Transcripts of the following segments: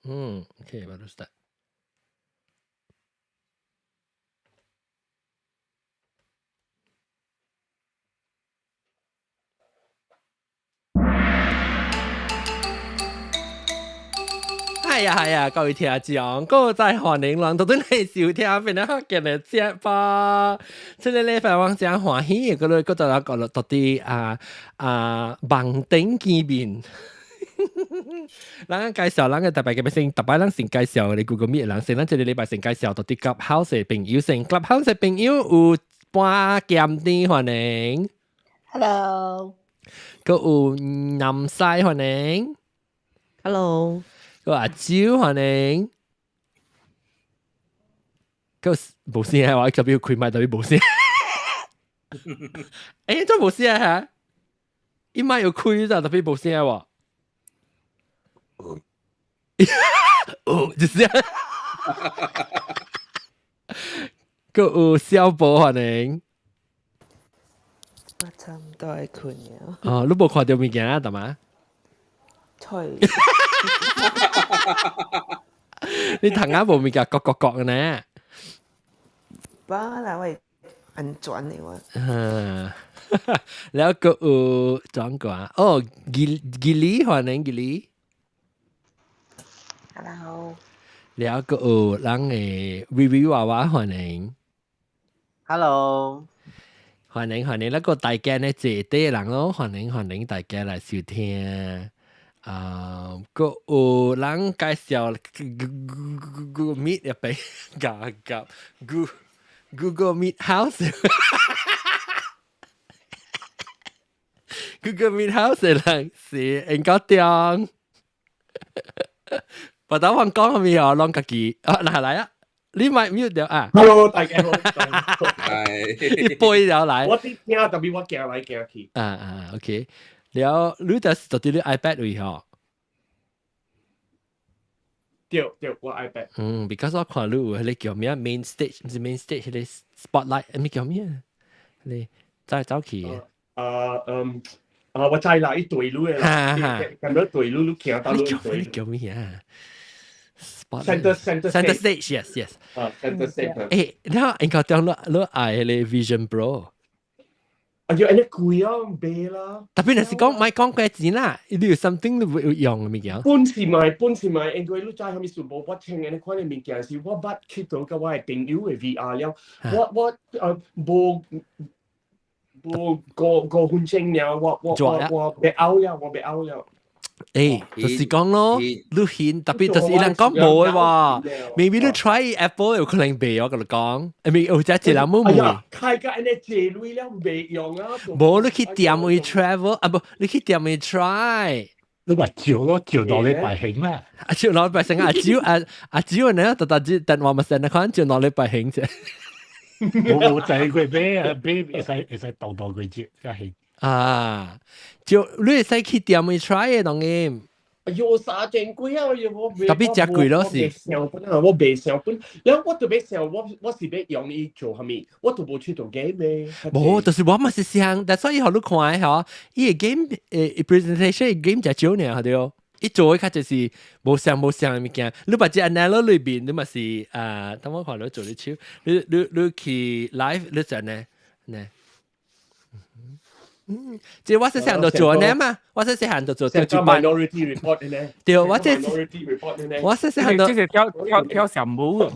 Okay, baru start.系啊，各位听眾，各在歡迎人到嚟收聽，變得好見嘅節目。即係禮拜我真歡喜，嗰度就講到到啲網頂見面。人介紹人嘅特別嘅先，特別人先介紹你 Google Meet 人先，咱即個禮拜先介紹到啲 Clubhouse 嘅朋友先 ，Clubhouse 嘅朋友有半劍啲歡迎 Hello，佢有南西歡迎 Hello，佢阿蕉歡迎。佢冇聲啊！我特別開麥特別冇聲。誒，真冇聲啊！伊麥有開咋，特別冇聲喎。哦，就是。佢有小寶歡迎。我差唔多係困了。哦，你冇看到物件啊？大媽？吹。你頭啱冇物件角嘅呢？巴啦，我係安全嘅喎。แล้วก็裝個啊，哦，吉利歡迎吉利。Hello，แล้วก็人嘅วิ娃娃歡迎。Hello，歡迎，แล้วก็大家呢這啲人咯，歡迎大家嚟收聽。個人介紹 Google Meet 入邊夾 Google Meet House。Google Meet House 人是應該點？把刀放講係咪啊？攏家己嚟啊！你咪 mute 掉啊 ！Hello，大家好，你背了嚟。我啲聽特別我行來行去。OK。แล้ว你就是到底你 iPad 位嗬？對，我 iPad。because 我看你有迄個叫咩 main stage，唔是 main stage，迄個 spotlight，唔係叫咩？你走去。我知啦，一對路嘅啦，咁多對路，你行到路對。叫咩啊？Center stage，yes。Center stage。誒，然後應該當你愛迄個 Vision Pro。哎呀，你貴啊，唔買啦。特別係講，唔係講貴錢啦，你有 something 你會用嘅物件。本次買，因為你知係咪全部我聽嘅呢款嘅物件是我捌去到嘅我係朋友嘅 VR 了，我冇個分鐘了，我被 out 了。就是講咯，你顯特別就是人講冇嘅喎 ，maybe 你 try Apple 有可能未我同你講，有隻字人冇冇。開個安尼借鐳了未用啊？冇你去店去 travel 啊，不你去店去 try。你話照咯，照到你白興啦。照到你白興阿照呢？但話咪成日看照到你白興啫。冇就係佢俾會使度佢照真係。就你會使去店去 try 嘅當然。哎呦，3千幾啊！特別真貴咯是。我未上本，然後我特別上我是要用伊做係咪？我都冇出到 game 咩？冇，就是我咪是想，但所以學你看嚇，伊個 game presentation game 就少呢，係對。一做佢就是冇上嘅物件，你把只 analysis 裏邊，你咪是等我看你做你超，你去 live 你就呢。即係我想到做呢嘛，我想到做就辦 minority report 呢。對，我想到即係跳上舞，唔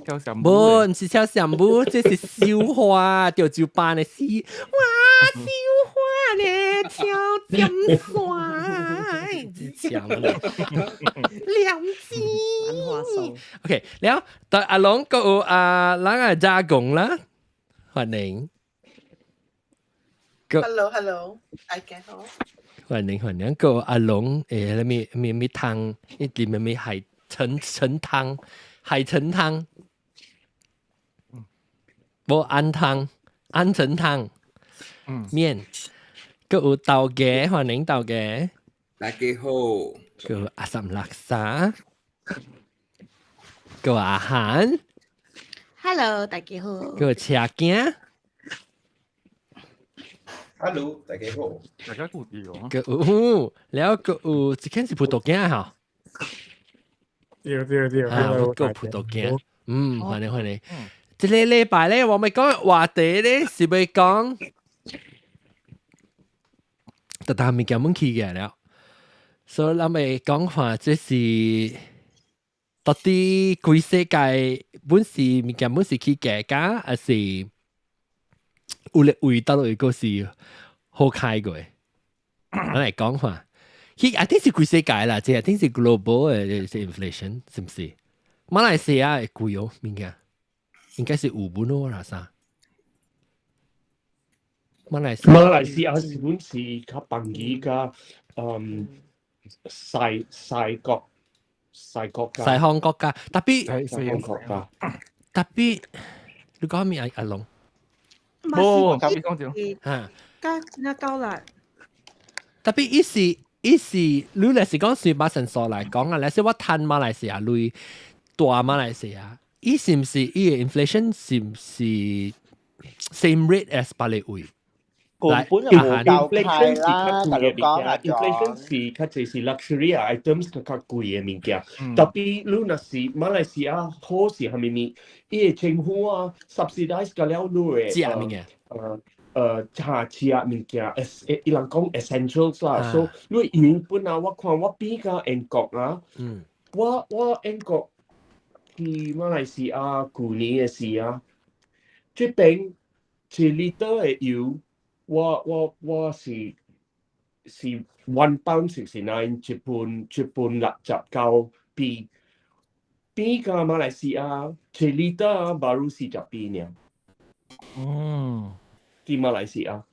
是跳上舞，這是笑話，就辦嘅事。哇，笑話咧，跳點帥，強兩支。OK，แล้วตอนอาลงก็ร้านอาจารย์กงละ歡迎。Hello，大家好。歡迎，個阿龍咪湯，一裡面咪海陳湯，冇鹌湯，鹌鹑湯，麵，個有豆嘅，歡迎豆嘅，大家好，個阿三laksa沙，個阿涵 Hello，大家好。個車鏡。Hello，大家好。大家好啲喎。แล้วก็只แค่สิ葡萄鏡嚇。對，我個葡萄鏡，歡迎歡迎。這個禮拜咧，我們講話題咧是要講，特但係物件冇起嘅了，所以我們講話即是到底規世界本是物件本是起嘅㗎，還是有咧味道有個是好開過？我嚟講話。I think 是貴世界啦，即係 I think 是 global 嘅inflation，是唔是？馬來西亞係貴哦，物件應該是5本咯，啦啥？馬來西亞是本是較便宜嘅，細國家，特別，你講咩阿龍？冇，特別講咗嚇，加那高啦，特別意思，你嚟是講算把成數嚟講啊，嚟是我攤馬來西亞類大馬來西亞，意思唔是依個 inflation 是唔是 same rate as 巴黎位？根本就冇夠貴啦，大陸講啊，inflation 是較濟是 luxury items 較貴嘅物件，特別你若是馬來西亞好是係咪咪？依個政府啊 subsidize 個了你嘅食物件。吃物件，伊人講 essentials 啦，所以你原本啊，我看我比較英國啊，我英國去馬來西亞舊年嘅時啊，這邊1 liter 嘅油，我是1 pound 69，一半69比較馬來西亞1 liter 啊，baru 40呢。喺馬來西亞，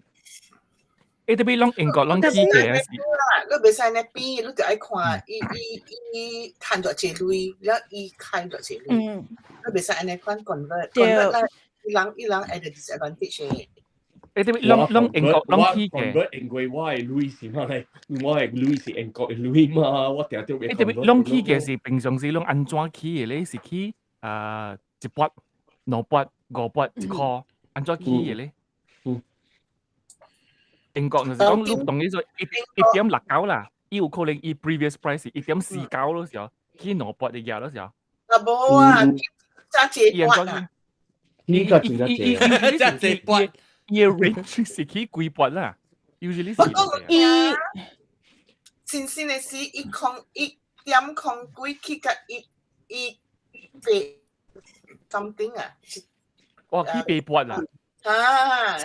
特別攏英國攏起嘅，你袂使呢比，你就愛看伊賺咗幾鐳，然後伊開咗幾鐳，你袂使安尼看 convert 啦，伊人 at the disadvantage 嘅。特別攏英國攏起嘅。convert 因為我係鐳是嘛咧，我係鐳是英國嘅鐳嘛，我定定會。特別攏起嘅是平常時攏安怎起嘅咧？是起1筆、2筆、5筆1塊，安怎起嘅咧？英國就是講，你同你說1.69啦，伊有可能伊 previous price 1.49咯時候，起2筆嘅價咯時候。冇啊，加幾筆啊？呢個真係加幾筆？伊 range 是起幾筆啦 ？usually 是新鮮嘅是1.0幾起個1 something 啊？哇，起8筆啦！啊！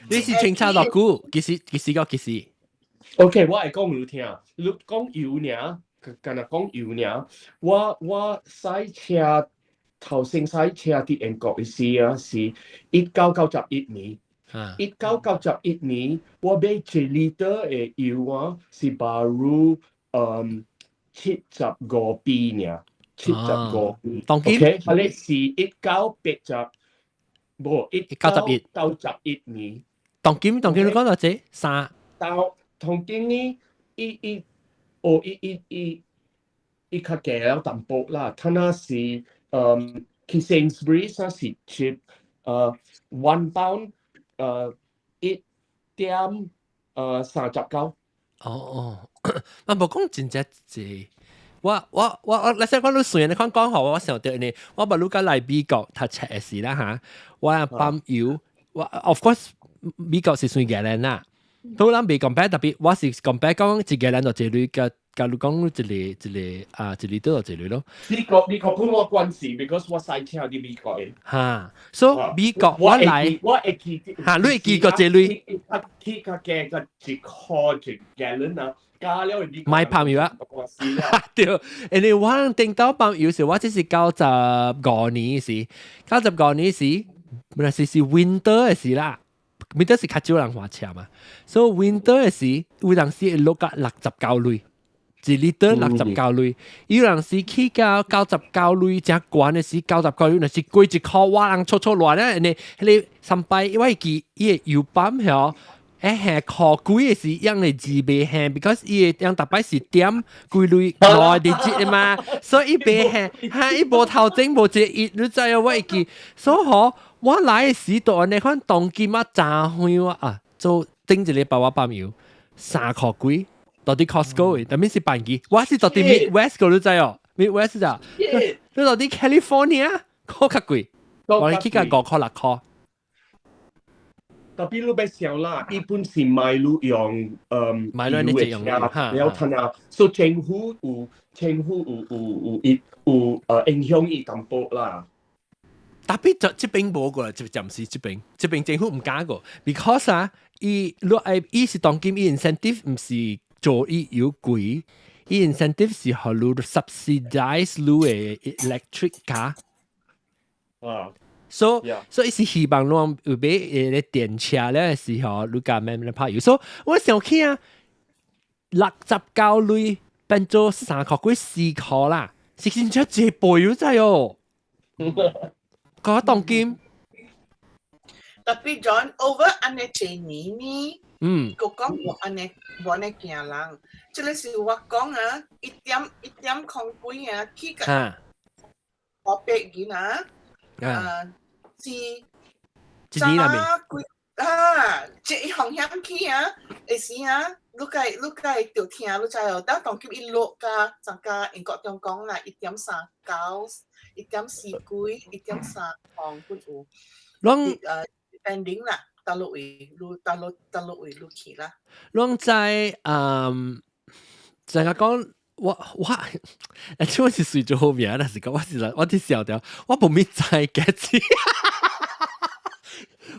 你是清查落股，幾時 ？OK， 我係講你聽，你講油呢？今日講油呢？我洗車頭先洗車啲英國嘅時啊，是1991年。1991年，我買1 liter 嘅油啊，是baru 75幣呢，75幣。OK，係咧是1980。冇1991年，當今你講到這3，當今呢？伊較貴了淡薄啦，佢那是去 Sainsbury's 那是 cheap，1 pound 1.39。哦，我冇講真正濟。我，你先講你雖然你講好，我想到你，我把你個來美國讀冊嘅事啦嚇，我泵油，我 of course 美國是算嘅人啦，都諗未 compare 特別，我是 compare 講一個人就一類嘅，假如講一類都就一類咯。呢個本我關事 ，because 我細車啲美國嘅。嚇，所以美國我嚟，我會記嚇，你會記個一類。佢個嘅個一塊一 gallon 啊。買朋友啊！對，人哋我聽到朋友時，我只是95年時，95年時，本來是 winter 嘅時啦 ，winter 是較少人花車嘛，所以 winter 嘅時，有陣時會落到69鐳，1 liter 69鐳，有陣時起到99鐳，正貴嘅時99鐳，那是貴一塊，我人錯亂咧，人哋你上擺我記伊油泵響。係靠貴嘅是樣嚟自備行 ，because 伊樣特別是點貴類內地節嘅嘛，所以備行嚇伊無頭整無隻熱，你知有我記，所以我來嘅時代你看當今啊炸香啊，做頂一禮拜我包油3塊幾，到啲 Costco 嘅，但係是便宜，我是到啲 Midwest 嗰度知哦。Midwest 咋？你到啲 California 嗰較貴，我哋去個5塊6塊。特別你別想啦，一般是買路用買路你直用了睇下，所以政府有影響伊淡薄啦。特別就這邊冇個啦，就唔是這邊政府唔加個 ，because 啊，伊是當今伊 incentive 唔是做伊有貴，伊 incentive 是學路 subsidize 路嘅 electric car。所以是希望讓有買誒電車咧時候，路加慢慢拍油。所以我想起啊，69類變做3塊幾4塊啦，是真正一倍咗滯哦。個當金， Tapi John over 安尼一年呢，個講我安尼驚人，即係是我講啊，一點空杯啊，去個我白件啊，是一年入面即係方向去啊，會時啊，你該條聽你知哦，但當今一落加增加英國中講啦，1.39。1.4幾，1.3磅半有。depending 啦，大陸位路去啦。攏在成日講我，即我是隨住後面，但是講我啲笑掉，我冇咩在幾次，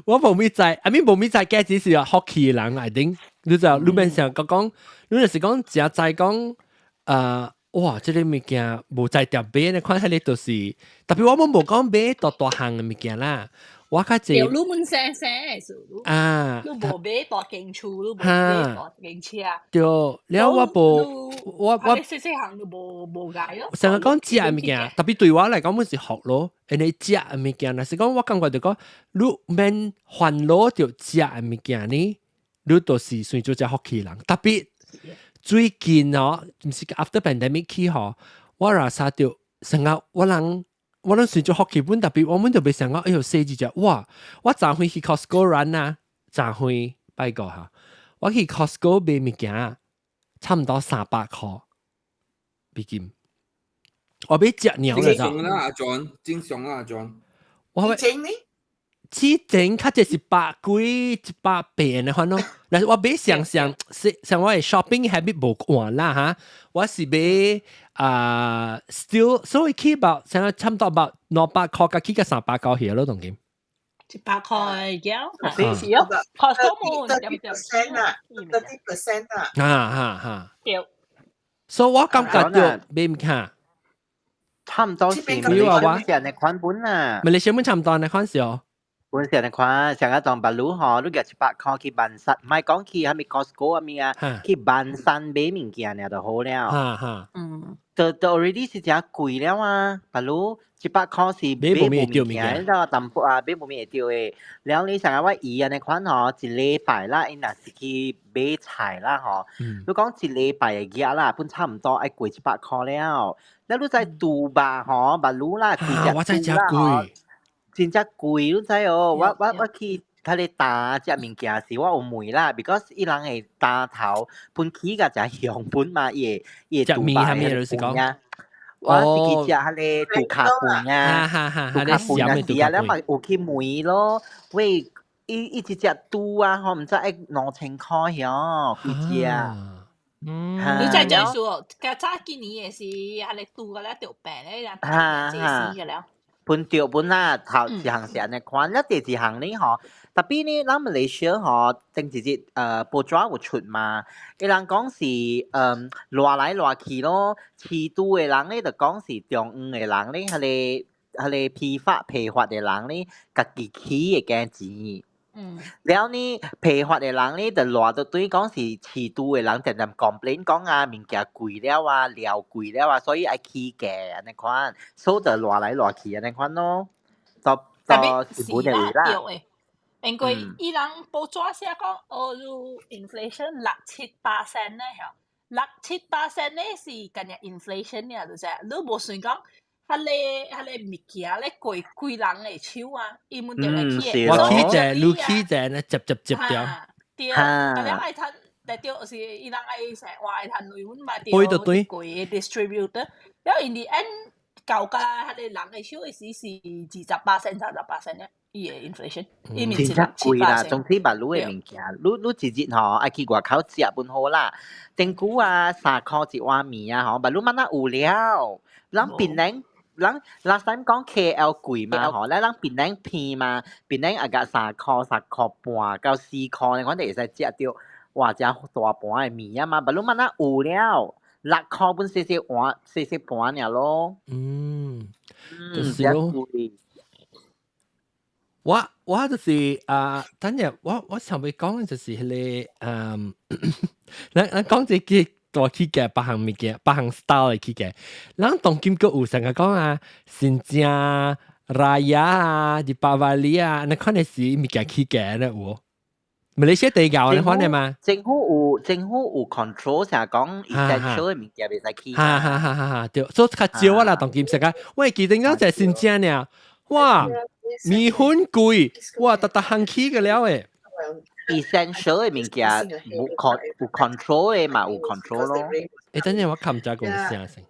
我冇咩在，I mean 冇咩在幾次是學期人嚟頂，你就你面上講，你就是講只在講哇！即個物件無在店買，你看迄個就是，特別我們無講買大項嘅物件啦。我較濟，條路門聲啊，你無買大間厝，你無買大間車。對，了我細行你無解咯。成日講食嘅物件，特別對我嚟講，我是學咯。因為食嘅物件，若是講我感覺就講，你免煩惱着食嘅物件呢，你都是算做只學期人，特別。最近哦，唔是 after pandemic 起吼，我รา沙掉成日我諗算做學期本特別，我們就被成日哎呦寫住隻哇！我昨回去 Costco run 啊，昨回拜個嚇，我去 Costco 買物件，差唔多300塊美金。我買隻鳥嚟咋？正常啦，阿 John，正常啦，阿 John。我正呢？之前較只是100幾180嘅款咯，但是我比想我嘅 shopping habit 無換啦嚇，我是比still 所以起about差唔多about200塊甲起個300塊嘢咯，當今。100塊嘅，是哦，Costco 冇30%啊，30%啊。對。所以我感覺到買唔看。差唔多是馬來西亞嘅款本啊。馬來西亞本差唔多嘅款式哦。本時嘅款，成日當白魯嗬，你夾100塊去辦山，唔係講去係咪 Costco 啊咪啊，去辦山買物件咧就好了。就 already 是真貴了啊，白魯100塊是買無物件，就淡薄啊，買無物會掉嘅。然後你成日話伊安尼款嗬，一禮拜啦，伊若是去買菜啦嗬，你講一禮拜嘅嘢啦，本差唔多愛貴100塊了。แล้ว你在杜巴嗬，白魯啦，貴只杜啦嗬。真正貴，你知哦？我去睇你打隻物件時，我有霉啦 ，because 伊人係打頭盤起個就係樣本嘛，伊杜巴嘅盤啊。我是去食迄個杜卡盤啊，杜卡盤啊時啊，แล้ว咪有去霉咯。喂，伊一隻杜啊，我唔知係2000塊樣，幾隻啊？你再講數，較早幾年嘅是迄個杜個咧條病咧，人哋借死嘅了。本條本啦，頭一行成日款，一第二行呢嗬，特別呢，咱馬來西亞嗬，政治節報紙有出嘛，有人講是來來來去咯，市都嘅人咧就講是中央嘅人咧，係批發嘅人咧，家己起嘅價錢。แล้วนี่เพจ嘅人咧就話到對講是市都嘅人就complain講啊，物件貴了啊，料貴了啊，所以愛起價安尼款，所以就來來來去安尼款咯。就是本嘅啦。因為伊人報紙寫講，如 inflation 6-7%咧，6-7%咧是今日 inflation 咧，就係你無算講。佢物件咧貴人嚟手啊，伊們就嚟起。我起隻，你起隻咧，接掉。對，咁樣愛睇，但係是伊人愛成話愛睇內本嘛，對貴嘅 distributor， แล้ว in the end 舊價佢哋人嘅超市是20%、30%咧，伊嘅 inflation，伊面是真正貴啦， 7%。總之馬路嘅物件，你一日吼愛去外口食本好啦，頂久啊3塊一碗麵啊吼，馬路乜那有了，人檳榔。人 last time 講 KL 貴嘛，吼，咧人檳榔片嘛，檳榔啊，甲3塊半到4塊，你看你會使食到，哇，只大盤嘅麵啊嘛，馬路乜那有了，6塊本細盤爾咯，就是咯，貴。我就是等下我想要講嘅就是迄個咱講這個大起嘅別項物件，別項 style 嘅起嘅，咱當今個有成日講啊，新疆、Raya 啊、迪巴瓦利啊，你看你是物件起嘅咧有，馬來西亞地教你看你嘛？政府有 control 成日講 essential 嘅物件袂使起。對，所以較少啊啦，當今成日，喂，記得講就係新疆呢，哇！米粉貴，哇！特項起嘅了誒。essential 嘅物件有 control 嘅嘛，有 control 咯。等陣我冚咗個聲先。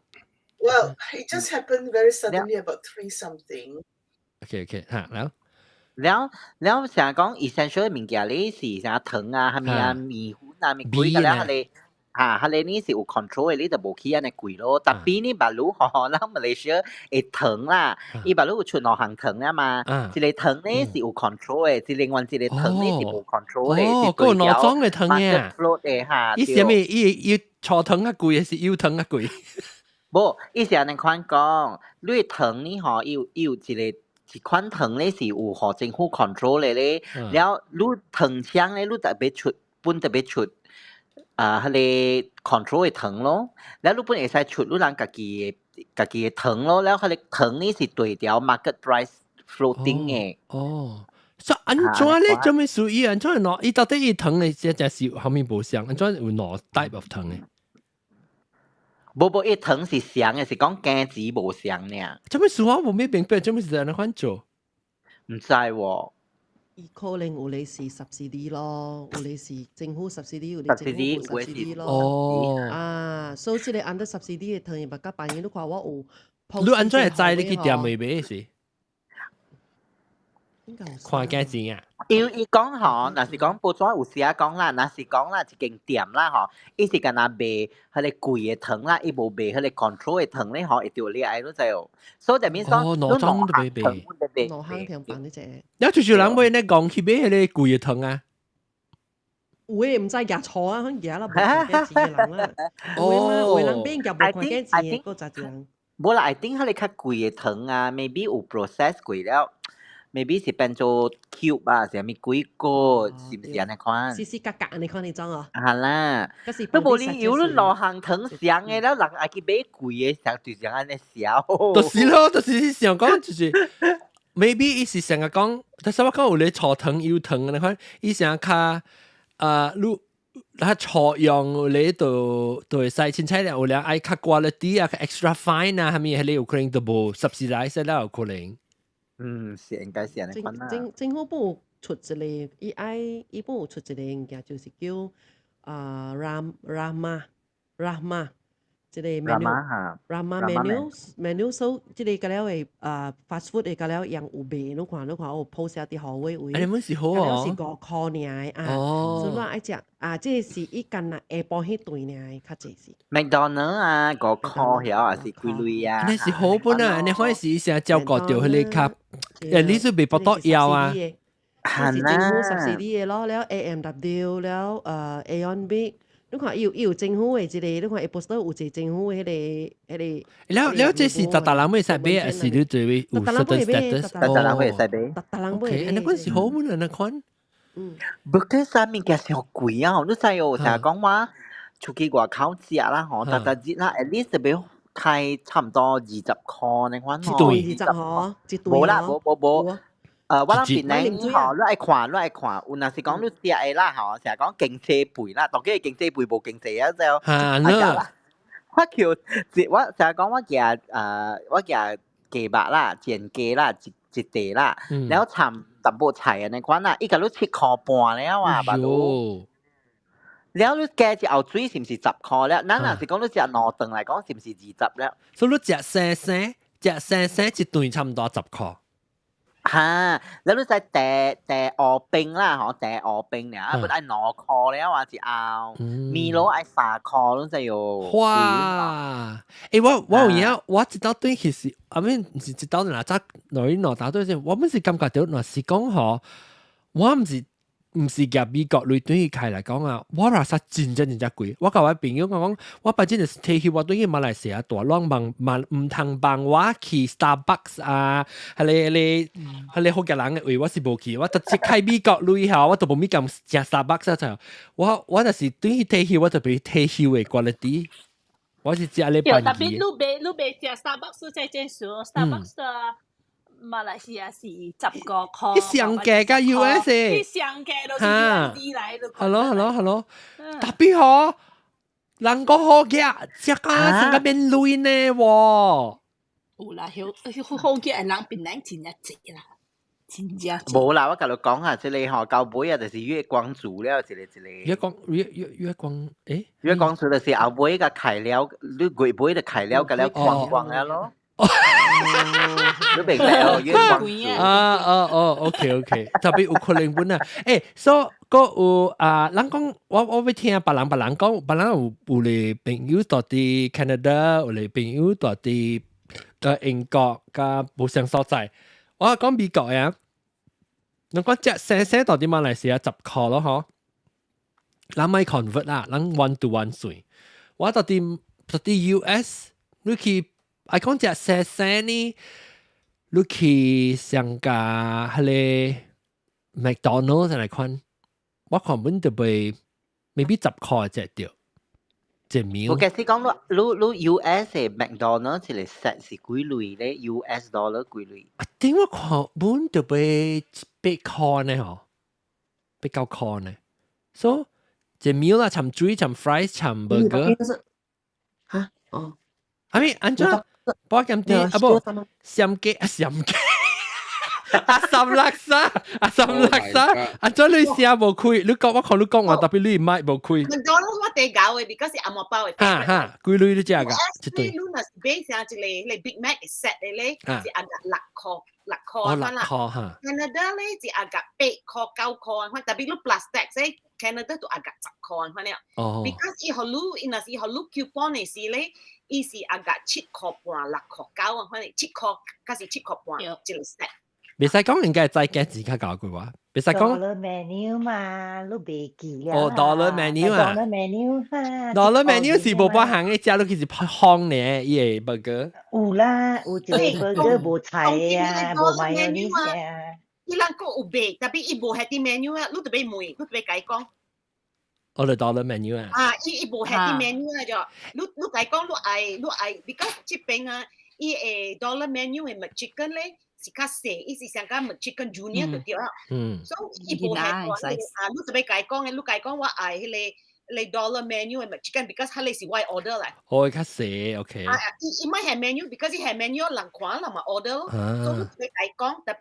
Well, it just happened very suddenly about 3 something. Okay， 嚇，แล้ว成日講 essential 嘅物件咧是成日糖啊，係咪啊米粉啊，咪貴嘅咧，佢哋呢是有 control 嘅，你就無起安尼貴咯。特別呢馬路吼，咱馬來西亞會糖啦，伊馬路有出2項糖啊嘛，一個糖咧是有 control 嘅，另外一個糖咧是無 control 嘅，是對調 market 嘅糖嘅。伊什麼？伊粗糖較貴，還是幼糖較貴？無，伊是安尼款講，你糖呢吼，有一款糖咧是有互政府 control 嘅咧，了你糖廠咧，你特別出本特別出。佢哋 control 嘅糖咯，แล้ว你本會使出你人家己嘅糖咯，แล้ว佢哋糖呢是對調 market price floating 嘅。所以安怎咧？做咩屬於安怎攞？伊到底伊糖嘅只是後面無相，安怎有攞 type of 糖嘅？無，伊糖是相嘅，是講價值無相呢。做咩事我冇咩明白？做咩事安尼款做？唔知喎。伊可能有你是subsidy咯，有你是政府 subsidy， 有你政府冇 subsidy 咯。所以即個 under subsidy 嘅糖，伊咪甲別人都看我有。你安怎會知你去店未買是？看價錢啊！伊講吼，若是講報紙有時啊講啦，若是講啦一間店啦吼，伊是干那賣佢哋貴嘅糖啦，伊無賣佢哋 control 嘅糖咧吼，會掉你愛都知哦。所以就變講，攞糖都未賣，攞行甜品呢隻。有少少人買咧講去買佢哋貴嘅糖啊。有誒唔知夾錯啊，可能夾啦，無看價錢嘅人啦。有人邊夾無看價錢嘅，嗰隻人。無啦 ，I think 佢哋較貴嘅糖啊 ，maybe 有 process 貴了。maybe 是變做 cube 啊，是咪幾個？是唔是安尼款？是格格你看你裝啊？係啦，都無理由你攞行糖上嘅了，人愛去買貴嘅，上就上安尼燒。就是咯，就是想講就是 ，maybe 伊是成日講，但係我講有咧粗糖、幼糖你看，伊成日較你較粗樣咧就會使凊彩咧，有咧愛較 quality 啊、extra fine 啊，係咪？係咧有可能都無 subsidize 啦，有可能。是應該是安尼款啦。政府本有出一個，伊本有出一個物件，就是叫Rahma，即個 menu，所以即個個了誒fast food 誒個了樣有賣，你看有 post 下啲好位。你們是好哦。是5塊爾啊，所以我愛食即是伊間啊下晡迄頓爾較濟是。McDonald 啊5塊曉啊是幾鐳啊？你是好本啊，你可以試下照顧到佢哋卡，你是未報到腰啊？係啦。政府subsidy嘅咯，了 AMW 了Aeon Big。你看有政府嘅一個，你看 poster 有一個政府嘅迄個。了這是特人會使買，還是你最為有 certain status？特人會使買。特人會買。你嗰是好本啊，你看。不過啥物件上貴啊！你知哦，成日講話出去外口食啦，吼，日啦 ，at least 就要開差唔多20塊，你看吼。一對嗬，無啦，無。我諗邊咧，吼，你愛看，有若是講你食嘅啦，吼，成日講經濟貴啦，當然經濟貴無經濟啊，就啦。我成日講我夾雞肉啦，煎雞啦，一地啦，然後摻淡薄菜啊，你看啦，伊甲你7塊半了啊，巴佬。แล้ว你加隻後水是唔是10塊咧？咱若是講你隻兩頓嚟講，是唔是20咧？所以你食一頓差唔多10塊。嚇，แล้ว你แต่อ冰啦，嗬，แต่อ冰เนี่ยมันไอ้2塊แล้วว่าจะเอามีโลไอ้3塊都就要。哇！誒，我有影，我一道對其實，唔是一道哪隻哪打對先，我唔是感覺到，若是講嗬，我唔是夾美國類對於開嚟講啊，我話實真貴。我甲我朋友講，我把真係提起我對於馬來西亞大浪唔通幫我去 Starbucks 啊，係你好嘅人嘅位，我是冇去，我直接開美國類後，我都冇咪咁食 Starbucks 就，我就是對於提起我就俾提起嘅 quality， 我是食你本地。特別你別食 Starbucks 在這數 Starbucks 的。馬來西亞是10個塊，啲上嘅㗎 US， 啲上嘅都是 USD 嚟嘅。係咯，特別好，人個好嘅，只個成個變累呢喎。有啦，好嘅人變靚錢一隻啦，錢一隻。冇啦，我甲你講下，即係後舊尾啊，就是月光族了，一個。月光，誒？月光族就是後尾個開了，你月尾就開了，個了光了咯。都明白哦，月光族。OK， 特別有可能本啊，所以個有人講，我會聽別人講，別人有嚟朋友到啲 Canada， 有嚟朋友到啲英國嘅無相所在。我講美國呀，人講隻寫到啲馬來西亞10塊咯，嗬。人咪 convert 啦，人 one to one 算。我到啲 US， 你去。I 講只寫呢，你去上架係咧 McDonald's 嚟看，我根本就被未必10塊隻掉，隻面。我其實講你 US 嘅 McDonald's 係set是幾類咧 ？US dollar 幾類？點我根本就被8塊呢？嗬，8、9塊呢？所以隻面啦，尋水、尋 fries、尋 burger。嚇哦，I mean，安怎？波咁啲啊不，閃機，阿三laksa，安怎你試無開？你講我看你講話，特別你唔買無開。McDonald's 我哋搞嘅，because 係阿莫包嘅。幾類你食㗎？一對。你若是買上一個 Big Mac 嘅 set 咧，是阿6塊啦。Canada 咧是阿個8塊、9塊，特別你 plastic 咧 ，Canada 都阿個10塊，反正。because 伊學你，若是學你 coupon 嘅時咧。伊是阿個7塊半、6塊9啊，反正7塊，加是7塊半一個 set。未使講應該係再加字卡搞句話，未使講。Dollar menu 嘛，你未記啦。Dollar menu 啊。Dollar menu 哈。Dollar menu 是無包行嘅，食落去是香呢，伊個 burger。有啦，有一個 burger 無菜啊，無 mayonnaise 啊。伊人講有賣，特別伊無係啲 menu 啊，你特別問，你特別解講。我哋 dollar menu 啊。伊無係啲 menu 啊，就你解講，你愛 ，because 這邊啊，伊誒 dollar menu 嘅 McChicken 咧是較細，伊是上個 McChicken Junior 就對啦。所以伊無係講，你特別解講嘅，你解講我愛迄個。你 dollar menu 嘅 McChicken because 佢哋是 white order 嚟。哦，較細 ，OK。伊唔係 menu because 伊係 menu 人看人嘛 order 咯。所以你解講，特別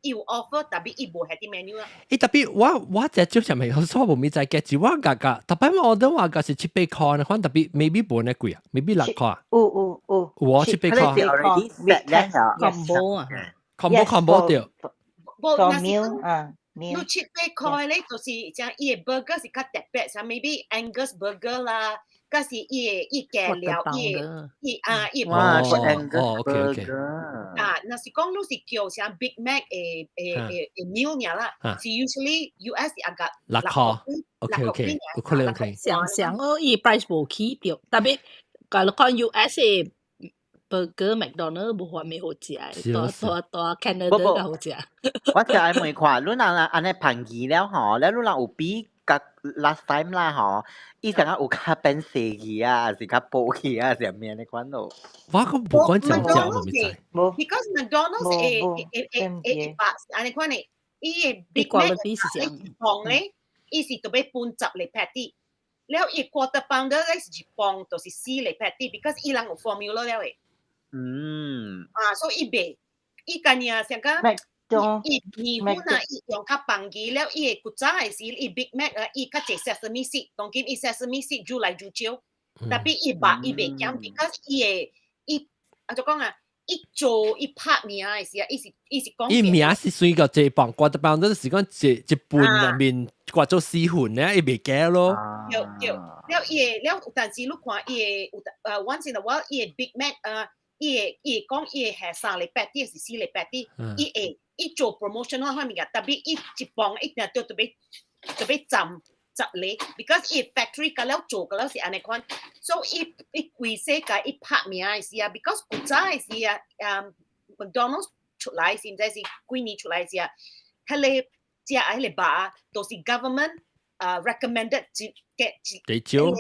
伊有 offer，特別伊無係啲 menu 啊。特別我隻朝前咪好錯無咪在嘅，只我價格，特別我 order 話價是7、8塊，你看特別未必冇咁貴啊，未必6塊。有。我7、8塊。combo 啊 ，combo 掉。做 meal 啊。你7、8塊咧，就是像伊個 burger 是較特別，像 maybe Angus burger 啦，嗰是伊嘅料，伊哇 ，Angus burger。若是講你是叫像 Big Mac 誒 meal 嘢啦，是 usually US 阿個6塊，OK，有可能 OK。上哦，伊 price 無起掉，特別假如講 US 嘅。burger McDonald 無法咪好食，多 Canada 嘅好食。我就係問看，你若安尼便宜了吼，แล้ว你若有比甲 last time 啦吼，伊成日有較變細去啊，還是較薄去啊，是咩你講咯？我講無管講價，我唔知。because McDonald's 誒安尼看呢，伊嘅 Big Mac 磅咧，伊是特別半10嚟 patty，แล้ว伊 quarter pounder 咧是1磅，就是4嚟 patty，because 伊人有 formula 了誒。所以伊賣，伊間嘢成個中伊本啊，伊用較棒機了，伊古早係時，伊 Big Mac 啊，伊較濟 sesame seed，當今伊 sesame seed 煮來煮少，特別伊白伊袂減 ，because 伊啊，就講啊，伊做伊拍名嘅時啊，伊是講。伊名是算個這棒，掛得棒都是講一半入面掛做絲痕咧，伊袂驚咯。對，了伊了，但是你看伊once in a while 伊 Big Mac 伊講伊係3禮拜啲，是4禮拜啲，伊做 promotional 方面嘅，特別伊一磅一定要特別10厘 ，because 伊 factory 嘅了做嘅了是安尼款，所以伊為世界伊拍名嘅時啊 ，because 古早嘅時啊，McDonald's 出來是唔知是幾年出來時啊，迄個只迄個吧，都是 government recommended 幾少？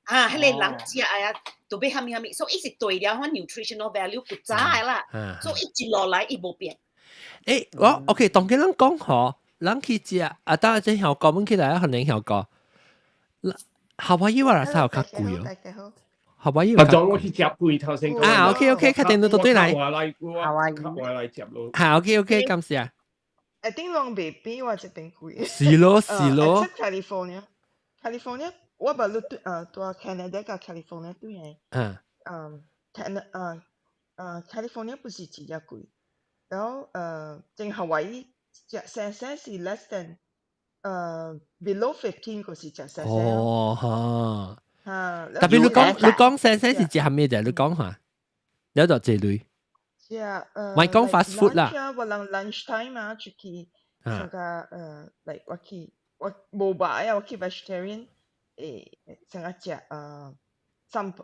迄個人食啊，都俾蝦米，所以伊是對了，佢 nutritional value 古早嘅啦，所以一直落來伊冇變。我 OK， 當佢咱講嗬。咱去食啊！當然真效果，阮起來可能效果。夏威夷話來稍有較貴哦。夏威夷啊，當我去食貴頭先。啊 ，OK， 確定到對嚟。我來接咯。係 OK， 感謝。一定攏未比我這邊貴。是咯。California，我把路對Canada 跟 California 對嘅。California 不是比較貴，然後正夏威夷。10 cents 是 less than below 15個是10 cents。哦哈。特別你講10 cents 是食下咩啫？你講下，你喺度借類。咪講 fast food 啦。我諗 lunch time 啊，出去成個like 我冇擺啊，我去 vegetarian 成個食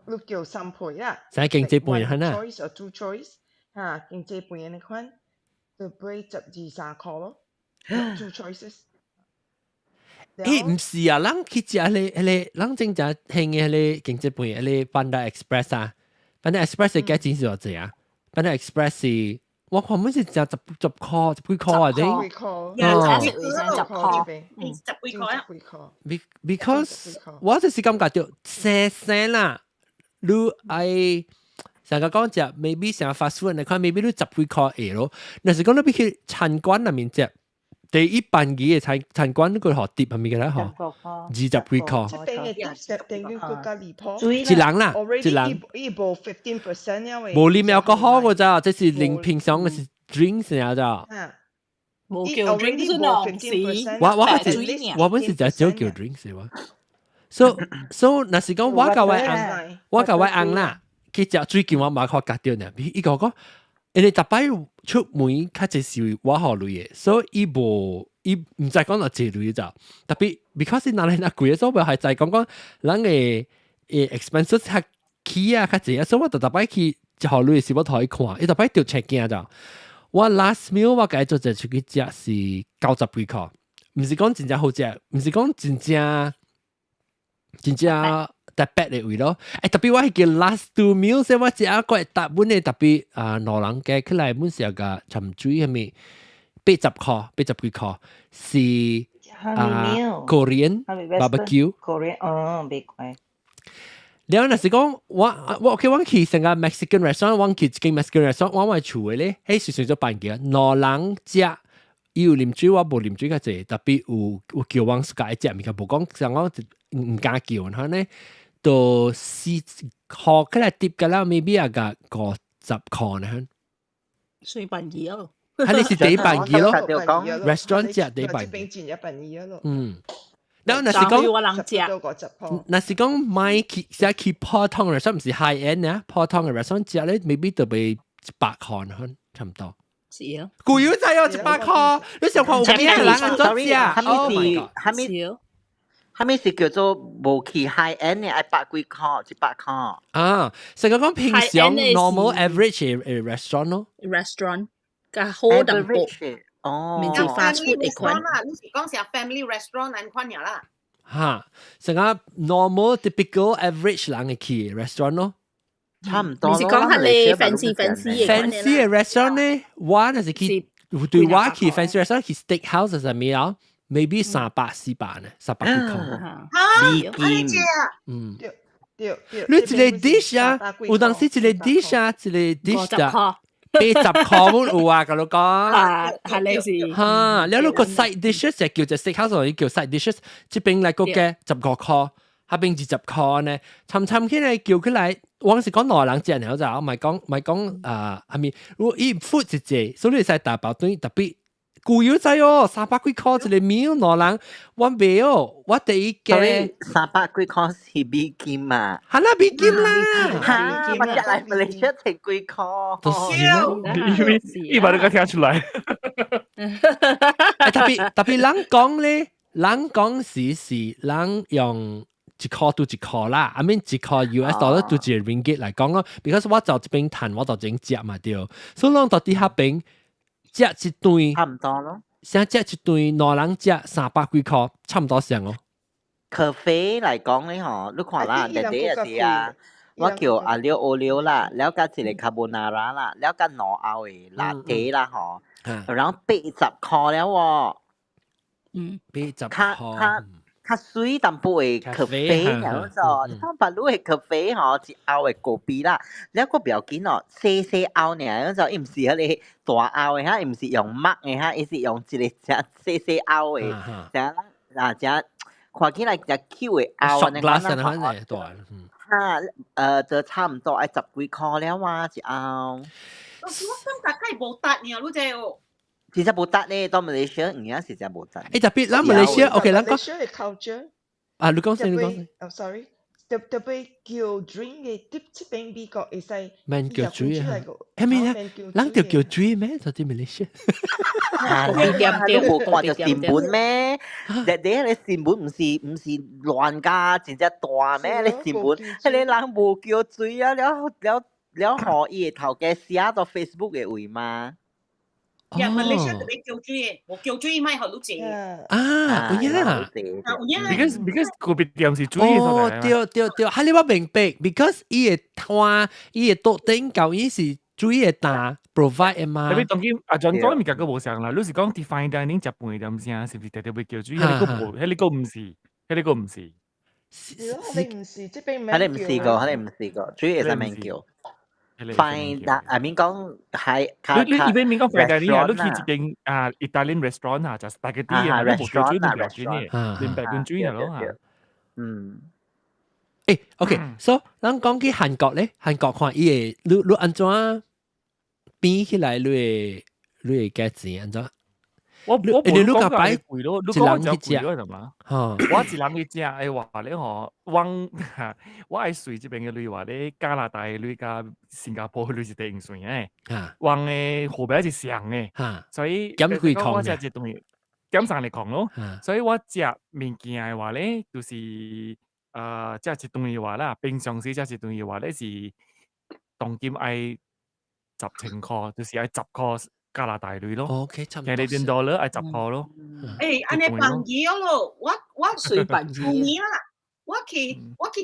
你叫3倍啦。成經濟半日啦。 choice or 2 choice 嚇，經濟半日你看。就俾12-13塊咯 ，two choices。唔是啊，咱去食迄個，咱正正興嘅迄個經濟半迄個 Panda Express 啊 ，Panda Express 嘅價錢是偌濟啊 ？Panda Express 是我看每次食10塊、10幾塊啊啲。Because 我就是感覺到細細啦，你愛。成個講食 ，maybe 成 fast food 嚟看 ，maybe 你10幾塊嘢咯。但是講你去餐館入面食，第一般嘅餐館嗰個學碟係咪嘅咧？嗬，20幾塊。一人啦，一人。冇啉alcohol嘅咋，即是零平常嘅是 drinks 嚟咋。冇叫 drinks 咯，我本是就少叫 drinks 嘅。So，嗱是講我教位硬啦。佢食最近我冇看隔掉呢，伊講，因為特擺出門較濟是我學類嘅，所以伊唔再講到這類咋。特別 because 哪嚟那貴嘅，所以係就係講咱嘅expenses 較起啊較濟啊，所以我特擺去學類是我睇看，伊特擺條 check 見咋。我 last meal 我解做就出去食是90幾塊，唔是講真正好食，唔是講真正。特別嘅位咯，特別我係叫 last 2 meals， 我食一個特本嘅特別老人家起來本時候嘅浸水係咪80幾塊是Korean barbecue。Korean 哦，別貴。然後那時講我去成個 Mexican restaurant， 我去一間 Mexican restaurant， 我係廚嘅咧，係算做辦嘅，老人食。伊有啉水，我無啉水較濟，特別有叫我自家食，咪講無講，像我唔敢叫，然後呢，到4塊起來碟嘅啦 ，maybe 啊個50塊呢。水辦二咯，係你是第一辦二咯 ，restaurant 食第一辦二。然後那是講，那是講買去普通嘅 restaurant，唔是 high end 啊，普通嘅 restaurant 食咧 maybe 就俾100塊呢，差唔多。是啊，貴咗滯哦，100塊，你想看有幾人安怎食？係咪是叫做無去 high end 嘅100幾塊，100塊？啊，成個講平常 normal average 嘅 restaurant 咯 ，restaurant 嘅好淡薄，哦，面至 fast food 嚟款。你是講是 family restaurant 安款呀啦？嚇，成個 normal typical average 人嘅去 restaurant 咯。差唔多咯。你是講係你 fancy 嘅 restaurant 咧，我係是去對我去 fancy restaurant 去 steakhouse 係咪啊 ？maybe 300-400呢，300幾塊。你一個 dish 啊，有當時一個 dish 啊，一個 dish 啊80塊冇有啊，咁樣講。係你是。嚇，你嗰個 side dishes 就叫做食烤所以叫 side dishes，即邊嚟個嘅15塊，下邊20塊呢，尋起嚟叫起來，往時講內人食然後就唔係講係咪？如果伊 food 一隻，所以你使大包堆特別。貴要滯哦，300幾塊一個meal，內人我未哦，我第一個300幾塊是美金啊，係啦美金啦，嚇，我一嚟馬來西亞才幾塊，你把那個聽出來，特別人講咧，人講是人用一塊到一塊啦，I mean 一塊 US dollar 到一個 ringgit 嚟講咯 ，because 我就這邊談，我就整食嘛對，所以講到底下邊。食一頓差唔多咯，想食一頓內人食300幾塊，差唔多上咯。咖啡嚟講咧嗬，你看啦，第一日是啊，我叫阿廖奧廖啦，แล้วก็一個卡布นารา啦，แล้วก็หน่อเอาลาเต้啦嗬，然後80塊แล้ว喎，80塊。較水淡薄嘅咖啡，然後就三百路嘅咖啡嗬，一歐嘅果啤啦，แล้วก็唔要緊哦，細歐呢，然後就唔是嗰啲大歐嘅嚇，唔是用麥嘅嚇，而是用一個隻細歐嘅，隻看起來隻 Q 嘅歐呢，就差唔多係10幾塊了哇，一歐。我感覺冇得呢，你知哦。其實冇得咧，到馬來西亞而家實在冇得。特別啦，馬來西亞 OK 啦，講。馬來西亞嘅 culture。你講先，你講。sorry，特別叫 drink 嘅，啲邊美國會使。咩叫 drink 啊？係咪啊？人就叫 drink 咩？就啲馬來西亞。你冇看就善本咩？你善本唔是亂㗎，真正大咩？你善本，係你人冇叫水啊？了何以頭嘅寫到 Facebook 嘅位嘛？呀，馬來西亞特別叫水嘅，我叫水咪好多謝。because 個別店是水哦，對，係你話明白 ，because 伊個攤，伊個桌頂舊伊是水嘅單 provide 嘅嘛。特別當今阿 John 講咪個冇上啦，你是講 define dining 食飯點先，是唔是特別叫水？係個唔是。你唔是，即係唔係你唔試過，水係咪叫？Fine I mean 講係，你邊面講 fine dining 啊？你去一間Italian restaurant 啊，就 spaghetti 啊，你冇叫水就白轉嘅，連白轉轉咯嚇。OK，so 咱講起韓國咧，韓國看伊個，你安怎變起來？你會加錢安怎？我冇講擺貴咯，你講就貴咯係嘛？我一人去食嘅話咧，我係隨這邊嘅旅話咧，加拿大旅加新加坡旅是第一順嘅，往嘅河邊是上嘅，所以減貴講我食隻東西減上嚟講咯，所以我食物件嘅話咧，就是食一東西話啦，平常時食一東西話咧是當今係10塊，就是係10塊。加拿大旅咯，OK，差唔多。Canadian dollar 係10塊咯。誒，安尼幫嘢咯，我水幫嘢啦，我去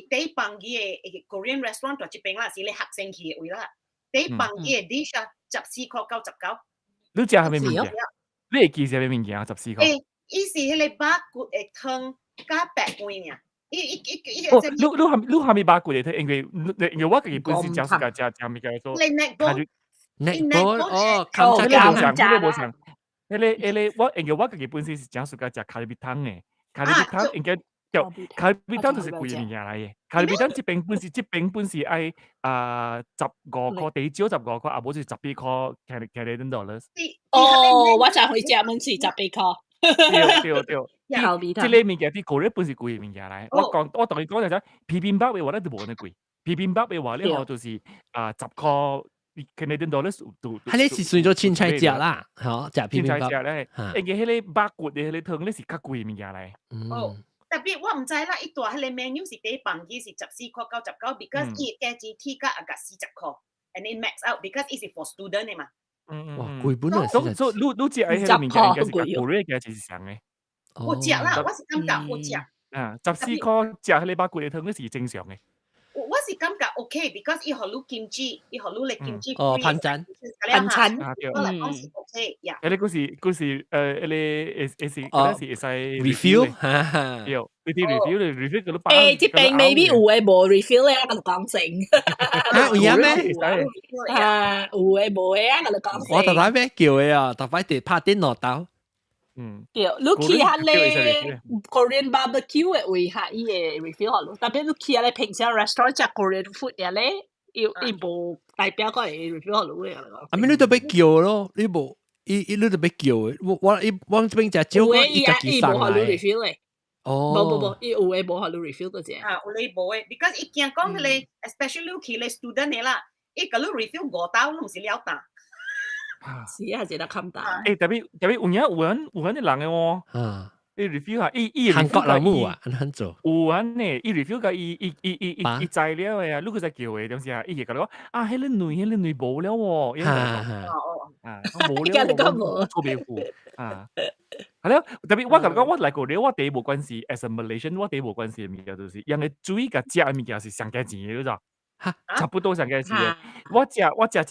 第幫嘢嘅 Korean restaurant 在這邊啦，是你學生去嘅位啦。第幫嘢 dish 啊，14塊99。你食係咩物件？你會記係咩物件啊？14塊。誒，伊是迄個巴骨嘅湯加白飯呀。你係咪巴骨嘅湯？因為我自己本身食物件做。netball 哦，佢冇上，我自己本身是講暑假食卡里比湯嘅，卡里比湯應該就卡里比湯就是貴嘅物件嚟嘅，卡里比湯這邊本是係15塊地少15塊，啊冇就12塊 Canadian dollars。哦，我就去食門市12塊。對，這個物件啲個日本是貴嘅物件嚟，我同你講就係bibimbap嘅話咧就冇咁貴，bibimbap嘅話咧我就是10塊。Canadian dollars 係你是算咗凊彩食啦，嚇食片片包。凊彩食咧，因為迄個巴骨嘅迄個湯咧是較貴嘅物件嚟。哦，特別我唔知啦，伊大迄個 menu 是第一磅機是14塊99 ，because 伊嘅價錢起價啊個40塊 ，and it max out because it is for student 嘅嘛。哇，貴本來所以你食喺迄個物件應該是較貴嘅價錢是上嘅。我食啦，我是感覺好食。14塊食迄個巴骨嘅湯咧是正常嘅。我是感覺 OK，because 伊學擼kimchi，伊學擼嚟 kimchi。哦，盤餐。我嚟講是 OK，呀。嗰時係 review，佢啲 review 嗰啲班。誒，即並未必有誒無 refill 咧，我就講成。有咩？有誒無誒啊，我就講成。我特登咩叫嘅啊？特登地拍電腦刀。叫你去下咧 Korean barbecue 嘅位下伊嘅 refill 好咯，特別你去下咧平時 restaurant 食 Korean food 嘅咧，伊無代表個係 refill 好咯嘅。啊，咪你都俾叫咯，你無。伊都俾叫嘅，我這邊只招個伊家己上來。哦，冇，伊有誒無好你 refill 嗰隻。啊，有你無誒 ，because 伊驚講你 ，especially 你去你 student 嘅啦，伊個你 refill 5刀，都唔是了打。是啊，係得冚打。特別有人啲人嘅喎。伊 review 下，伊韓國人冇啊，很做。有人呢，伊 review 個伊材料嘅啊，你佢就叫嘅，當時啊，伊就講啊，迄個女無了喎，無了喎，錯別戶啊，係咯，特別我講我嚟過咧，我第一無關係 ，as a Malaysian， 我第一無關係嘅物件就是，人哋煮個食嘅物件是上價錢嘅，嗰種，差不多上價錢嘅。我食一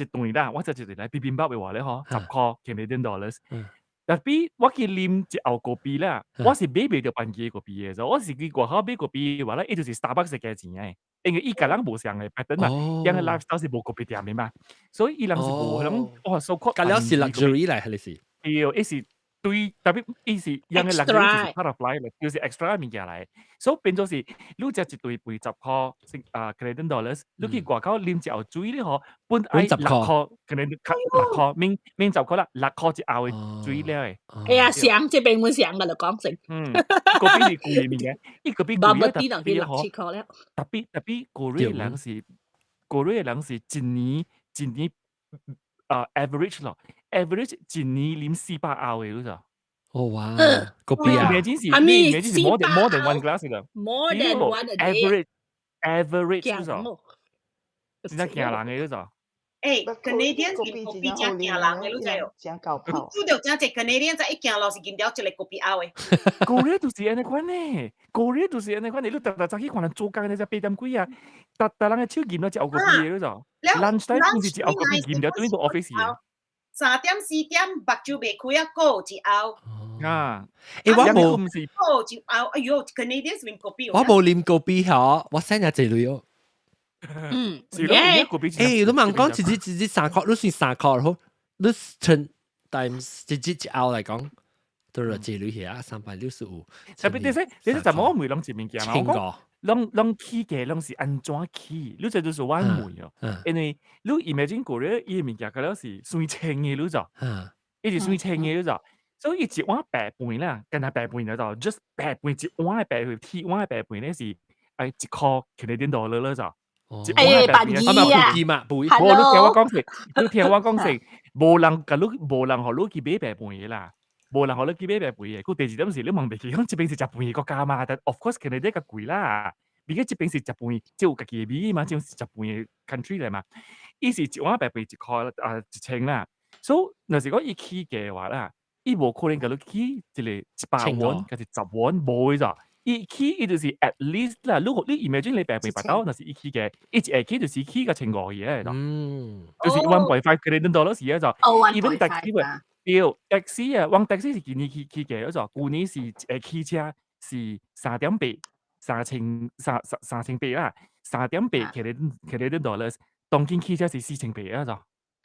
頓啦，我食一頓嚟bibimbap嘅話咧，嗬，10塊 Canadian dollars。tapi 我去啉一後咖啡啦，我是買袂到半支咖啡嘅，所以我是去外口買咖啡嘅話咧，伊就是 Starbucks 嘅價錢嘅，因為伊個人無上嘅 pattern 嘛，人嘅 lifestyle 是無咖啡店嘅嘛，所以伊人是無響哦，so called 隔了是 luxury 嚟，係你是？伊是對，特別伊是人嘅 luxury 就是 part of life，就是 extra 物件嚟，所以變咗是你食一對杯10塊Canadian dollars，你去外口啉一後水咧嗬，本來6塊，Canadian 6塊，免10塊啦，6塊一後嘅水了誒。哎呀，上即邊我上嘅就講成。嗰邊係貴嘅物件，伊嗰邊貴特別嗬，特別國瑞人是一年average 咯 ，average 一年啉400歐嘅嗰種。哦哇，個比啊，imagine more than one glass 啦 ，more than one a day。 average 嗰種，真係驚人嘅嗰種。Canadian 飲咖啡真驚人嘅，你知哦？真搞泡。煮到真隻 Canadian 在一行路是見到一個咖啡歐嘅。國瑞就是安尼款呢，國瑞就是安尼款，你特早起可能做工你只8點幾啊，特人嘅手見到只牛咖啡嗰種 ，lunch time 好似只牛咖啡見到對到 office 嘅。3點4點目睭未開啊，個一歐。啊！我冇，個一歐，哎呦 ，Canadian 飲咖啡。我冇啉咖啡嗬，我生日一類哦。你問講自己3塊，你算3塊好，你乘 times 自己一歐嚟講，都係這類嘢365。特別你就冇每兩隻物件嘛，我講，兩起嘅兩是安怎起，你就係玩梅哦，因為你 imagine 過咧，伊物件佢咧是算稱嘅，你就，伊是算稱嘅，你就，所以一碗白飯啦，跟下白飯就 just 白飯一碗嘅白飯，鐵碗嘅白飯咧是1塊 Canadian dollar 啦就。便宜啊！你聽我講先，無人學你去買白飯嘅啦，無人學你去買白飯嘅。佢第二點是你問別佢講，這邊是食飯嘅國家嘛，但 of course 肯定啲較貴啦。而家這邊是食飯，即有家己嘅味嘛，即係食飯嘅 country 嚟嘛。伊是一碗白飯1塊1,000啦，所以若是講伊起嘅話啦，伊無可能甲你起一個100碗，或者10碗冇嘅咋。伊起伊就是 at least 啦，你 imagine 你白飯8刀，那是伊起嘅，伊一起就是起個1,500嘢嚟就是 1.5 Canadian dollars 嘢就 ，even taxi 喎，對 taxi 啊，往 taxi 是今年起嘅，嗰種舊年是起車是3.8，3,800啦，3.8 Canadian dollars， 當今起車是4,800嗰種，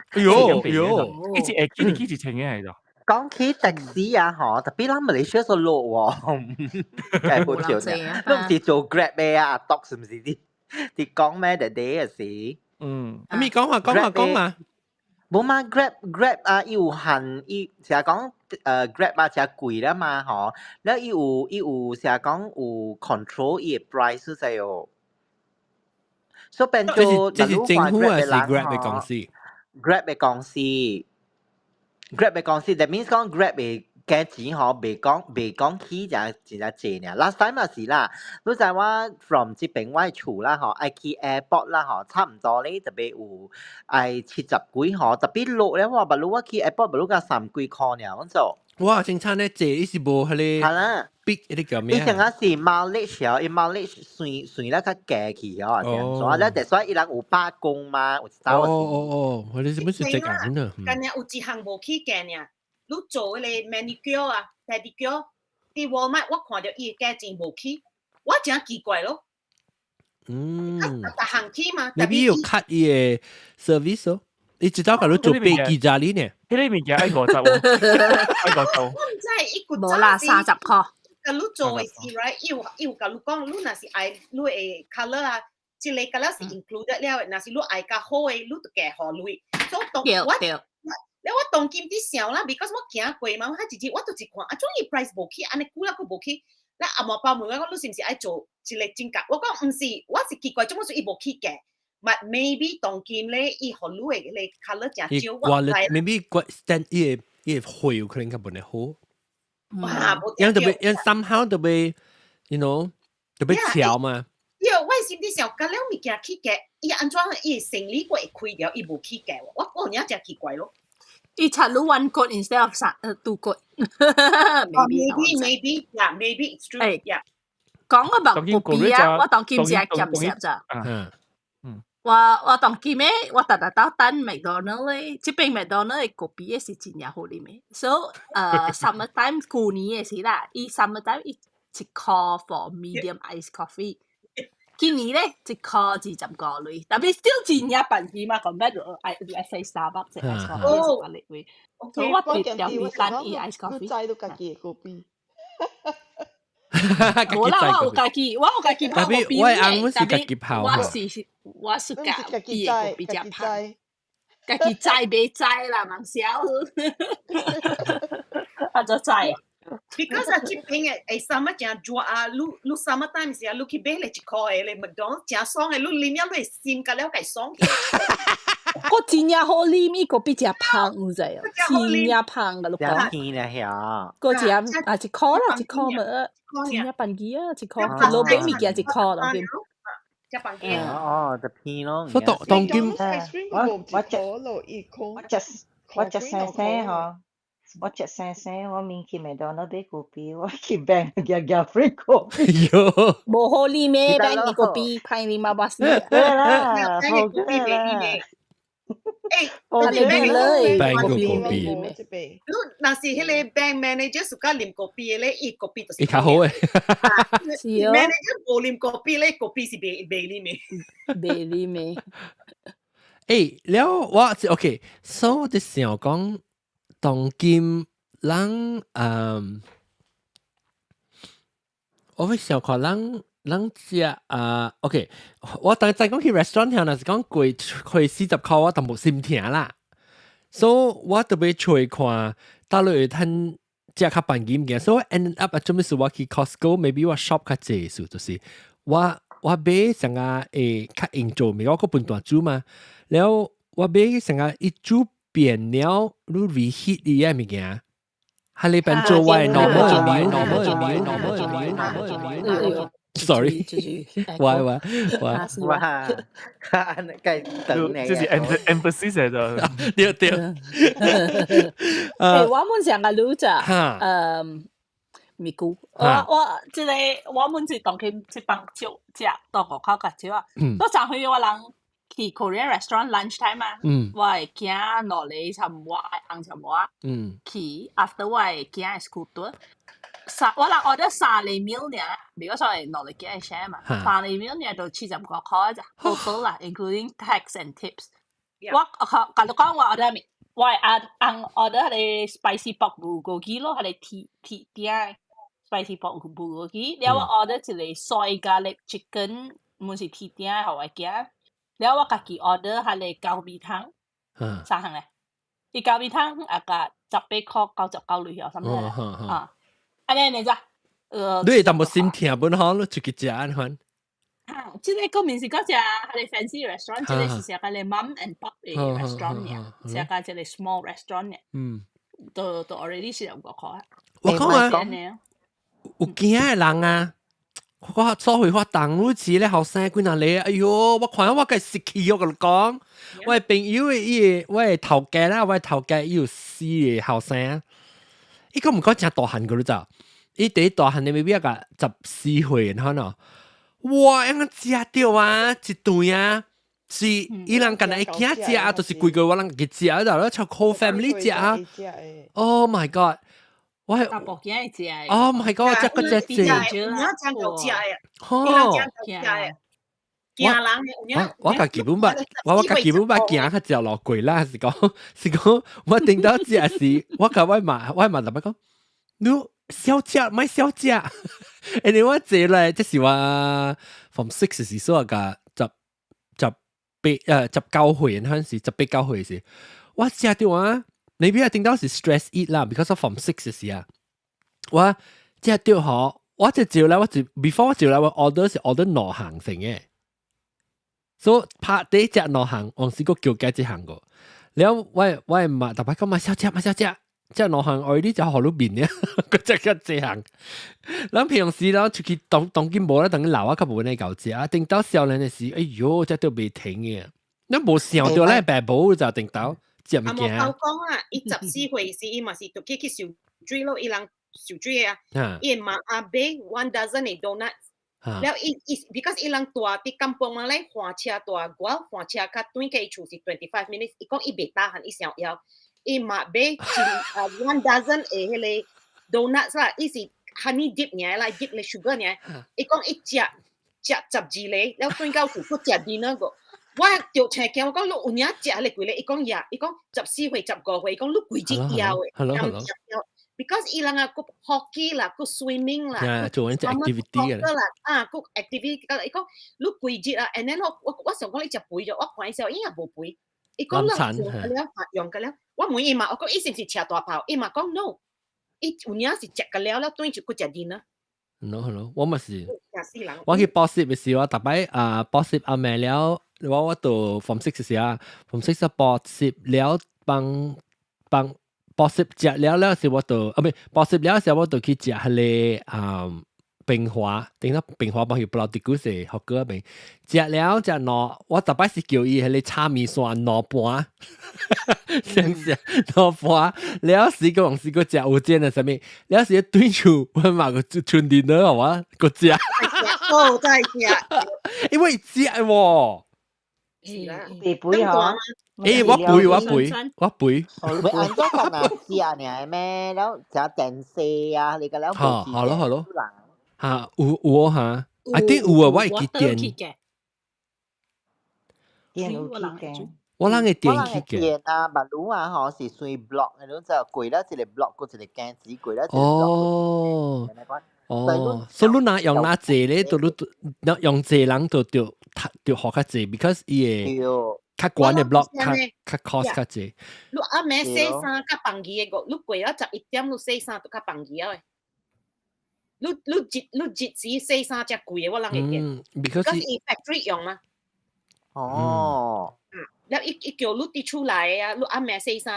哎呦，一起起1,000嘢嚟就。講起的士啊，嗬，特別咱馬來西亞所落喎，係好笑嘅。都唔是做 Grab 嘅啊，Doc 是唔是啲講咩的啲嘅事？咪講嘛。冇嘛 ，Grab 啊，要限，成日講Grab 啊，成日貴啦嘛，嗬。แล้ว有成日講有 control 伊嘅 price 就係，所以變做這是政府還是 Grab 嘅公司 ？Grab 嘅公司。Grab 嘅公司 ，that means 講 Grab 嘅價錢嗬，未講起就真係正嘅。Last time 咪是啦，你就話 from 這邊我厝啦嗬，愛去 airport 啦嗬，差唔多咧特別有愛70幾嗬，特別落咧話，不如我去 airport 不如個3幾塊呢，咁就。哇，正差咧，這是無迄個。係啦。逼嗰啲叫咩？以前嗰時 mileage 哦，伊 mileage 算咧較價去哦，所以咧，所以伊人有罷工嘛，有走。我哋做乜事咁啊？今日有一項無起價呢，你做嗰個 manicure 啊 pedicure，啲 Walmart 我看到伊價錢無起，我真奇怪咯。行去嘛， maybe 要 cut 伊嘅 service 咯。你直接甲你做飛機咋呢？迄個物件愛50喎，愛50。我唔知伊個冇啦，30塊。甲你做嘅事 right，要甲你講，你若是愛你嘅 color 啊，即個 color 是 included 了，若是你愛較好嘅，你就加互你。所以我當今啲想啦 ，because 我行過嘛，我直接我就一看，啊，總伊 price 無起，安尼久啦佢無起。那阿毛包問我講，你是唔是愛做一個真價？我講唔是，我是奇怪，總我說伊無起價。But maybe 當今咧，伊互你嘅咧 color 真少，我睇。maybe stand 伊會可能較本來好。哇！因特別，因 somehow 特別 ，you know 特別潮嘛。我心啲想，甲了物件起價，伊安怎伊生理會開掉，伊無起價喎。我講嘢真奇怪咯。伊插你 one code instead of 2 code。Maybe it's true. Yeah. 講about 個幣啊，我當今只係減少咋。我當今咩？我特到等麥當勞咧，即邊麥當勞嘅個幣係真係好啲咩 ？So summer time 舊年嘅時啦，伊 summer time 一 call for medium iced coffee。今年咧一 call 20個鐳，但係 still 真係便宜嘛，compare to I say Starbucks 嘅 iced coffee 係個鐳位。所以我特別等伊 iced coffee。你知道家己嘅個幣。冇啦，我有家己泡個幣，但係我是家己個比較泡，家己栽未栽啦，忙少，我就栽。Because 啊，這邊嘅summer 真熱啊，你 summer time 時啊，你去買嚟一塊嘅，你麥當勞真爽嘅，你裡面你鮮㗎了，計爽。我真係好裡面個比較胖，唔知啊，真係胖㗎，你講。天啊呀！個只啊一塊啦，一塊咪。真係便宜啊！一塊，路邊物件一塊咯，邊。哦，就偏咯。所以當今我隻聲嗬，我隻聲我面去麥當勞買個幣，我去 bank 嘅 free 個幣。冇好哩咩 bank 個幣，派你媽巴斯。對啦，好嘅啦。我哋嚟 bank 個幣。你若是迄個 bank manager 自家啉個幣咧，伊個幣就是。伊較好誒。manager 無啉個幣咧，個幣是賣哩咩？賣哩咩？誒，了我 OK， 所以我哋想講，當今人我會想看人食OK， 我當再講去 restaurant 聽，若是講貴開40塊，我都冇心聽啦。所以我特別出去看，到落去睇食較便宜物件，所以 end up 做咩事？我去 Costco，maybe 我 shop 較濟數，就是我買成個較應做，咪我個半段煮嘛。然後我買成個一煮變了，你 reheat 伊個物件，係你變做歪 normal。Sorry， 喂，這是 emphasis 嚟的。對。我們成個女仔，咪估，我即係我們是當佢一幫招食到個口個招啊，都上去我人去 Korean restaurant lunch time 啊，我係驚落嚟尋我係尋我，去 after 我係驚 scooter。我人 order 30 meal 呢，如果所謂落嚟嘅 share 嘛，30 meal 呢就70個塊咋 ，total 啦 ，including tax and tips。我假如講我 order 咩，我係order 係 spicy pork bulgogi 咯，係鐵啲 spicy pork bulgogi。然後我 order 一個 soy garlic chicken， 唔是鐵啲係我驚。然後我家己 order 係高米湯，三行咧，啲高米湯啊個18塊99鐳有什麼啊？你咋？你但冇心聽本好咯，自己食安款。即係個面是嗰隻係 fancy restaurant，即係是食個 mom and pop 嘅 restaurant 嘅，食個即係 small restaurant 嘅。都 already 40個塊。我講啊，有驚嘅人啊，我所謂我當女子咧後生幾年嚟，哎呦，我看我嘅失去我同你講，我朋友嘅我係頭家啦，我係頭家有4個後生。伊個唔講真大漢個咯咋？伊第一大漢你未必一個14歲，可能哇，應該食掉啊，一頓啊，是伊人近來一驚食啊，就是規個我人嘅食啊，然後像 whole family 食啊。Oh my god！我係大薄件係食嘅。Oh my god！即係嗰隻字，有影真夠食嘅，伊人真夠食嘅。行人嘅，我家基本捌行較隻落櫃啦，是講我頂到只是我甲我媽特別講，你小隻咪小隻，因為我坐咧，即是話 from 6時所個19歲嗰陣時，19歲時，我食到啊，你邊頂到是 stress eat 啦 ，because of from 6時啊，我食到嗬，我就照咧，before 我照咧，我 order 是 order 兩行成嘅。所以拍第一隻兩行，我試過叫幾隻行個。然後我媽特別講買小隻，即係兩行我呢就學到面咧，嗰隻行。然後平時咧出去當見冇啦，等留啊，佢冇呢嚿隻啊。定到少年嘅時，哎呦，隻都未停嘅。你冇想到咧，白寶就定到，知唔驚？阿毛講啊，伊14歲時，伊嘛是讀去小水咯，伊人小水啊，伊買阿伯 1 dozen 嘅 donut。แล้วbecause 伊人大啲kampung嘛咧，換車大個，換車較短嘅厝是25 minutes。伊講伊袂打閒，伊想要，伊買1 dozen 嘅迄個 donuts 啦，伊是 honey dip 爾啦 ，dip 咧 sugar 爾。伊講伊食12個，แล้ว短到厝佫食 dinner 個。我調車鏡，我講你有影食迄個幾個？伊講呀，伊講14歲15歲，伊講你幾隻腰嘅？Because 伊人啊，個 hockey 啦，個 swimming 啦，做緊隻 activity 啦，個 activity 伊講你幾日啊 ？And then 我想講你食肥咗，我看伊時候伊也無肥。伊講你用嘅了，我問伊嘛，我講伊是唔是吃大炮？伊嘛講 no， 伊有影是食嘅了，當然就個食dinner啦。係咯，我咪是，我去補習嘅時候，特別補習阿妹了，我到 form 6嘅時候 ，form 6補習了幫。補習食了時我就唔係補習了時我就去食迄個冰華，頂到冰華幫佢不老啲股是學過未？食了食喏，我特別是叫伊迄個炒米線喏盤，想食喏盤，了時個往時個食有煎啊啥物，了時對住我嘛個春電呢，係嘛個食，哦，真係食，因為食喎。背背嚇，我背。會按咗個哪試啊？你係咩？แล้วจะแต่งเสีย你個แล้ว係咯嚇，有嚇，I think 有啊，我會記電，我啷個電去嘅？啊，白魯啊，嗬是隨 block，你都就攰啦，一個 block 個一個鏡子攰啦，一個 block。所以你拿用哪濟咧，都用濟人都學較濟 ，because 伊個較懸嘅 block 較 cost 較濟。你阿妹洗衫較放義個，你過咗11點，你洗衫都較放義啊！你節時洗衫只貴嘅，我諗會見。because 伊 factory 用嘛。哦。แล้วอีกเกี่ยวลุติชูไหลอ่ะลุอาแม่เสียซะ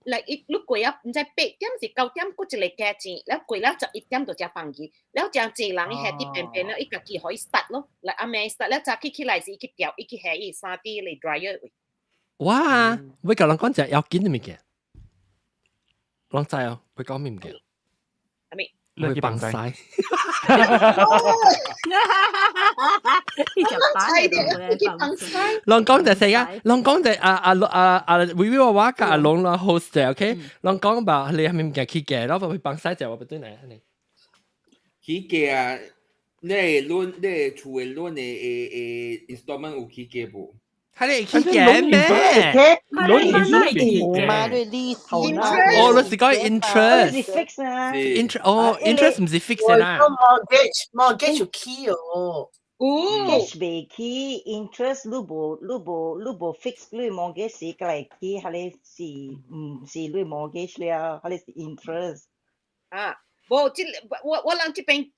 แล้วอีกลุกวยอ่ะมันจะ8點สิ9點ก็จะเลยแก่จีแล้วกวยแล้วจะ1點就จะฟังกีแล้วจะจีหลังอีแฮที่เป็นแล้วอีกกี่หอยสตัด咯แล้วอาแม่สตัดแล้วจะขี้ไหลสิขี้เปียวอีกแฮอี3啲เลย dryer 哇！你教人講只要緊嘅物件，人知哦，佢講咩物件？去綁晒。ลอง講就係啊，ลอง講就วิวว่ากับลองโฮสต์โอเคลอง講แบบ你係咪唔驚ขี้嘅แล้วไป綁晒就話對ไหนนี่ขี้嘅啊你loan你厝嘅 loan 嘅installment 有ขี้嘅不係你ขี้嘅咩攞唔係你利息哦你是講 interest fix 啊 interest 唔是 fix 啦 mortgage 有ขี้哦cash 未起 interest 你無 fix 你 mortgage 是過來起，係你是唔是你 mortgage 了，係你是 interest 啊，我諗這邊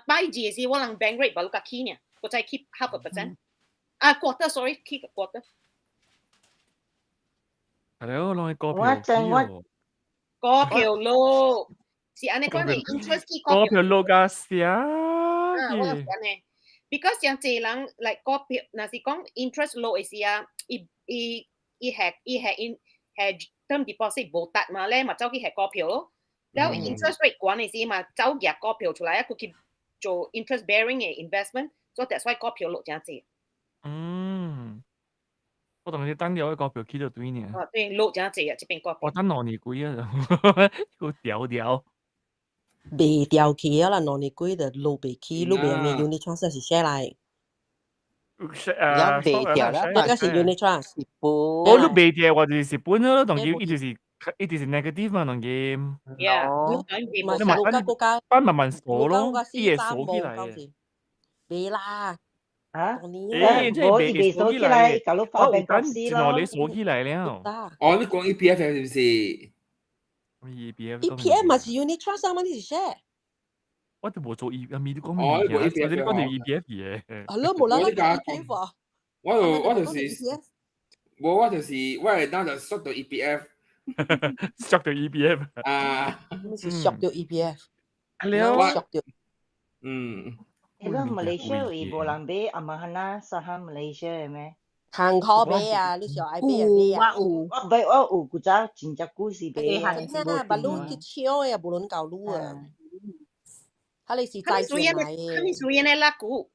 擺住是我諗 bank rate 把你個起呢，我再 keep 0.5%啊 quarter sorry keep quarter 係咯，攞去股票咯，是安尼講你 interest 起股票落價少我諗呢because 像這人 like 股票，若是講 interest low 嘅時啊，伊term deposit 無達嘛咧，嘛走去係股票咯。แล้ว interest rate 高嘅時嘛，走夾股票出來，佢去做 interest bearing 嘅 investment，所以 that's why 股票落正濟。我同你等咗股票起到對呢。對，落正濟啊，這邊股票。我等2年幾啊，好屌屌。未掉去啊啦，两年几的路未去，路未咪 unit trust 是写来。有未掉啦，那个是 unit trust。哦，你未掉我就是本咯，同伊伊就是 negative 嘛，同伊。嘛是你嘛班慢慢數咯，啲嘢數起嚟嘅。未啦。啊？即係未數起嚟嘅。我有等前來你數起嚟了。哦，你講 EPF 是唔是？EPF 嘛是 unit trust 啊嘛，你是寫。我都冇做 EPF，你講咩嘢？或者你講條 EPF 嘢。係咯，無啦啦講 EPF 啊。我就是我係當就縮到 EPF。縮到 EPF 啊！是縮到 EPF。了。縮到。Ilo Malaysia 有無人買阿媽那saham Malaysia 嘅咩？行可買啊，你想愛買啊買啊。我有古早真只股市買啊，真係把路去搶呀，無論搞路啊。佢哋是債券嚟嘅。佢哋屬於呢拉股。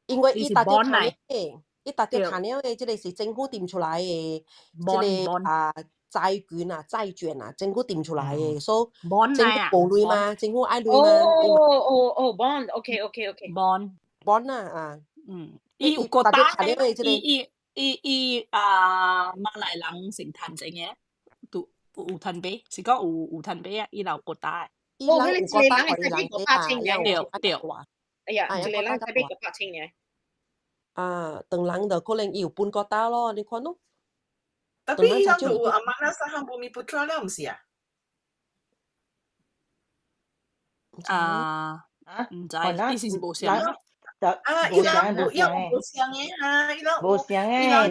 因為伊達條談了嘅，伊達條談了嘅，即係是政府定出來嘅，即係啊債券啊，政府定出來嘅，所以政府無類嘛，政府愛類嘛。哦 ，bond，OK，bond，bond 啊，伊有個大嘅，伊馬來人成談成嘅，有談買，是講有談買啊，伊有個大。伊人有個大，我人個八千嘅，對。哎呀，一個人台幣個8千嘅。啊，當人就可能要半個打咯，你看咯。Tapi yang tu amanah saham Bumi Putra lah mesti ah. 唔知，意思是無相啊。ilang嘅ha, ilang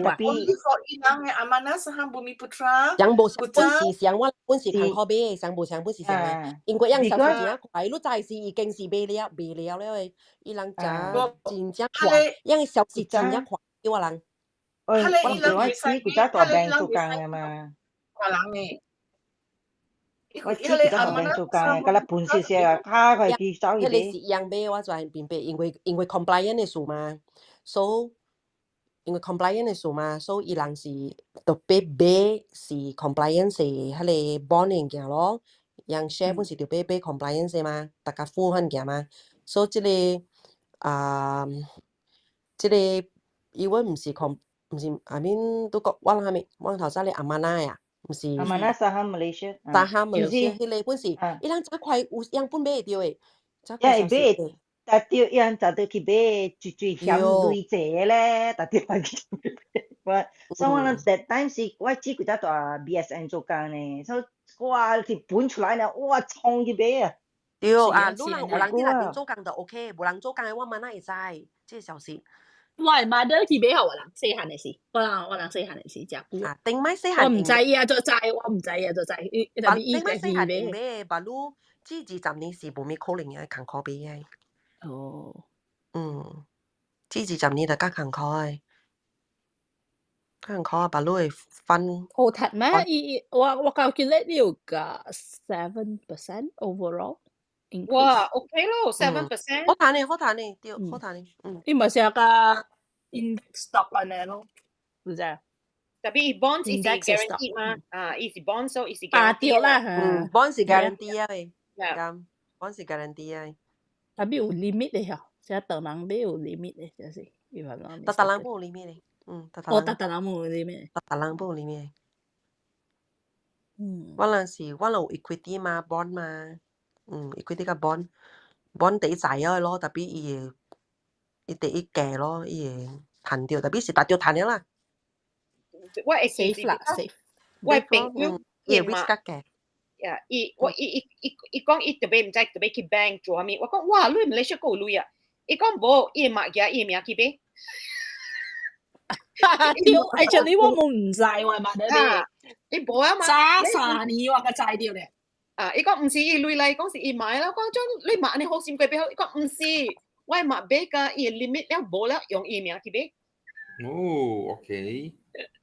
tapi only for ilang嘅amanah saham Bumi Putra. yang無相本是相，我本是看可買，相無相本是相嘅。因為yang小時真快，你再是已經是買了嘅，伊人真正快，yang小時真正快，我人。我知古早大病做工嘅嘛。華人嘅。我知古早大病做工嘅，咁啦半少少啊，卡佢去走去買。你是一樣買，我就係邊買，因為 compliant 嘅數嘛，所因為 compliant 嘅數嘛，所以伊人是特別買是 compliant 是迄個 bond 嘅件咯，yang share 本是特別買 compliant 嘛，大家付款件嘛，所以即個因為唔是 唔是，I mean 都講我諗我頭先你阿媽奶啊，唔是。阿媽奶saham Malaysia。saham Malaysia，佢哋本是，伊人真快有樣本買掉誒，真係買，但掉樣就到去買最險累積咧，但掉去買。所以我諗 that time 是我知佢喺度 BSN 做工呢，所以哇，佢搬出來呢，哇，衝去買啊！對啊，有人啲內面做工就 OK，無人做工嘅我媽奶會知，即係小事。我係買得去比較我人細漢嘅事，我人細漢嘅事隻。啊，定咪細漢。我唔知啊，就知，我唔知啊，就知。定咪細漢咩？把路20年是冇咩可能嘅，坎坷比嘅。哦。20年就加坎坷嘅，坎坷把路係分。好睇咩？我 calculate 有個7% overall。哇 ，OK 咯，7%。好彈呢，對，好彈呢。伊咪成個 in stock 安尼咯，唔知。Tapi bonds is guaranteed 嘛，is bond so is guaranteed。對啦，bond 是 guarantee 啊，咁 bond 是 guarantee 啊。Tapi有 limit 嘅嗬，成個人買有 limit 嘅，就是。特人冇 limit 嘅，特人冇 limit。特人冇 limit。我有 equity 嘛 ，bond 嘛。equity 個 bond 第一債咗咯，特別伊第一價咯，伊彈掉，特別是達掉彈了啦。我係 safe 啦 ，safe。我係朋友伊 risk 嘅。伊講伊特別唔知特別去 bank 做啥物，我講哇，你唔嚟識夠鐳啊？伊講無，伊買嘅，伊名去買。actually 我冇唔知我買得咩？伊無啊嘛。3年我個知掉咧。伊講唔是伊累嚟，講是伊買啦。講將你買你好閃鬼俾佢，伊講唔是，我係買俾個伊 limit 了無了，用伊名去買。哦 ，OK。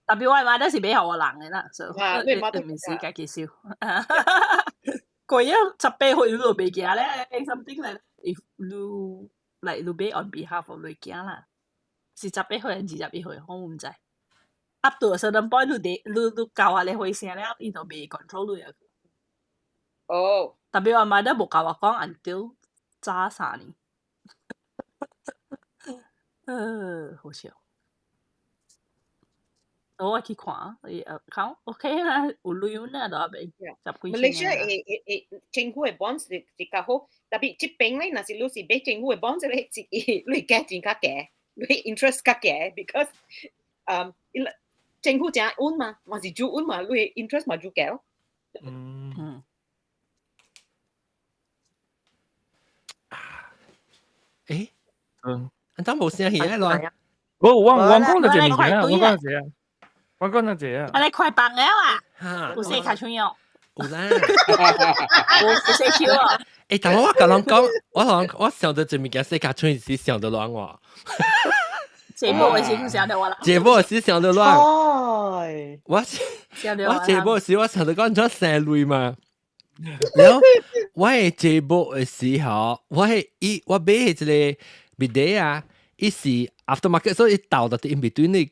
特別我係買得是俾後個人嘅啦，所以你買得唔是家己少。佢一10倍去到俾家咧 ，something like if you like you pay on behalf of 你家啦，是10倍去定20倍去，我唔知。up to a certain point 你教下你去先咧，伊就未 control 你啊。哦，特別我買得冇教我講 until 揸3年，好笑。我去看，看 OK 啦，有鐳啦，都未10幾千啊。政府嘅 bonds 是較好，特別這邊咧，若是你是買政府嘅 bonds 咧，你價錢較低，你 interest 較低 ，because 政府正穩嘛，還是就穩嘛，你 interest 嘛就高。誒，等冇聲氣啊，咯。我講咗隻物件啊，我講咗隻啊。我講咗隻啊。你快白了啊！有四卡春藥。有啦。有四超啊！誒，但我甲人講，我想到這物件四卡春是想到亂我。節目嘅時想到我啦。節目嘅時想到亂。我節目時我想到講咗成類嘛。然後我係節目嘅時候，我買一個bidet啊，一是 aftermarket，所以倒到 in between 你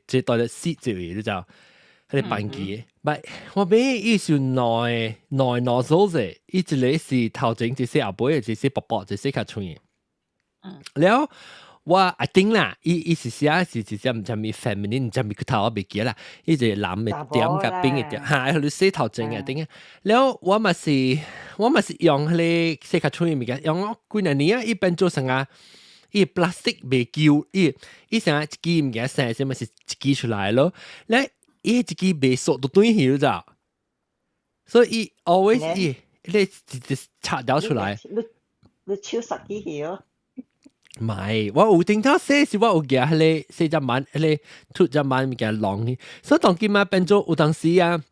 即係在seat 住嘅，你就喺度扮機。但我買一是內 nozzle 嘅，一個是頭前一些後背，一些薄薄，一些較長嘅。然後我I think啦，伊是寫是直接唔知咪 feminine，唔知咪佢頭我未記啦，伊就藍嘅點甲冰嘅點，嚇，佢寫頭前嘅點。然後我咪是用迄個寫較長嘅物件，用我幾廿年啊，伊變做成啊。伊 plastic 未舊，伊成一支物件生先咪是一支出來咯。咧伊一支未熟都斷去咗，所以伊 always 伊拆掉出來。你超實幾條？唔係，我有聽到寫是我有夾迄個四隻萬，迄個出隻萬物件浪去，所以當今嘛變做有當時啊。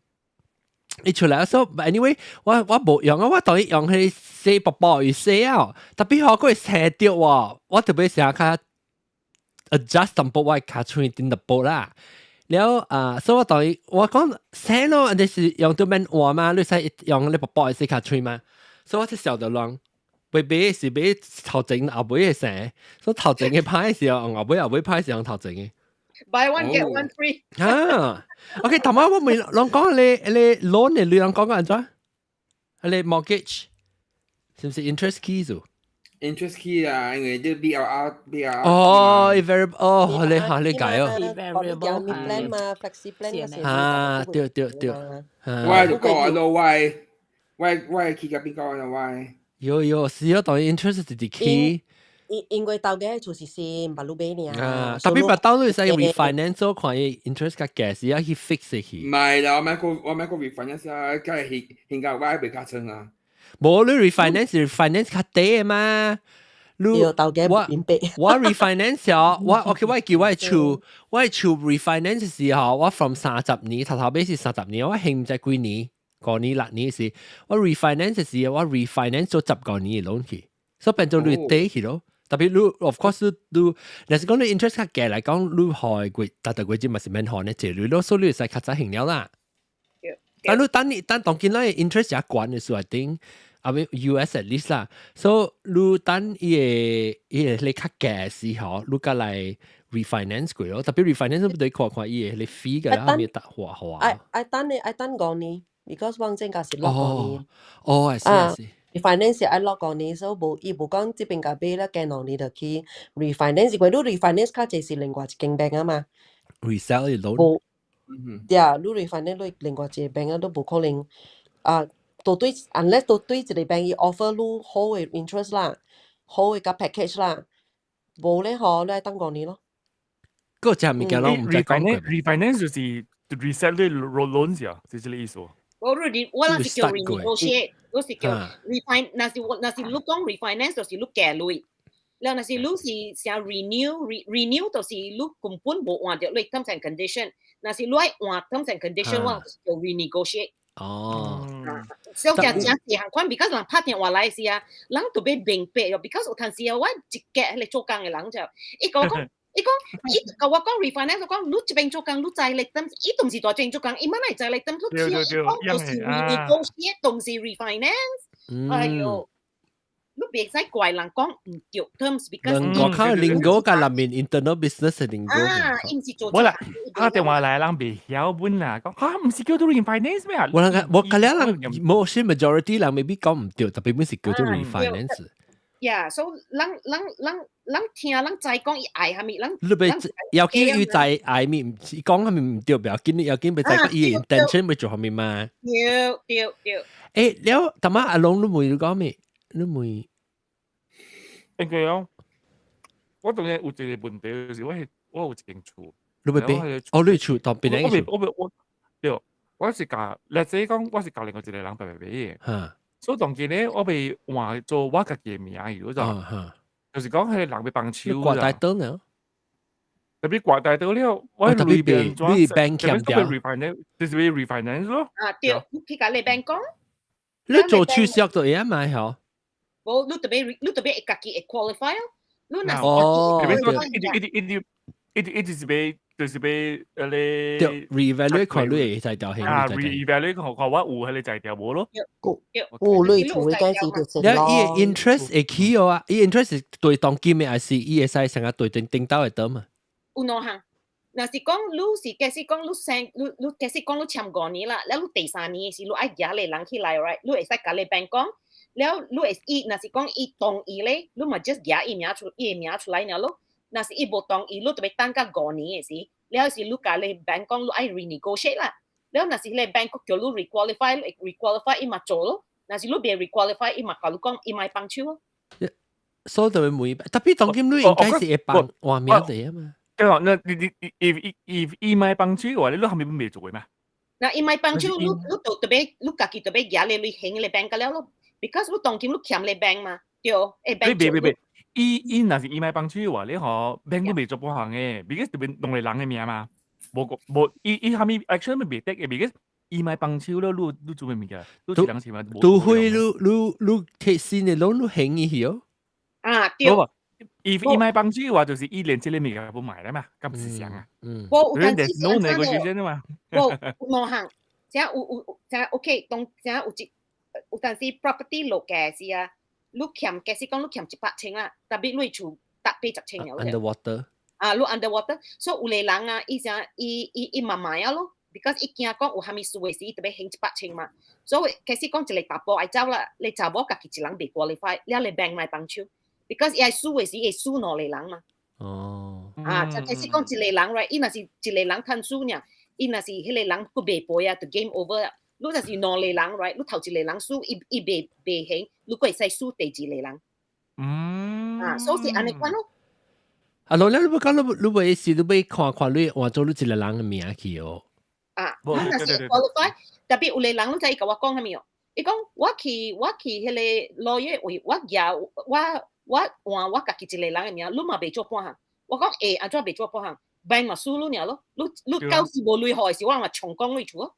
你出來所以 anyway， 我冇用啊，我當然用迄寫薄薄去寫啊，特別好佢寫掉喎，我特別想較 adjust 淡薄我卡出點特薄啦。然後所以我當然我講寫咯，你是用到咩話嘛？你使用你薄薄去寫卡出嘛？所以我就曉得咯，買是買頭前後尾嘅寫，所以頭前嘅派是用後尾派是用頭前嘅。Buy one get one free。OK， 頭晚我咪攏講你 loan 你攏講個安怎？你 mortgage 是唔是 interest key 做 ？interest key 啊，因為啲 BRR。哦 ，variable，你下你解哦。variable plan 嘛 ，flexi plan 嗰時。對。我就講咯，我key 嘅邊個啊？我有是要當 interest 係 key。因為到嘅就是先馬路邊呢。特別把到你使 refinance 做看 interest 嘅價是要去 fix 起。唔係啦，我買個 refinance 啊，梗係現價我係加稱啊。冇你 refinance 較低嘛。要到嘅我 refinance 啊，我叫我出 refinance 時候，我 from 30年頭尾是30年，我興唔知幾年，5年6年時，我 refinance 時我 refinance 做10個年嘅 loan 去，所以變做你低去咯。特別你 of course 你若是講你 interest 較低嚟講，你開貴達到貴啲咪是免學呢？這類咯，所以你使較早行了啦。但你當見咧 interest 也關嘅時候，I think 啊，US at least 啦，所以你等伊你較低嘅時候，你過來 refinance 佢咯。特別 refinance 唔對看伊你 fee 嘅啦，後面搭畫。I等5年 ，because 往正價是6年。I see。refinance 係6年，所以無講這邊個買啦，幾兩年就去 refinance。佢你 refinance 較濟是另外一間 bank 啊嘛。resell 嘅 loan。呀，你 refinance 你另外一個 bank 都無可能都對 unless 都對一個 bank 伊 offer 你好嘅 interest 啦，好嘅個 package 啦，無咧嗬，你係等5年咯。嗰隻物件咯，唔使講。refinance 就是 resell 啲 loans 呀，係這個意思。我那是叫 renegotiate， 我是叫 refine， 那是你講 refinance 就是你加累，然後那是你是想 renew 就是你根本冇換掉你 terms and condition， 那是你換 terms and condition 我就是叫 renegotiate。所以正時行款 ，because 人拍電話來時啊，人特別明白咯 ，because 有陣時啊，我一個嚟做工嘅人就，伊講。伊甲我講 refinance， 我講你這邊做工，你在嚟等，伊同時在正做工，伊乜嚟在嚟等，佢講就是 renegotiate，同時 refinance。哎呦，你別使怪人講唔對 terms because 我看 lingo 甲內面 internal business 嘅 lingo。伊唔是做。冇啦，打電話嚟人未曉本啦，講嚇唔是叫做 refinance 咩？我隔離人冇些 majority 人未必講唔對，特別本是叫做 refinance。Yeah，so 人聽人知講伊愛係咪？你別要見佢知愛咪，講係咪唔對，不要緊，要緊別知講伊 intention 要做係咪嘛？對。誒，了，但係阿龍你會講咩？你會？應該講，我當然有一個問題就是我有一間厝。你會俾？哦，你厝當邊個厝？我對，我是教，例如講我是教另外一個人白白嘅。嚇。所以當時咧，我被換做我家己嘅名嗰陣，就是講係人要幫手。你掛大刀呢？特別掛大刀了，我特別被 bank 欠掉，就是被 refinance 咯。對，你去甲你 bank 講。你做儲蓄就嘢嘛係？冇，你特別會家己會 qualify 咯。你若一直是被。就是被你 reevaluate 看你在調興啊 reevaluate 看我有喺你在調冇咯。你厝嘅間時就成咯。伊 interest 會起哦啊，伊 interest 對當金嘅還是伊會使成日對頂到會得嘛？有兩項，若是講你是假使講你假使講你簽5年啦，แล้ว你第3年是你愛夾你人起來 right， 你會使甲你 bank 講，แล้ว你會伊若是講伊同意咧，你咪 just 夾伊名出來了咯。若是伊無同意，你特別等甲5年嘅時，了是你甲你 bank 講你愛 renegotiate 啦。了若是你 bank 叫你 requalify 伊嘛做咯。若是你別 requalify 伊嘛甲你講伊咪幫手咯。所以就會每，特別當今你應該是會幫換名嚟啊嘛。對啊，那你伊咪幫手嘅話，你後面未做嘅咩？嗱，伊咪幫手，你特別你家己特別夾你興你 bank 了咯。because 你當今你欠你 bank 嘛，對，誒 bank 做。伊若是伊咪幫手嘅話，你可 bank 都未做半項嘅，because 特別弄嚟人嘅名嘛，冇伊後面 action 咪未得嘅 ，because 伊咪幫手咯，你做咩物件？你一人錢嘛？都會你貼先嘅攞你興伊去哦。啊，對。伊咪幫手嘅話，就是伊連這個物件都買啦嘛，咁是想啊。我有陣時 no negotiation 啊嘛。我兩項，即係有 OK， 當即係有陣時 property 落嘅時啊。你欠，假使講你欠100千啦，特別你厝搭80千了。Underwater。你 underwater， 所以有個人啊，伊嘛買啊咯 ，because 伊驚講有蝦米事嘅時，伊特別興100千嘛。所以假使講一個查甫愛走啦，你查某家己一人未 qualify， 了你 bank 咪幫手 ，because 伊愛輸嘅時，伊輸兩個人嘛。哦。就假使講一個人 right， 伊若是一個人攤輸呢，伊若是迄個人佢未賠啊，就 game over 啊。你就是兩個人 right， 你頭一個人輸，伊未興，你可以使輸第二個人。所以是安尼款咯。啊，老你要講你會是你要看你換做你一個人嘅名去哦。你若是 qualify， 特別有個人你知伊甲我講蝦米哦？伊講我去迄個 lawyer 位，我換我家己一個人嘅名，你嘛未做半項。我講安怎未做半項？bank 嘛輸你爾咯，你到時無累好嘅時，我嘛重講你厝咯。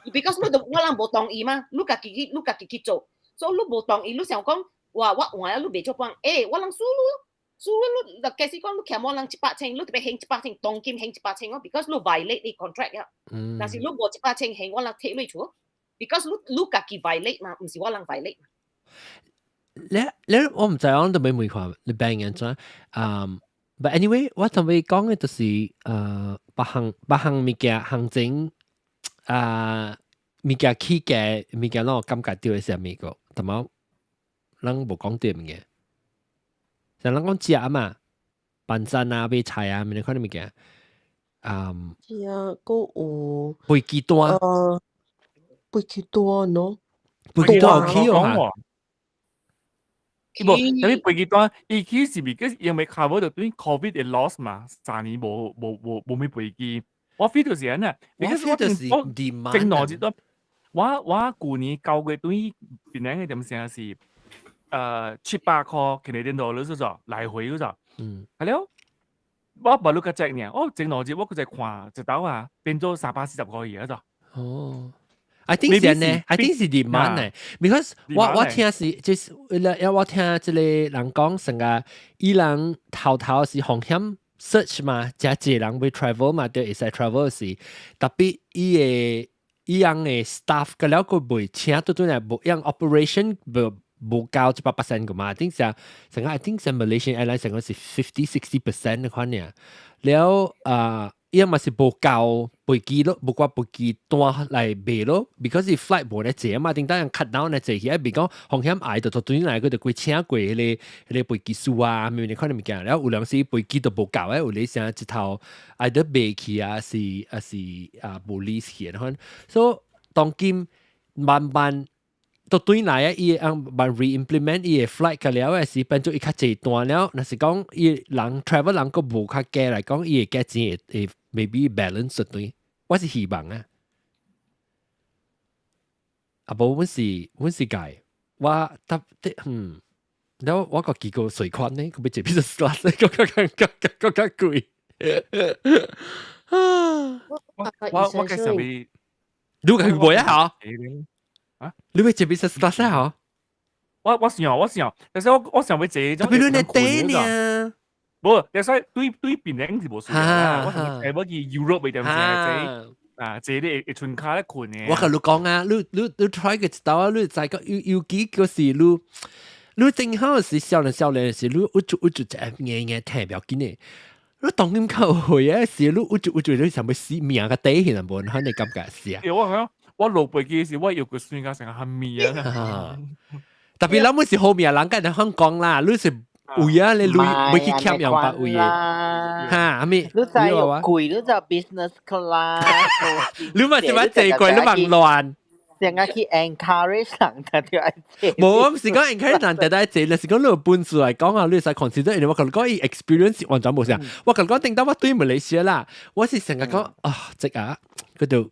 because 我人無同意嘛，你家己去做，所以你無同意，你想講我換啊，你未做幫，我人輸你，假使講你欠我人100千，你特別興100千，當金興100千咯 ，because 你 violate 你 contract 啊，但是你無100千興，我人踢你厝 ，because 你家己 violate 嘛，唔是我人 violate 嘛。你我唔知我都未問看你 bank 安怎，but anyway 我同你講嘅就是別項物件行情。物件起價，物件攞感覺到係啥物個？同埋，咱無講對物件，像咱講食啊嘛，飯山啊、買菜啊，咪你看啲物件，係啊，個有飛機單，飛機單喏，飛機單有起哦。冇，有啲飛機單，伊起是because因為 cover 到對 COVID 嘅 loss 嘛，3年冇咩飛機。我 feel 到是安啊，因為我正邏輯都，我舊年交嘅對邊兩個點先係700塊Canadian dollar 嗰種來回嗰種，係咯，我冇錄個隻呢，正邏輯我嗰隻看一刀啊，變咗340塊嘢嗰種。哦 ，I think 是呢 ，I think 是 demand 呢 ，because 我聽是就是我聽即個人講成個伊人頭是風險。search 嘛，真濟人會 travel 嘛，對，會使 travel 時，特別伊樣嘅 staff 個了個袂請到對嚟無樣 operation 冇高100%噶嘛，定係成個 I think 係 Malaysian Airlines 成個係50-60% 嘅款嘅，แล้ว因為是冇高飛機咯，冇掛飛機單嚟賣咯 ，because 啲 flight 冇咧借啊嘛，定當然 cut down 咧借起，比講風險矮就對嚟佢就會請過嗰啲飛機數啊，咩嘢可能唔見，แล้ว有兩時飛機都冇夠嘅，有啲成一頭 either 賣去啊，是冇 lease 去嘅，所以當今慢慢到對嚟啊，伊慢 reimplement 伊嘅 flight 嘅了嘅時，變咗伊較濟單了，若是講伊人 travel 人個無較加嚟講，伊嘅價錢會 maybe balance 對，我是希望啊。啊無，阮是解，我特แล้ว我個幾個水款呢，佢要坐 business class 呢，個較貴。我介紹俾，你會唔會啊？啊！你會坐 business class 啊？我想，但是我想要坐種。比如你第呢？冇，但是對邊領是冇事啦。我想要去 Europe 嗰啲坐啲春卡咧困嘅。我同你講啊，你 try 個到啊，你再個有幾個時你正好是少年嘅時，你我就硬聽唔要緊嘅。你當咁靠去啊時，你我就你想要死命個底現冇，可你感覺是啊？我落飛機時，我要個算價成個面啊！特別諗嗰時後面人家喺香港啦，你是會啊，你會去 camp 又白會啊？嚇，阿咪，你就有貴，你就 business class， 你咪是話最貴，你橫亂。成日去 encourage 人哋條愛坐。冇，唔是講 encourage 人哋愛坐，你是講你有本事嚟講啊，你使 consider，因為我同你講，伊 experience 完全冇啥。我同你講，定到我對馬來西亞啦，我是成日講即啊，嗰度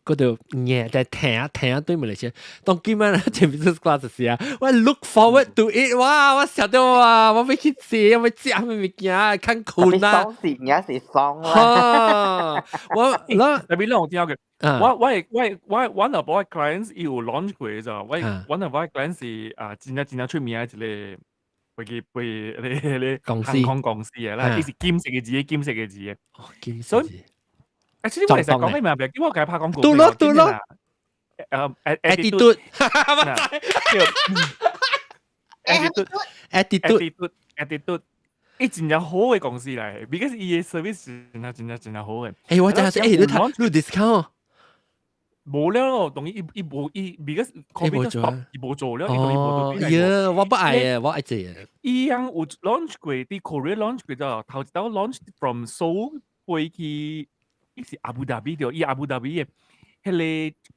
嘢就聽對馬來西亞。當今晚做 business class 時啊，我 look forward to it， 哇！我想到啊，我要去坐，我要食咩物件，看困啊。爽時也是爽啦。我特別讓我聽嘅。one of our clients 有 launch 過就，one of our clients 是真係出名嘅一個航空公司嘅啦，佢是金色嘅字，所以其實我哋成日講咩名？因為我介拍廣告。對咯。attitude。伊真係好嘅公司嚟 ，because 伊嘅 service 真係好嘅。我真係你 discount。冇了，當然伊because COVID stop，伊冇做了，伊當然冇做。呀，我不愛啊，我愛這啊。伊樣有 launch 過，啲 Korea launch 過咗，頭一道 launch from Seoul 飛去，伊是阿布達比條，伊阿布達比嘅，迄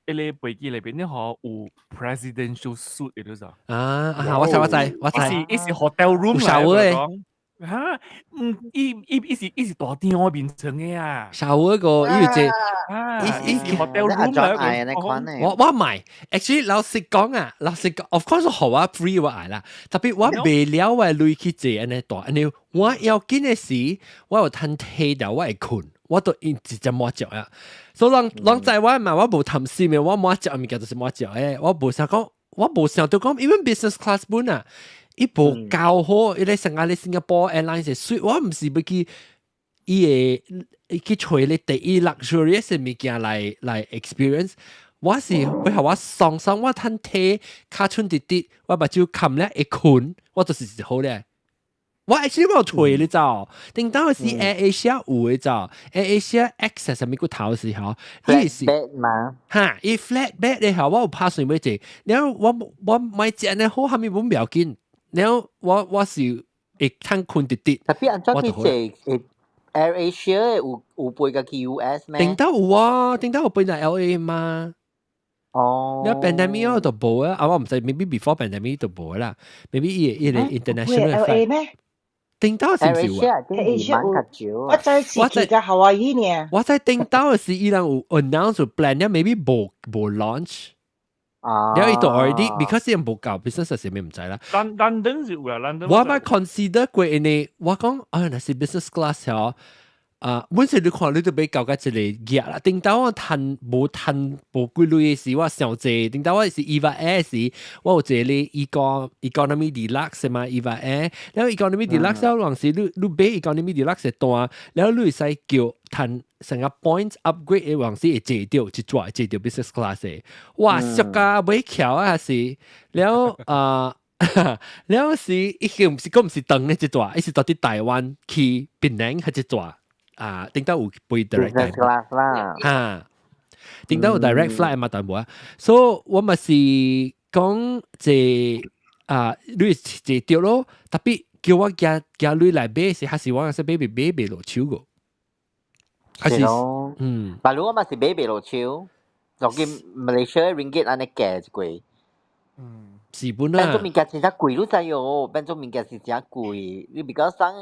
個飛機裏邊咧嗬有 presidential suite 嘅咗。我知。伊是 hotel room 嚟。嚇，伊是大廳變成嘅啊！少嗰個，因為這伊是 hotel room 嚟。我買 ，actually 老實講 ，of course 好啊 ，free 我愛啦。特別我未了我累去坐安尼大，安尼我要緊嘅時，我有攤睇到我會困，我都直接摸腳啊。所以人在我嘛，我無貪心嘅，我摸腳物件就是摸腳誒，我無想講，even business class 本啊。伊無夠好，伊咧成日咧新加坡 airlines 所以我唔是要去伊去找咧第一 luxurious 嘅物件來 experience， 我是要學我爽我攤睇卡春啲，我目睭冚咧會困，我就是好咧。我 actually 冇找你知道，定當係 AirAsia 有嘅咋 ，AirAsia access 上面個頭時候，伊是 flat 嘛，伊 flat bed 咧後，我有拍算要坐，然後我買隻咧好，後面冇要緊。然後我是會攤困啲，特別按照佢坐 AirAsia 有飛過去 US 咩？定得有啊，定得有飛到 LA 嘛。哦。你 pandemic 就冇啊，我唔知 maybe before pandemic 就冇啦 ，maybe 伊個 international LA 咩？定得是唔是啊 ？AirAsia 我在自己嘅夏威夷呢。我在定得是伊人有 announce plan 咧 ，maybe 冇 launch。然後伊度 already，because 人冇搞 business 係咩唔知啦。London 是有啦，London。我咪 consider 過呢，我講那是 business class 嗬。本身你看你都俾搞個一個嘢啦。定到我冇幾類嘅時，我上坐。定到我是 EVA Air 時，我有坐咧 economy deluxe 嘛 EVA Air。然後 economy deluxe 有陣時你俾 economy deluxe 嘅單，然後你使叫成個 points upgrade 嘅陣時會坐到 business class 嘅。哇，俗㗎，尾橋啊是，然後แล้ว是伊個唔是講唔是長嘅一段，伊是到啲台灣去檳城係一段啊，頂到有飛 direct business class 啦，啊，頂到有 direct flight 嘛，但冇啊，所以我咪是講即啊，你一條咯，特別叫我夾你來買是，還是我係買落手個，還是但如果咪是買落手，就見 Malaysia ringgit 安尼價一貴。是本變做物件真係貴，你知喲？變做物件是真貴。你比較上，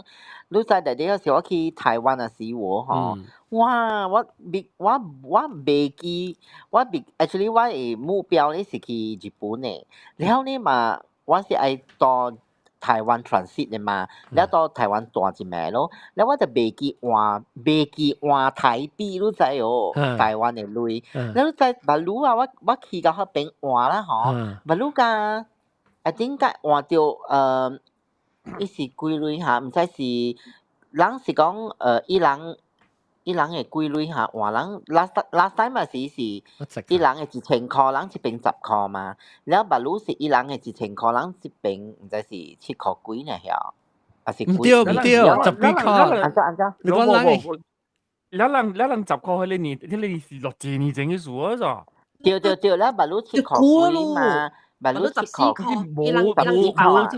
你知第啲嗰時我去台灣嘅時候，吼，哇！我未記，actually 我嘅目標咧是去日本嘅。然後呢嘛，我是愛到台灣 transit 嘅嘛，然後到台灣住一暝咯。然後我就未記換台幣，你知喏？台灣嘅鐳。然後在馬路啊，我去到嗰邊換啦，吼，馬路㗎。I think 換到伊是幾鐳嚇，唔知是人是講伊人嘅幾鐳嚇，換人 last time 嘛是伊人嘅1000塊，人一邊10塊嘛，然後馬路是伊人嘅1000塊，人一邊唔知是7塊幾呢曉，還是幾？唔對10幾塊，按你講人嘅，你10塊迄個年是6年前嘅事啊咋？對，然後馬路7塊幾嘛。馬路7塊7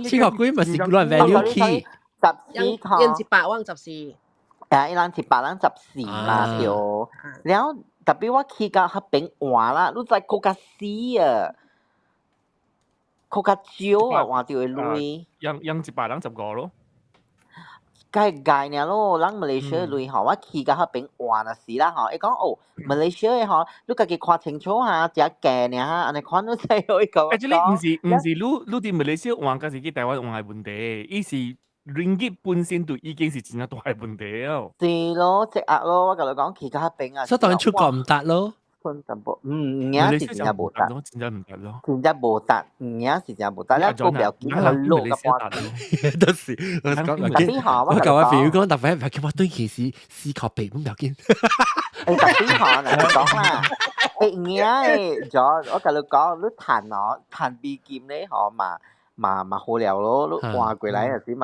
塊幾咪是亂 value 去，14塊，100往14。伊人100人14嘛對，然後特別我去到迄邊換啦，你知扣較死啊，扣較少啊，換到嘅鐳，樣100人15咯。介爾咯，人馬來西亞鐳吼，我去到迄邊換啊時啦吼，伊講哦，馬來西亞吼，你家己看清楚下，只價爾哈，安尼看你知伊講。actually 唔是你佇馬來西亞換，還是去台灣換嘅問題，伊是 ringgit 本身就已經是真係大嘅問題啊。是咯，積壓咯，我甲你講去到迄邊啊，所以當然出國唔得咯。影是真正無得，真正唔得咯，真正無得，影是真無得，你個表見佢落個半點，都是我講，我教我朋友講，特別叫我對件事思考避唔要緊。特別好，嗱講啦，影咗，我甲你講，你彈美金咧，嗬嘛好了咯，你換過來嗰時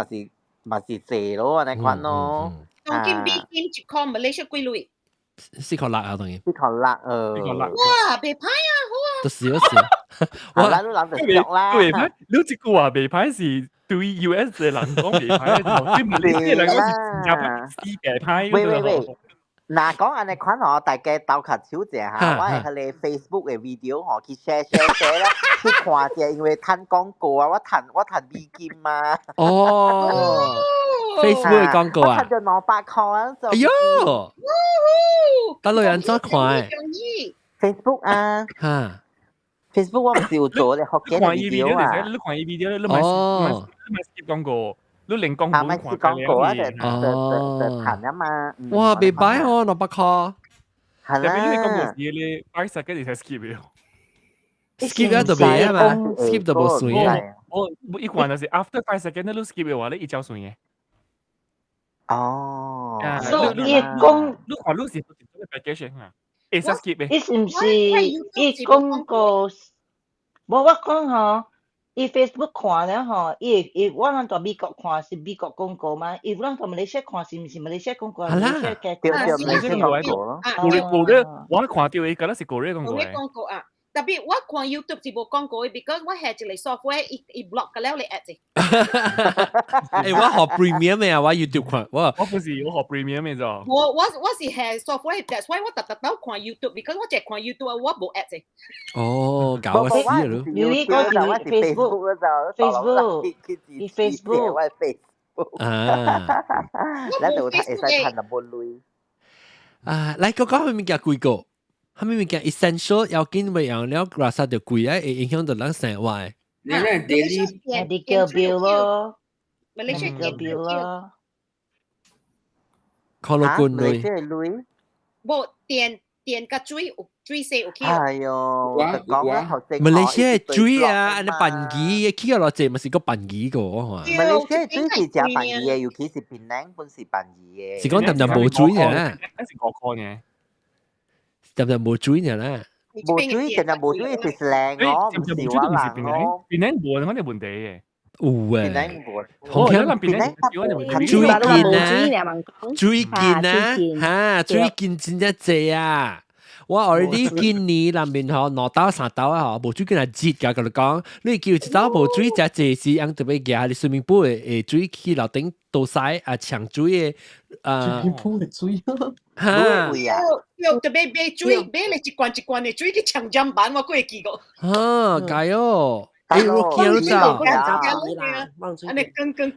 嘛是借咯，安尼款咯。當今美金一塊馬來西亞幾鐳？4塊6啊，當然。4塊6，哇，袂歹啊，好啊。都是。我啦，你諗就熟啦。袂歹，你即句話袂歹是對 US 嘅人講袂歹，對馬來西亞人講是真正死袂歹。喂，嗱講安尼款嗬，大家鬥下手者嚇，我係喺你 Facebook 嘅 video 嗬，去 share 啦，去看者，因為睇廣告啊，我睇美金嘛。哦。Facebook 嘅廣告啊！我睇咗200塊啊！哎呦，大陸人真快。Facebook 啊，Facebook 我唔是有做咧，學嘅 video 啊。你看 video，你咪 skip 廣告，你連廣告咪 skip 廣告啊，就彈啊嘛。哇，未擺哦，200塊。係啦。你廣告時你5 seconds 你才 skip 嘅。skip 咗就未啊嘛 ，skip 就冇算啊。我一款就是 after 5 seconds 你 skip 嘅話，你一照算嘅。哦，所以講，你看你是做 package 啊，會使 skip 嘅。伊是唔是伊廣告？無我講吼，伊 Facebook 看了吼，伊我咱在美國看是美國廣告嘛，伊咱在馬來西亞看是唔是馬來西亞廣告？係啦，對，馬來西亞廣告咯。我看到嘅，覺得是國內廣告嘅。廣告啊！特別我看 YouTube 是冇廣告嘅 ，because 我係一個 software，伊 block 咗你 ad 啫。誒，我學 premium 嘅啊，我 YouTube 看，我不是我學 premium 嘅咋。我是係 software，that's why 我特登看 YouTube，because 我淨看 YouTube，我冇 ad 啫。哦，搞我死咯！你講是 Facebook，啊，嗱就會使睇到冇類。啊，嚟講講物件貴個。係咪物件 essential 要緊為樣了，拉薩就貴啊，會影響到人生活。你咧 daily medical bill 咯，medical bill 咯，靠落罐類。冇電個水勢 OK。哎呦，講啊，馬來西亞水啊，安尼辦機，起個落嚟咪是個辦機個，馬來西亞水是正辦機嘅，尤其是檳城本是辦機嘅。是講淡淡冇水嘅，是我講嘅。淡淡冇水嘅啦。冇水，淡淡冇水是靚咯，唔是話難咯。檳城冇嗰啲問題嘅。有邊誒，度冇？紅香邊度水見啊，水見真正濟啊！我 already 今年南邊嗬攞刀三刀啊嗬，無水見係節㗎，佢哋講你叫一刀無水只濟是樣特別嘅，你水面杯誒水去樓頂倒曬啊搶水嘅水面杯嘅水嚇，要特別買水，買嚟一罐一罐嘅水去搶砧板，我過記過。嚇，解哦。我見到就，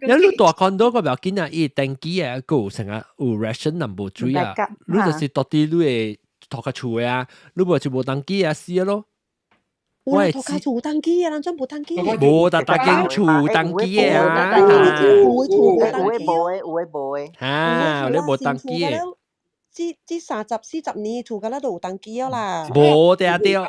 有你大看到個表見啊，伊登記啊，個成日有 ration 能無水啊，你就是到底你會托個厝啊，你無就無登記啊，死咯。我係托個厝登記啊，人真無登記。無得大間厝登記啊，有誒嚇，你無登記嘅。這30-40年厝㗎啦都有登記啦。無得掉。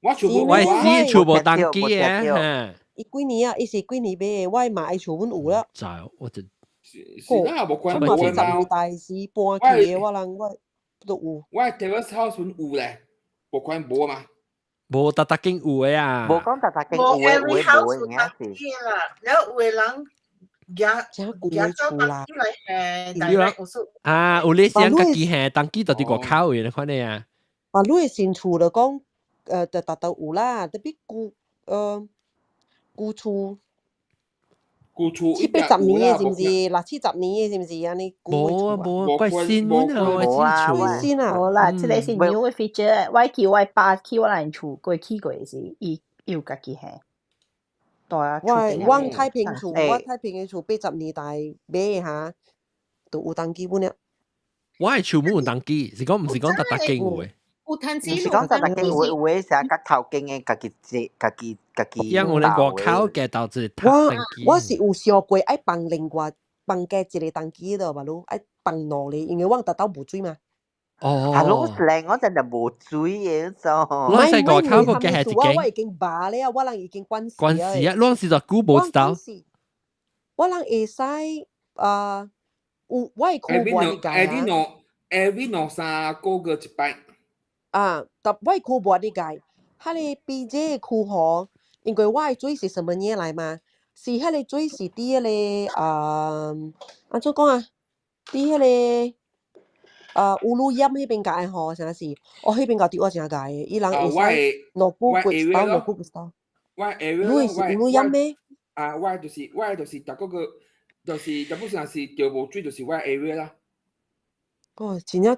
我厝我係厝無登記嘅嚇。伊幾年啊？伊是幾年買嘅？我買厝阮有啦。就我就是啦，無關無嘅嘛。10代時搬去嘅，我都有。我 terrace house 阮有咧，無關無嘛。無特間有嘅啊。無講特間有嘅有嘅嘅是。แล้ว有的人夾咗登記嚟係，但係我說啊，有你想家己係登記到啲外口嘅，你看你啊。啊，你嘅新厝就講。就達到有啦，特別舊厝7-80年嘅是唔是？60-70年嘅是唔是？安尼無怪新聞啊，我新啊，好啦，即係是 new 嘅 feature。我叫我爸去我人厝過去過是，伊有家己係。對啊，我太平厝嘅厝80年代買嘅嚇，都有登記本了。我係厝冇有登記，是講唔是講特間有嘅。有攤子，是講特間有嘅，成個頭經嘅家己。因為我哋外口嘅導致我是有想過愛放另外放加一個登記的嘛，咯愛放兩個，因為我達到無水嘛。哦，係咯，靚我真係無水嘅就。我係外口個嘅係一間。我已經罷了，我人已經關事啊。嗰陣時就估無知道。我人會使有我係庫盤嘅㗎。every 3個月一擺。啊，但我係庫盤嘅㗎，佢哋比這庫河，因為我係水是什麼嘢嚟嘛？是迄個水是啲迄個安怎講啊？啲迄個烏魯音迄邊界吼，啥是？哦，迄邊界啲我真解嘅，伊人會使攞布骨刀，攞布骨刀。我 area 咯，是烏魯音咩？啊，我就是逐個個，就是基本上是釣無水，就是我 area 啦。哦，真啊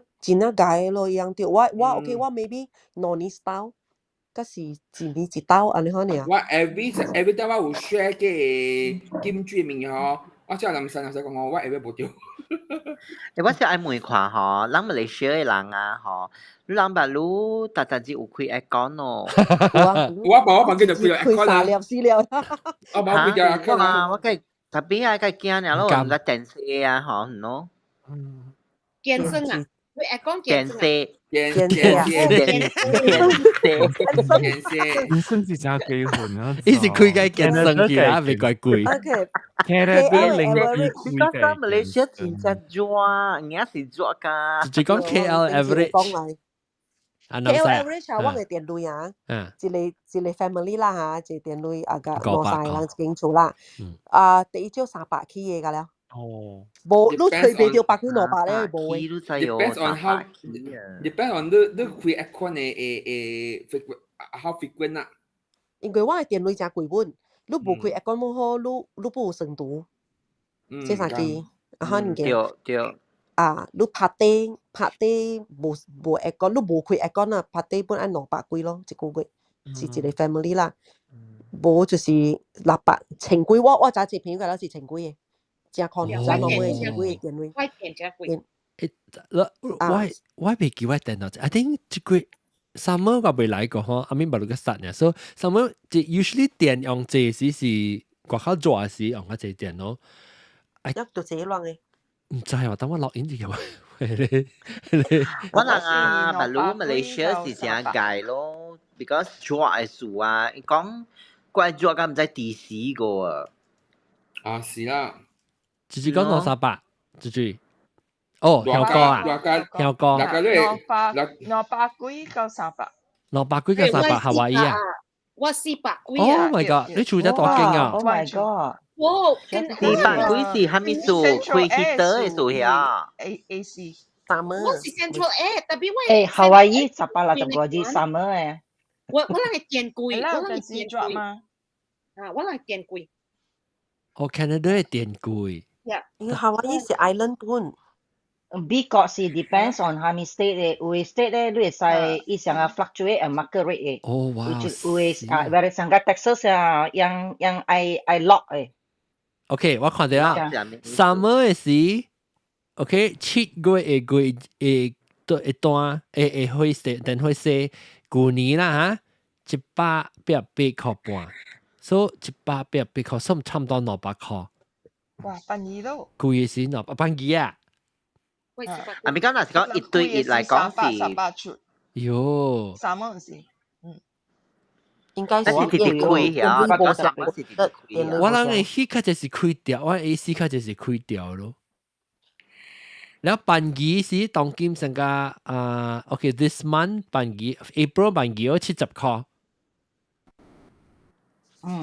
解咯，一樣釣。我 OK， 我 maybe 2年刀。嗰時1年1刀，安尼可能啊。我 every time 我有 share 嘅金珠面嗬，我即係諗神講我 every 無掉。我是愛問看嗬，咱馬來西亞嘅人啊嗬，你諗白路特特之有開 account 咯。我冇記得開 account 啦。私了。我冇記得 account 啦。我計特別係計驚呀咯，唔得電視啊嗬，唔咯。健身啊，你account 健身。健身是真幾混啊！伊是開個健身嘅啊，未怪貴。Because 馬來西亞真正熱，硬是熱㗎。就講 KL average。KL average 我嘅電類啊，一個 family 啦嚇，一個電類啊個攞曬人一間厝啦。第一朝300起嘅㗎啦。哦，冇，你隨便條百幾200咧，冇嘅。Depends on how, depends on the create account 誒 how frequent 啦。因為我嘅電腦真貴本，你冇開 account 冇好，你冇深度。即係幾啊？可能嘅。對。啊，你拍地冇 account，你冇開 account 啊，拍地本按200幾咯，一個月是一個 family 啦。冇就是600千幾，我揸隻片佢都是千幾嘅。真看，真冇咩錢貴電位。我未記我電腦，I think 這個 summer 我未來過嗬，阿明白你個實呢，所以 summer 即 usually 電用這時是國考做時用個這電咯。一到這亂嘅。唔知喎，等我落影就有。我人啊，白魯馬來西亞是真解咯 ，because 做嘅事啊，講怪做咁唔使地市個啊。啊，是啦。直接講200，直接。哦，香港啊，香港。200幾到300。200幾到300，夏威夷啊。我400幾 Oh 啊， my god！你住得多勁啊 ！Oh my god！哇，400幾是係咪數開 heater 嘅數呀 AC。我是 Central Air，特別我誒，夏威夷18-20個字 summer 誒。我係電貴，係啦，我係電貴嘛。啊，我係電貴。哦 ，Canada 係電貴。夏威夷是 island 本。美國是 depends on 下面 state 嘅，有嘅 state 咧，你會使伊上個 fluctuate and market rate 嘅。哦，哇！有嘅，very 上個 Texas 啊，yang I lock 嘅。OK， 我看到啦。Summer 嘅時 ，OK， 7個月會段會寫，等會寫舊年啦嚇，188塊半，所以188塊，所以差唔多900塊。哇，1,200咯。舊嘅時1,200啊。啊，咪講嗱，是講一對一嚟講是。喲。3蚊時。應該是啲開呀，我諗 AC 卡就是開掉，我 AC 卡就是開掉咯。แล้วปันกีสิตองกิมสังกาokay this month ปันกี April ปันกีก็70 คอ我唔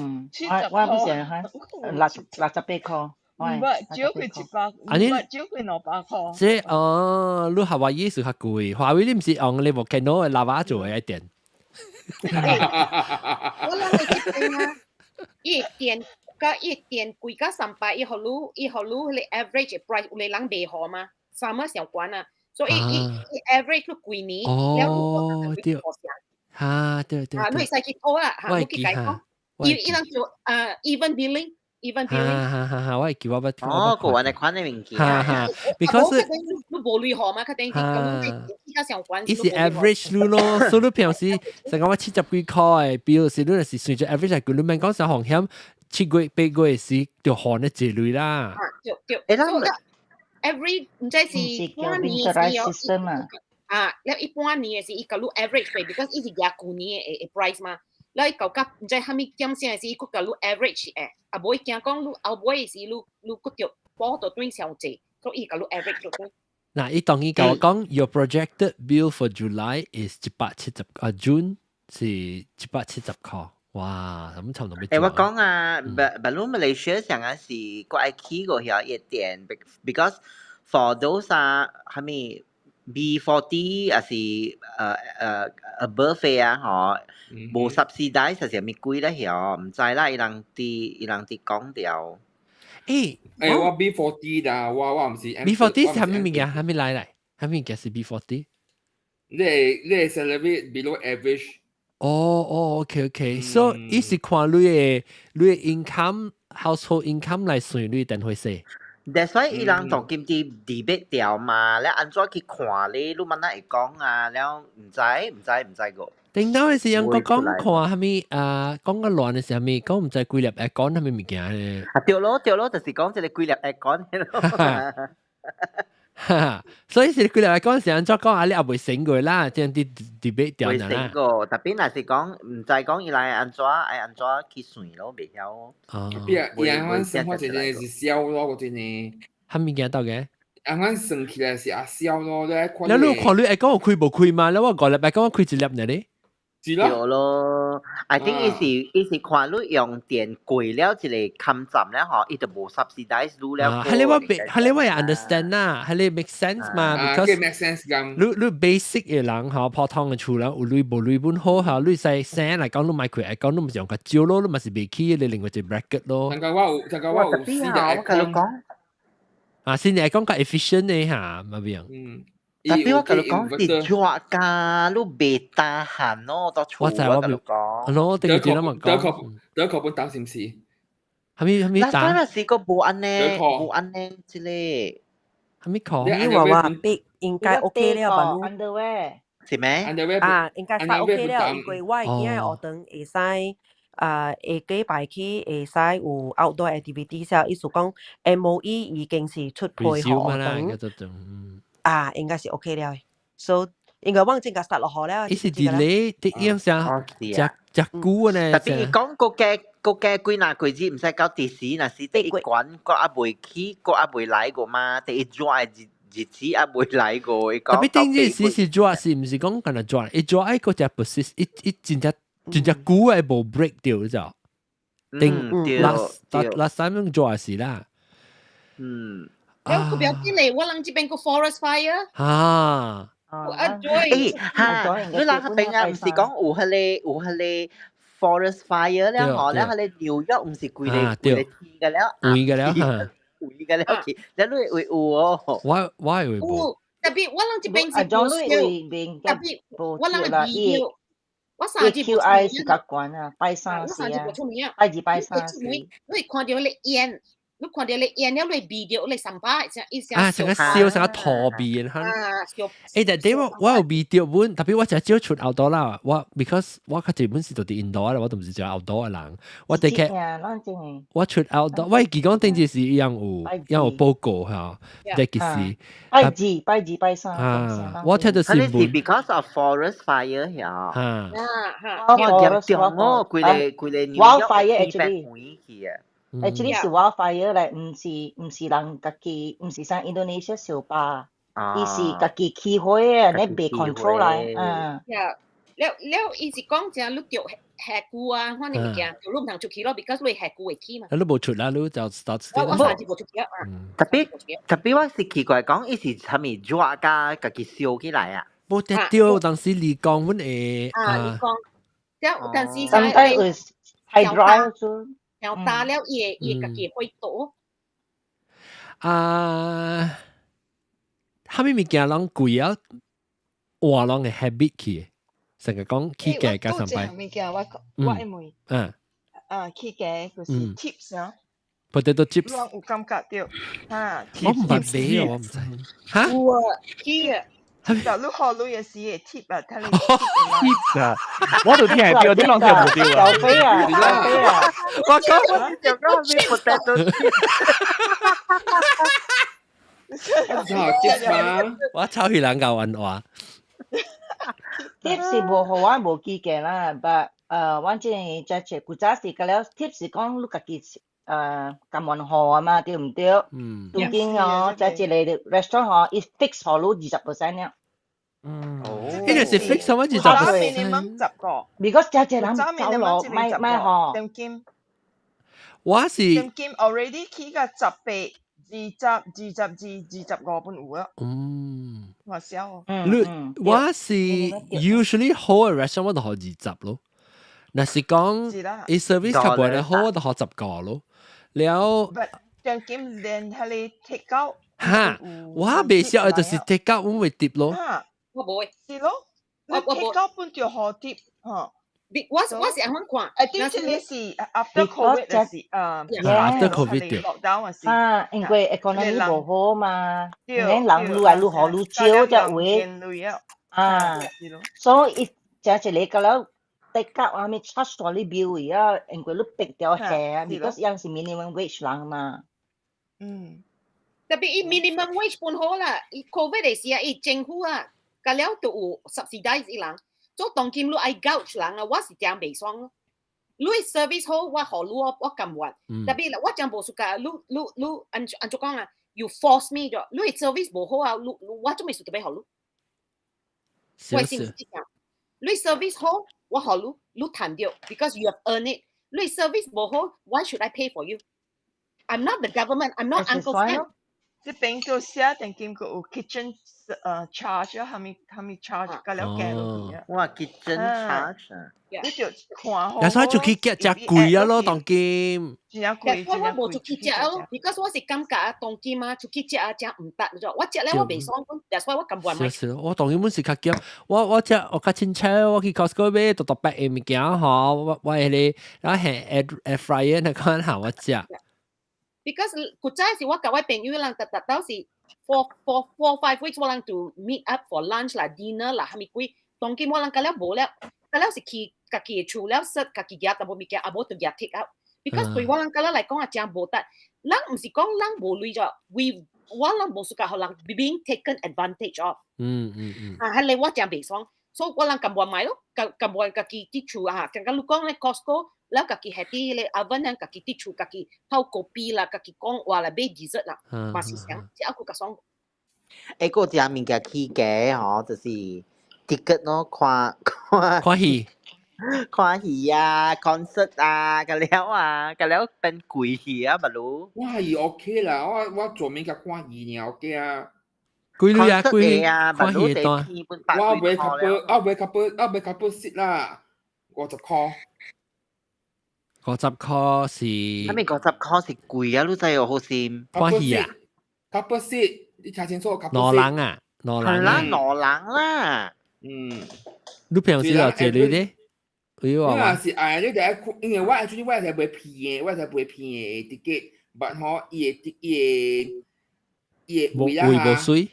想嚇68 คอ唔係，只要佢700，唔係只要佢900塊。即你夏威夷是較貴，夏威夷你唔是用你冇見到喇叭做嘅一點。我諗你知啊，伊電貴加300，伊好路你 average price 有人賣好嘛，3小關啊，所以伊 average 佢貴年，哦，對，嚇，對。啊，你使去拖啊，嚇，你去解講，伊人做even billing。哈，我係叫我哦，個人嚟款嘅物件。because 你無類號嘛，佢哋咁依家相關。伊是 average 咯，所以你平時成個我70幾塊，比如是你係隨住 average 嚟講，你唔講上行險7個月8個月時就看得這類啦。對，誒，every 唔知是半年時啊，แล้ว一半年是伊個 average 費 ，because 伊是廿舊年嘅 price 嘛。แล้วอีกกับ唔知係咪點先係個個 average 誒，啊唔會驚講你後尾是你個條波到對小姐，所以個 average 咯。嗱，伊當伊講講 your projected bill for July is 770June 是770塊，哇，咁差唔多咩？我講啊，baru Malaysia 成日是個 IQ 個遐一點 ，because for those 係咪？B40 還是above 啊，嗬，無 subsidize 實係咪貴咧？嗬，唔知啦，伊人哋講掉。我 B40 啦，我唔是 B40 是係咩物件？係咩嚟？係咩物件是 B40？你 salary below average。OK， 所以伊是看你嘅 income household income 嚟算你等會寫。That's why 伊人同今次 debate 掉嘛，แล้ว安怎去看咧？你問哪會講啊？แล้ว唔知個。頂到嘅時候，我講看係咪講個亂嘅時候，係咪講唔知規粒嚟講係咪物件咧？對咯，就是講即係規粒嚟講嘅咯。所以是規粒嚟講時候，再講啊，你也未醒過啦，即係啲 debate 掉啦。未醒過，特別係講唔知講伊來安怎去算咯，未曉。啱啱生活真係是笑咯，嗰陣呢。係物件到嘅？啱啱算起來是阿笑咯，你看你看你係講我開無開嘛？你我個禮拜講我開一粒呢咧。對咯 ，I think 伊是看你用電貴了一個冚站咧，嗬，伊就無 subsidize 了。係你我也 understand 啦，係你 make sense 嘛 ？because make sense 咁。你 basic 嘅人嗬，普通嘅厝人有類無類本好嚇，你使聲嚟講，你買佢嚟講，你唔是用個招咯，你咪是未起你另外一 bracket 咯。陣間我有試下講。啊，先嚟講個 efficient 嘅嚇，咪邊？特別我跟你講是抓㗎，你未打閒咯，到厝我跟你講。咯，定係點樣講？第一個本擔心是。係咪打？嗱，試過冇安呢，之類。係咪講？你話必應該 OK 了吧？underwear。是咩？啊，應該快 OK 了，因為我而家學堂會使下禮拜去會使有 outdoor activity 時候，意思講 MOE 已經是出配學堂。啊，應該是 OK 了，所以應該往正個 start 落學了。伊是 delay 啲樣上隻股咧。特別講個幾哪個字唔使搞電視，那是第一關個阿未起，個阿未來個嘛，第一抓日子阿未來個。特別頂陣時是抓是唔是講緊係抓？一抓一個隻 persist，一真隻真正久誒無 break 掉咗，定 last time 用做事啦。แล้วก็แบบที่เลยว่าหลังจะเป็นก็ forest fire 你嗱邊啊，唔是講有 forest fire 咧，嗬，咧係你紐約唔是貴嚟嘅了，貴嘅了，貴嘅了去，你會有哦。我會冇。特別我諗這邊是冇少，特別我諗係video，我三字冇出名。是習慣啊，拜三時啊，拜二拜三時。你看到你演。你看到你演了你 video 你สัมภาษณ์成個笑成個逃避嚇。但係我有 video 本，特別我就少出 outdoor 啦。我 because 我較基本是做啲 indoor 啦，我都唔是做 outdoor 嘅人。我哋嘅我出 outdoor，喂，佢講定時一樣有報告嚇，即係其實拜二拜三。我睇到新聞。係 because of forest fire 呀。因為嚴重哦，佢哋紐約變煤去啊。Actually 是 wildfire 咧，唔是人家己，唔是像 Indonesia 燒吧，伊是家己起火啊，你被 control 啦，แล้วอีสิ講就你掉下股啊，反正物件就你唔通出去咯 ，because 你下股會起嘛。你冇出啦，你就 start。我上次冇出去啊。特別我是奇怪講，伊是係咪抓家己燒起來啊？冇得掉，當時你講阮誒你講，但是sometimes係 dry 咗。然後打了也家己會倒。蝦米物件人貴啊？換人嘅 habit 去，成日講起價加上擺。物件我會問。起價就是 tips 啊。potato chips。我有感覺到我唔係俾我唔知。嚇？起啊！就你學你嘅事嘅 tip 啊，睇你 tips 啊，我都聽係掉，你兩條冇掉啊。手飛啊，手飛啊！我講就講你 potato tips 我抄起兩嚿銀話。tips 無好啊，無記嘅啦，但我即係即係古早時嘅了 tips 講你家己咁運河啊嘛，對唔對？當今哦，即係你 restaurant 哦，一 fix 好攞20%咧。呢個是 fix 什麼20%？ 10個。because 隻人走落買河。我是。點 already 起個10倍20本有啊。我少。我是 usually 好嘅 restaurant 我就學20咯。嗱是講，你 service 較貴咧好，我就學10個咯。了，將金連係你 take out。嚇，我未識嘅就是 take out 我會跌咯。我唔會。是咯，你 take out 本就學跌嚇。我是啱看。但係你是 after COVID 嘅時，after COVID 掉。因為 economy 冇好嘛，你人愈來愈好愈少隻位。所以就係你個了。take out 啊，咪 charge 咗你 bill 啊，因為你逼掉下 ，because 有時 minimum wage 人嘛。特別伊 minimum wage 本好啦，伊 COVID 嘅時啊，伊政府啊，個了都有 subsidize 伊人，做當今你愛 gouge 人啊，我是這樣未爽咯。你 service 好，我好你我咁話，特別我講無事㗎，你按怎講啊 ？You force me 咗，你 service 無好啊，我做咩事特別好你？我先知㗎，你 service 好。我好你談掉 because you have earned it. 你 service 唔好 ，why should I pay for you? I'm not the government. I'm not Uncle Sam. 即邊個寫定見個有 kitchen charge 啊，係咪 charge 㗎了嘅咯？哇 ，kitchen charge 啊！你就看好。有時出去食真貴啊咯，當今。真貴，我冇出去食咯 ，because 我是感覺啊，當今啊出去食啊真唔得咗。我食咧我未爽，that's why 我咁話咪。是，我當今本是較驚，我較親切，我去 Costco 買獨白嘅物件嗬，我係然後係 air fryer 那個行我食。Because 古早時我甲我朋友人特到時 4-5 weeks 我人 to meet up for lunch 啦 dinner 啦，係咪貴？當今我人甲了無了，甲了是去家己厝了食家己夾淡薄物件，啊無就夾 take out。Because 對我人甲了來講啊，真無得。人唔是講人無類咗，我人無事甲互人 being taken advantage of。係你我真未爽，所以我人咁話買咯，咁話家己啲厝啊，像甲你講咧 Costco。แล้วกะกี่แฮปปี้เลยอาวันนั้นกะกี่ติดชูกะกี่เผาโกปีละกะกี่กองว่าละเบดีเซอร์ละมาสิ想即係我個爽個只物件起價嗬，就是 ticket 咯，看戲看戲啊，concert 啊，咁了啊，咁了เป็นกุย戲啊，บรู้哇，伊 OK 啦，我做面甲看伊呢 OK 啊。幾女啊？幾 concert 啊，看บรู้戲段？地片我8買塊 couple，了。買 couple seat 啦，50塊。50塊是。咁咪50塊是貴啊，你知有好先。看戲啊？couple seat，你聽清楚 couple？2 seat。人啊，2係啦，人啊。2人啦。你平時就這裡咧？因為是你哋因為我actually我係買片嘅，我係買片嘅 ticket，but 嗬，伊嘅位啦冇水。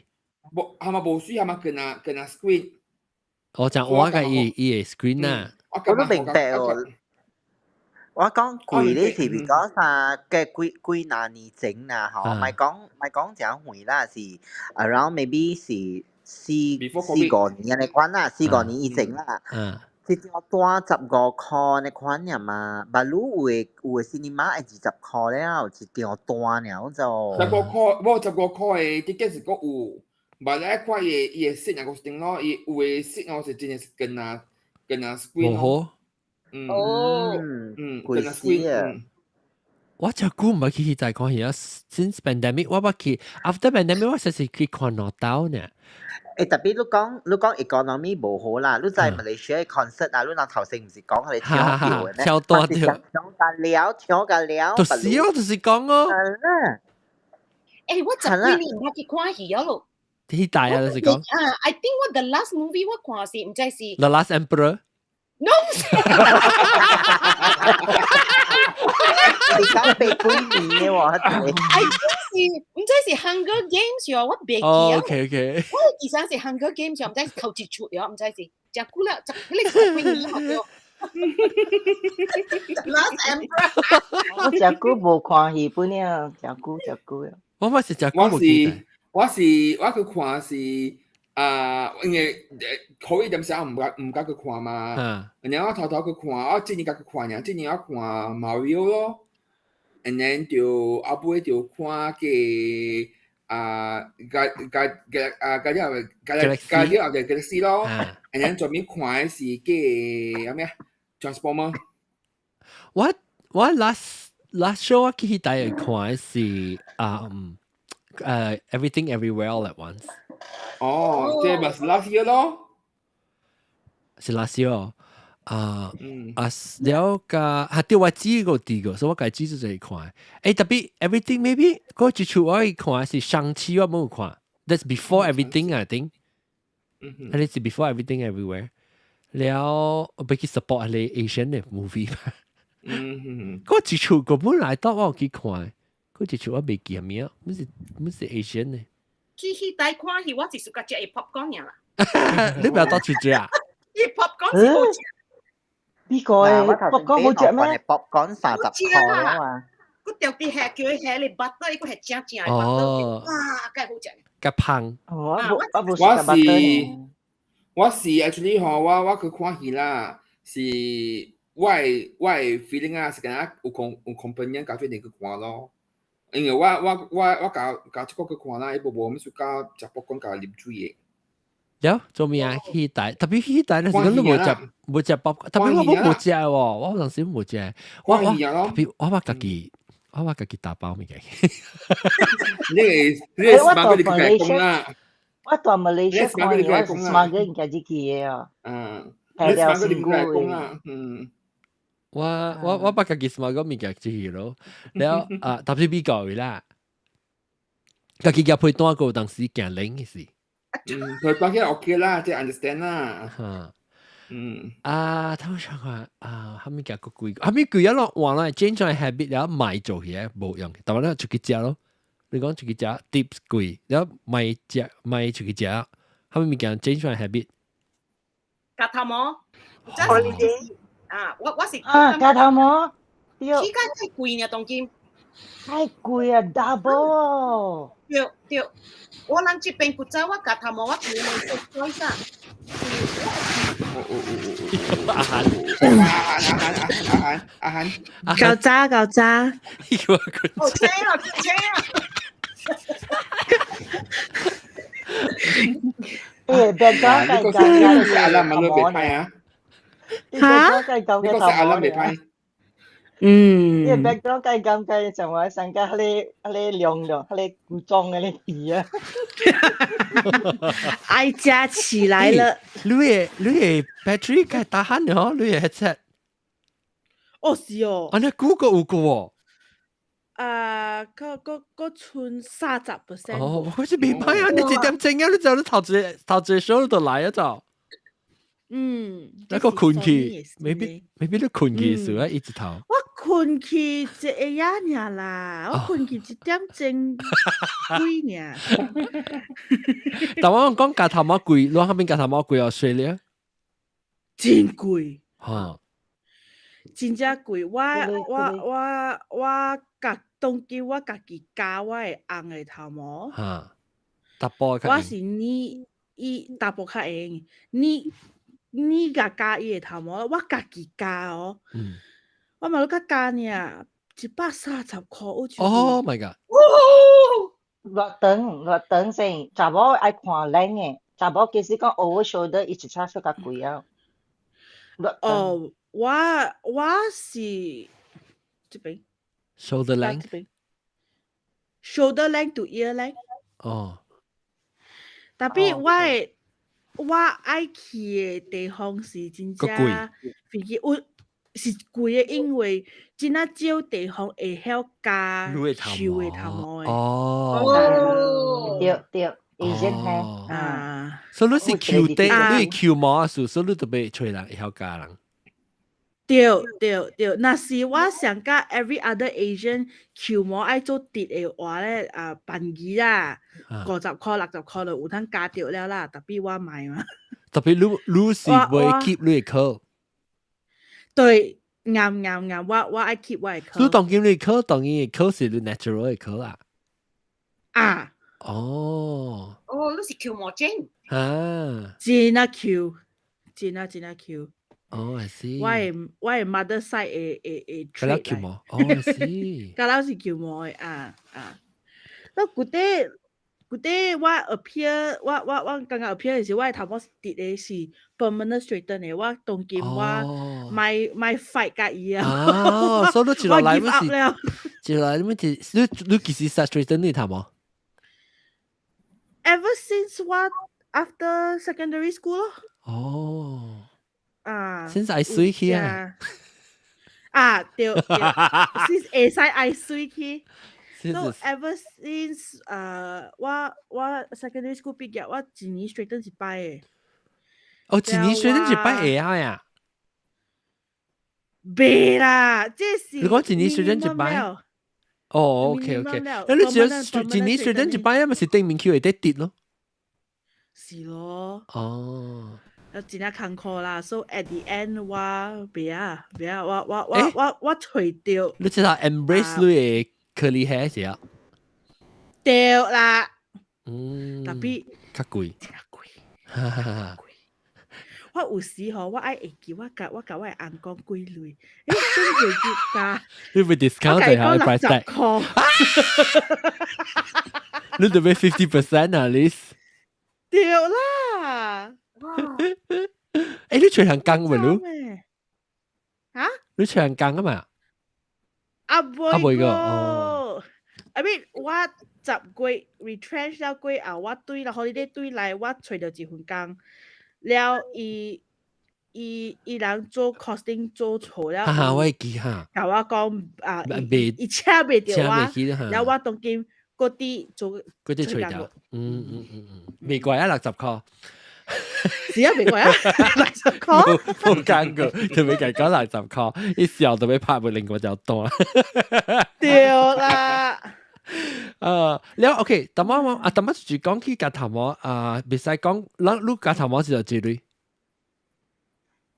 係咪冇水？係咪跟啊 screen？我講我個伊 screen 啊。我都明白喎。我講貴咧是because 嘅貴哪年整啊？嗬，咪講講貴啦，是 around maybe 是4-5年嘅款啦，4-5年以前啦。是條多15塊嘅款呀嘛，不如有嘅 cinema 係20塊了，是條多了就。15塊，冇15塊嘅 ticket 是個有，但係塊嘢seat 個定咯，有嘅 seat 我是真係跟啊 screen 咯。貴死啊！我就估唔係去在看戲啊 ，since pandemic 我冇去 ，after pandemic 我實是去看諾刀呢。特別你講 economy 無好啦，你在馬來西亞 concert 啊，你嗱頭先唔是講佢哋跳跳嘅咩？跳多跳，跳緊了，就是我就是講哦。我10幾年冇去看戲啊咯。啲大啊，就是講。I think what the last movie 我看是唔知是。The Last Emperor。No。你講被幾年嘅喎？I think 是唔知是 Hunger Games 喎，我別記啊。OK。我記上是 Hunger Games 喎，唔知頭一出喎，唔知是只古啦，你10幾年學咗。Last Emperor。我只古無看戲本了，只古啊。我咪是只古冇記得。我去看是。因為可以點寫唔敢去看嘛，然後我偷去看，我今年去看呀，今年我看 Mario 咯，and then 就後尾就看嘅Guardian of the Galaxy 咯 ，and then 最尾看嘅是嘅咩 Transformer。我 last show 我去第一看是Everything Everywhere All at Once。哦，即係咪是 last year 咯？是 last year 哦。了個對我知個啲個，所以我介知就係看。特別 everything maybe 嗰一出我看是上次我冇看 ，that's before everything I think。係是 before everything everywhere。了我俾佢 support 係 Asian 嘅 movie。嗰一出個本來當我去看，嗰一出我未記係咩，唔是 Asian 嘅。去戲台看戲，我只是個只 popcorn 呀啦。你唔要多出隻啊？啲 popcorn 是好食。呢個popcorn 好食咩？popcorn 30塊啊嘛。佢掉啲蝦叫佢蝦你bắt到，佢係正正嘅 bắt 到，哇，梗係好食。嘅胖。我是 actually 我去看戲啦，是我嘅 feeling 啊，是咁樣有 companion 搞出嚟去看咯。因為我搞出個去看啦，一部冇乜暑假就popcorn搞啉水嘅。有做咩啊？戲台特別戲台咧，時間都冇隻popcorn，特別我冇隻喎，我嗰陣時冇隻。我特別我話自己打包咪嘅。你係 smart 嗰啲嘅工啦。我到馬來西亞看嘢，我係 smart 嘅人家自己嘅啊。你 smart 嗰啲嘅工啦。我把自己 smart 嗰物件自己咯。แล้ว特別比較啦，自己嘅配單個當時行領嘅事。佢講嘅 OK 啦，即係 understand 啦。通常話後面嘅個貴，後面貴一落話咧 change 咗 habit แล้ว買做嘢冇用，但係咧出去食咯。你講出去食 tips 貴，แล้ว買出去食，後面嘅 change 咗 habit。夾頭毛，我是夾頭毛，依家太貴呢，當今。太貴啊 ，double。對，我諗這邊不走，我夾頭毛我做你做開啥？阿涵，夠渣。好正啊！別講大家阿拉問到別睇啊！啲 background 計咁嘅頭毛嚟啊！啲 background 計咁計就話上加啲亮亮，啲古裝嘅啲皮啊！哀家起來了。你嘅 battery 計打慳咗，你嘅 headset。哦，是哦。我哋Google有個喎。嗰存30%。哦，好似未歹啊！你一點鐘啊，你就頭一 show 就來啊就。那個困去，maybe 你困去時候一直頭。我困去一下爾啦，我困去1點鐘幾爾。但我講價頭毛貴，攞下邊價頭毛貴Australia。真貴。嚇。真正貴，我當今我家己加我的紅的頭毛。嚇。搭波較。我是你搭波較硬，你加伊的頭毛，我家己加哦。我嘛都加呢，130塊。Oh my god！ 落等先，查某愛看靚嘅，查某其實講 over shoulder 一直差出較貴啊。哦，我是這邊 shoulder length。shoulder length to ear length。哦。tapi 我愛去的地方是真正，飛機是貴的，因為真啊少地方會曉加收的頭毛的。哦，對 ，Asian hair 啊。所以你是 Q 底，你 Q 毛啊，所以你特別吹人會曉加人。對，那是我想甲 every other Asian 球毛愛做跌嘅話咧，便宜啦，50塊60塊就有通加掉了啦，特別我買嘛。特別你是會 keep 你嘅 curl。對，啱，我愛 keep 我嘅 curl。你當今你 curl 當然嘅 curl 是你 natural 嘅 curl 啊。啊。哦，你是球毛精。啊。真啊 Q， 真啊 Q。哦，I see。我係 mother side 嘅嗰粒球毛，哦，I see。嗰粒是球毛嘅那嗰啲我 appear， 我剛剛 appear 嘅時，我嘅頭毛跌嘅是 permanent straighten 嘅，我當今我買 fight 甲伊啊。哦，所以你接落來乜事？接落來乜事？你幾時 start straighten 你頭毛 ？Ever since what after secondary school 咯。哦。since I 水起啊，對，since 會使愛水起 ，so ever since 我 secondary school 畢業，我一年 straighten 一擺嘅。哦，一年 straighten 一擺會啊呀？未啦，這是你講一年 straighten 一擺？哦，OK，那你只要一年 straighten 一擺，咪是頂面橋會得跌咯？是咯。哦。真係坎坷啦 ，so at the end 我別啊，我除掉。你知道 embrace 你嘅 curly hair 時候？掉啦。特別較貴。我有時候我愛會記我甲我嘅紅光幾類，真係記㗎。你會 discount 就係 price tag。你準備 50% 啊 ，Liz？ 掉啦。你吹行鋼咪咯？嚇？你吹行鋼啊嘛？唔會個。I mean 我10月 retrench 了過後，我對啦 holiday 對來，我吹到一份工，了伊人做 costing 做錯了。哈，我會記哈。甲我講伊請未到我，了我當今嗰啲做嗰啲吹掉。未貴啊，60塊。是啊，未貴啊，60塊。冇講過，佢咪講60塊，一笑都俾拍會令我就多啦。掉啦。แล้วโอเคแต่ว่าจู่ๆ講起夾頭毛別使講，你夾頭毛是就幾類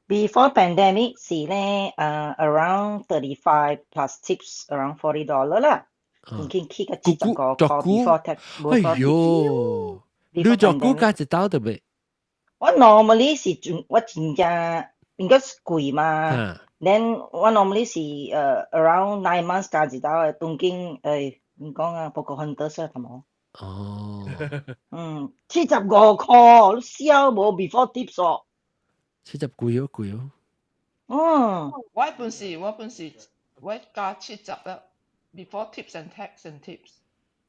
？Before pandemic 是咧around 35 plus tips around $40啦，已經 keep 個70個 before tax。哎呦，你做估價一刀對唔對？我 normally 是我真正應該是貴嘛，then 我 normally 是around 9 months 加一刀嘅，東京唔講啊，不過很多色係冇。哦，75個，你笑冇 before tips 哦。70貴哦。我本是我加70啦 ，before tips and tax and tips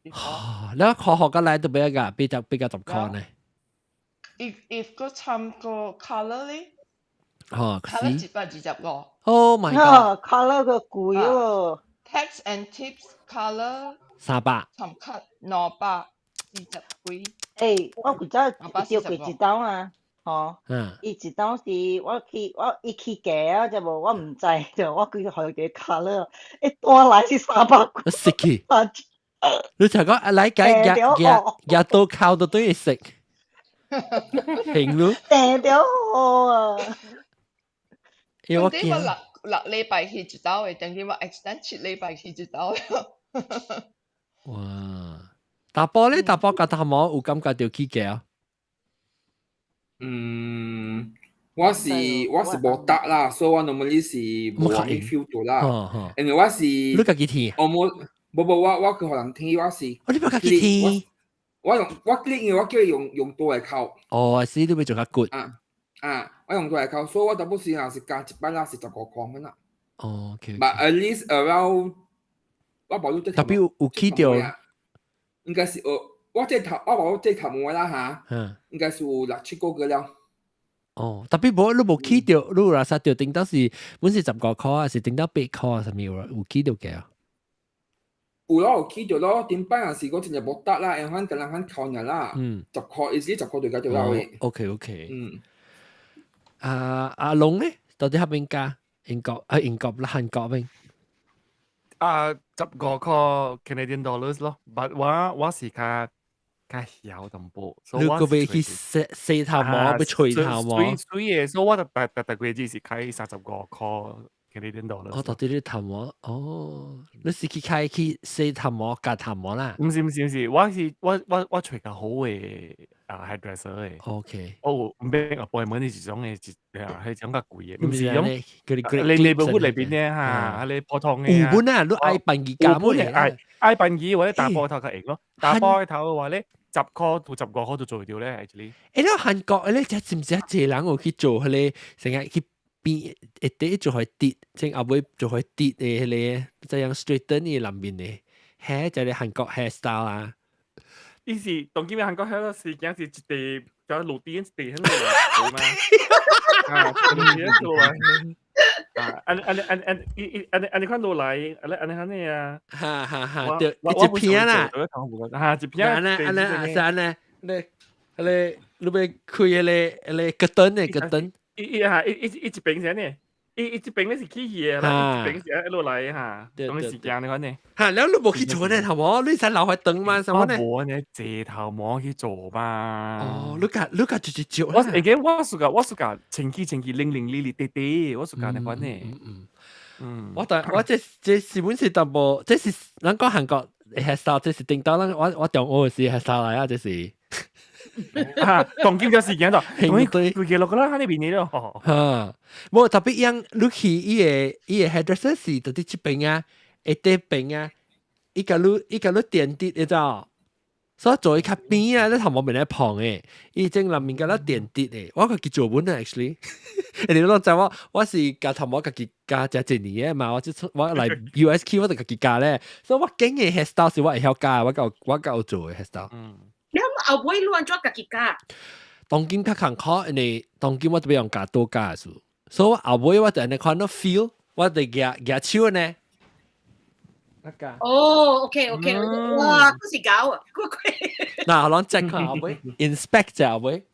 before。แล้วขอกันไล่ตัวเบกะปีกะ10 คอเนี่ยif ก็ทำก็ color เลยcolor 720個 Oh my god color 個貴喎 tax and tips color 300尋刻240幾我記得條過一刀啊伊一刀是我去價啊，就無我唔知就我佢佢嘅 color，單來是300幾。食去，你就講來夾到靠到都要食，平咯。訂咗好啊！因為我6禮拜去一刀嘅，等於我 extend 7禮拜去一刀。哇！大波咧，大波夾頭毛有感覺到起價啊？我是無搭啦，所以我 normally 是無去 feel 到啦。因為我是你家己聽？我我去可能聽，我是。你不家己聽？我 click 因為我叫佢用刀嚟扣。哦，是你要做較 good。我用刀嚟扣，所以我大部時係加100啦，45塊啦。哦 ，OK。But at least around 我保證。特別有起掉。應該是我保證頭毛啦嚇。應該是有6-7個嘅了。哦，特別無你無起掉，你有垃圾掉，頂到是本是15塊啊，是頂到8塊啊，什麼有起掉嘅啊？有咯，有起掉咯，點辦啊？是我真係冇得啦，因為跟人哋扣人啦。10塊，意思10塊對解掉啦喂。OK。阿龍咧，到底喺邊家？英國啦，韓國邊？15塊 Canadian dollars 咯，but 我是較曉淡薄，你個邊去洗頭毛，要吹頭毛。所以所以我大概只是開35塊 Canadian dollars。哦，到底你頭毛你是去開去洗頭毛、夾頭毛啦？唔是，我吹較好嘅hairdresser 嘅。OK。唔俾我幫門呢種嘅，係種較貴嘅，唔是種你本裏邊咧嚇，你普通嘅。本啊，你愛辦義價冇嚟？愛辦義或者打波頭較型咯，打波頭嘅話咧。10塊到15塊都做掉咧，actually。你韓國咧，就知唔知一人有去做佢哋成日去邊一啲做係跌，正後尾做係跌嘅佢哋，就樣 straighten 嘅南邊嘅 hair 就係韓國 hairstyle 啊。呢時當今嘅韓國 hair 時間是一地就露點一地喺度做嘛，露點做啊。你看落來，你看你啊，對，一片啦，一片，你咪開你個燈嘅個燈，一邊先呢，一邊咧是起嘢啦，一邊是落來嚇，同時間你看呢，แล้ว你冇去做呢頭毛，你使留喺燈嘛，什麼呢？冇呢，借頭毛去做嘛。哦，你家直接做。我暑假前期零哩滴滴，我暑假你講呢。我這是本是淡薄，這是咱講韓國 hairstyle，這是頂到咱我中學時 hairstyle 嚟啊，這是。當今嘅時間度，佢記錄噶啦，喺呢邊嘢咯。冇特別樣，你去伊個 hairdresser 是到底這邊啊，一啲邊啊，伊個你點啲，你知道？所以做伊較邊啊，你頭毛面咧胖誒，伊正裡面個咧點啲誒，我個叫做本啊 actually。你都知我是夾頭毛家己加一年嘅嘛，我嚟 USK 我就家己加咧，所以我經嘅 hairstyle 是我會曉加，我夠做嘅 hairstyle。你後尾亂咗家己加？當今較坎坷，因為當今我特別用加多加數，所以我後尾我就係看到 feel，我哋夾手呢。哦 ，OK，哇，嗰時搞啊，嗱，我攞正看後尾 ，inspect 就後尾。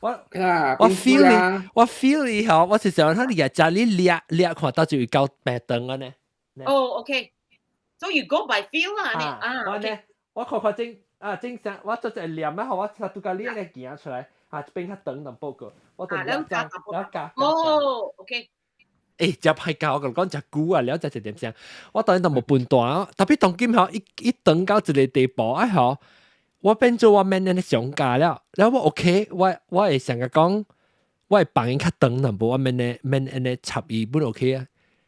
我 feel 以後，我是想睇你日家裡掠看到就會夠白燈嘅呢。哦 ，OK，so you go by feel 啊？我呢，我看正常，我做隻念啊，我睇到個呢個行出來，邊個燈能報告，我就了解。哦 ，OK。就係教我講隻股啊，了解就點先。我當然都冇判斷，特別當今後一等到一個地步啊，嗬。我變做我免人上架了，然後我 OK，我會成日講，我會幫人較長淡薄，我免人插伊本 OK 啊。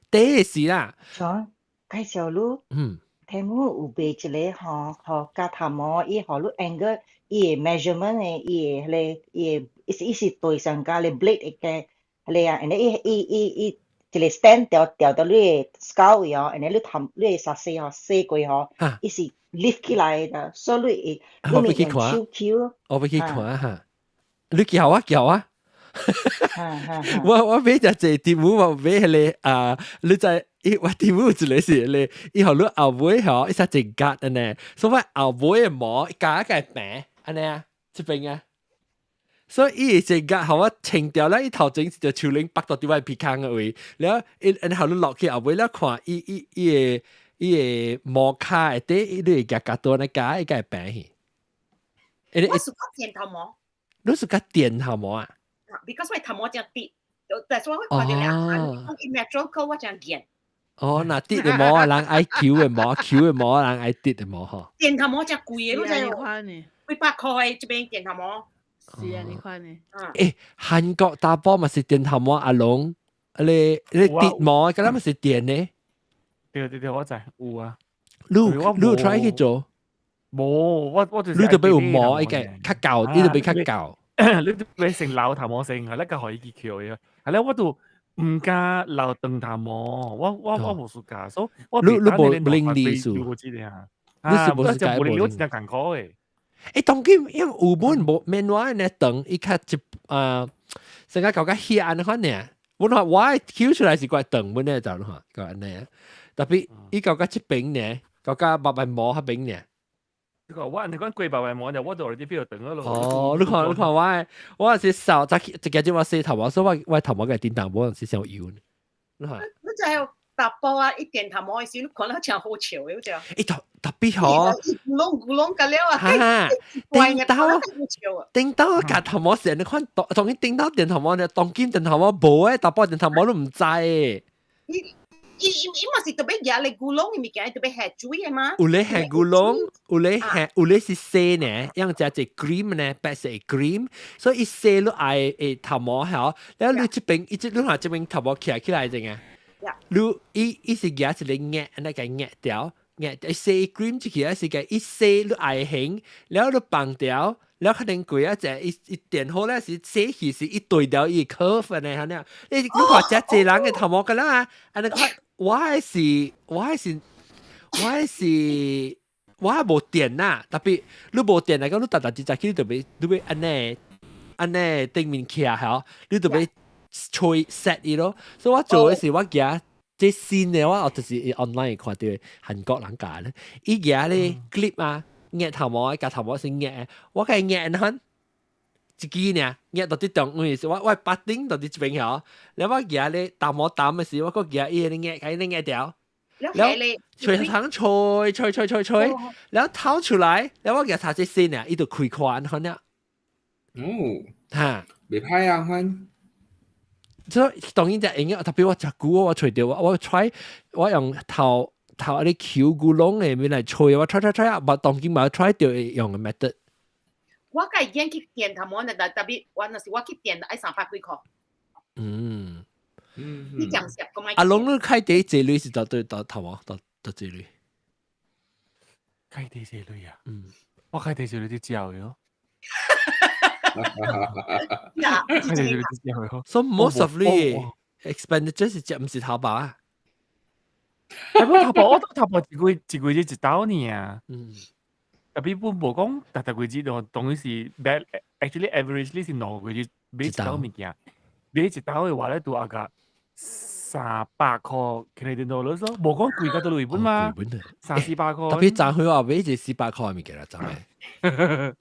第一是啦，想介紹你，題目有備一個嗬加頭毛，伊互你 angle，伊個 measurement 嘅，伊是對上加咧 blade 嘅係啊，and then 一個 stand 掉到你 skull 位哦，and then 你氹你殺死哦，死過哦，伊是 lift 起來的，所以你咪用手橋。我要去看下，你叫啊！我買只節目，我買嚟你在我節目之類是嚟，以後你後尾嗬，一隻正格啊呢，所以後尾嘅膜加一個餅啊呢，這邊啊，所以伊正格後我清掉啦，伊頭前就樹林北到啲位皮坑嘅位，然後你落去後尾咧看伊個膜卡嘅底，你夾夾到呢加一個餅去。我是講電頭膜。你是個電頭膜啊？Because 我頭膜真跌，但係我看到兩，我 natural 我真電。哦，嗱跌嘅膜啊，人愛 Q 嘅膜 ，Q 嘅膜人愛跌嘅膜嗬。電頭膜真貴嘅，你真係呢？800塊這邊電頭膜。是啊，你看呢？誒，韓國打波咪是電頭膜阿龍，你跌膜嗰啲咪是電呢？對，我知有啊。你 try 去做？冇，我就是。你就俾有膜一個較舊，你就俾較舊。你都俾成老頭膜成，係咧個可以橋嘅，係咧我都唔加老長頭膜，我冇暑假，所以我你冇零利數，我知啊，你是冇就冇零利數真艱苦嘅。誒，當今因為有本冇免話呢等一卡一成個搞個稀罕嘅呢，我話我挑出來是怪等本呢就嚇個呢，特別伊搞個一邊呢，搞個白白膜嗰邊呢。我你講貴白雲網就我到你啲邊度等咯。哦，你看我是少，即係我洗頭毛，所以我頭毛嘅電頭毛是想要。你看，你就係搭波啊！一電頭毛嘅時，你看得真好笑嘅，好似。誒特別好。咕窿嘅了啊！嚇，電刀夾頭毛成，你看當然電刀電頭毛呢，當今電頭毛冇誒，搭波電頭毛都唔知誒。伊嘛是特別嘢嚟咕窿嘅物件，特別係水嘅嘛。有咧係咕窿，有咧是細呢，樣只隻 cream 呢，白色 cream， 所以細落嚟誒頭毛嚇，然後你這邊一直你話這邊頭毛起來正啊，你伊是夾一個壓，那個壓掉，細 cream 就起來是個一細落嚟型，然後你綁掉。แล้ว可能貴啊！就一電好咧，是寫起是一對條一 curve 呢，係呢。你話只這人嘅頭毛㗎啦，啊！你看我係冇電啦，特別你冇電嚟講，你特直去你就俾安尼頂面企下，你就俾吹 set 伊咯。所以我做嘅時我夾即新嘅話，我就是 online 看到韓國人教咧，伊夾咧 clip 啊。壓頭毛夾頭毛先壓，我係壓呢，自己呢壓到啲動物時，我八丁到啲邊條，然後我壓咧頭毛淡嘅時，我個壓伊你壓喺你壓掉，然後隨行吹，然後掏出來，然後我壓下隻線啊，伊度開寬可能。嚇，未歹啊，歡。所以當然就應該特別我隻股我除掉我 try 我用頭啲橋咕窿嘅咪嚟吹，我 try 啊，但當今冇 try 到用嘅 method。我梗係已經去電頭毛呢，特別我那時我去電愛300幾塊。你講實咁樣。阿龍你開地這類是到頭毛到這類。開地這類啊？我開地這類啲教嘅。So most of the expenditure 是唔是淘寶啊？我淘寶一個月一刀呢啊。特別本無講特個月就當然是 actually averagely 是兩個月買一刀物件，買一刀嘅話咧都大概300塊Canadian dollars咯，無講貴到到日本嘛，300-400塊。特別賺佢話買就400塊物件啦，真係。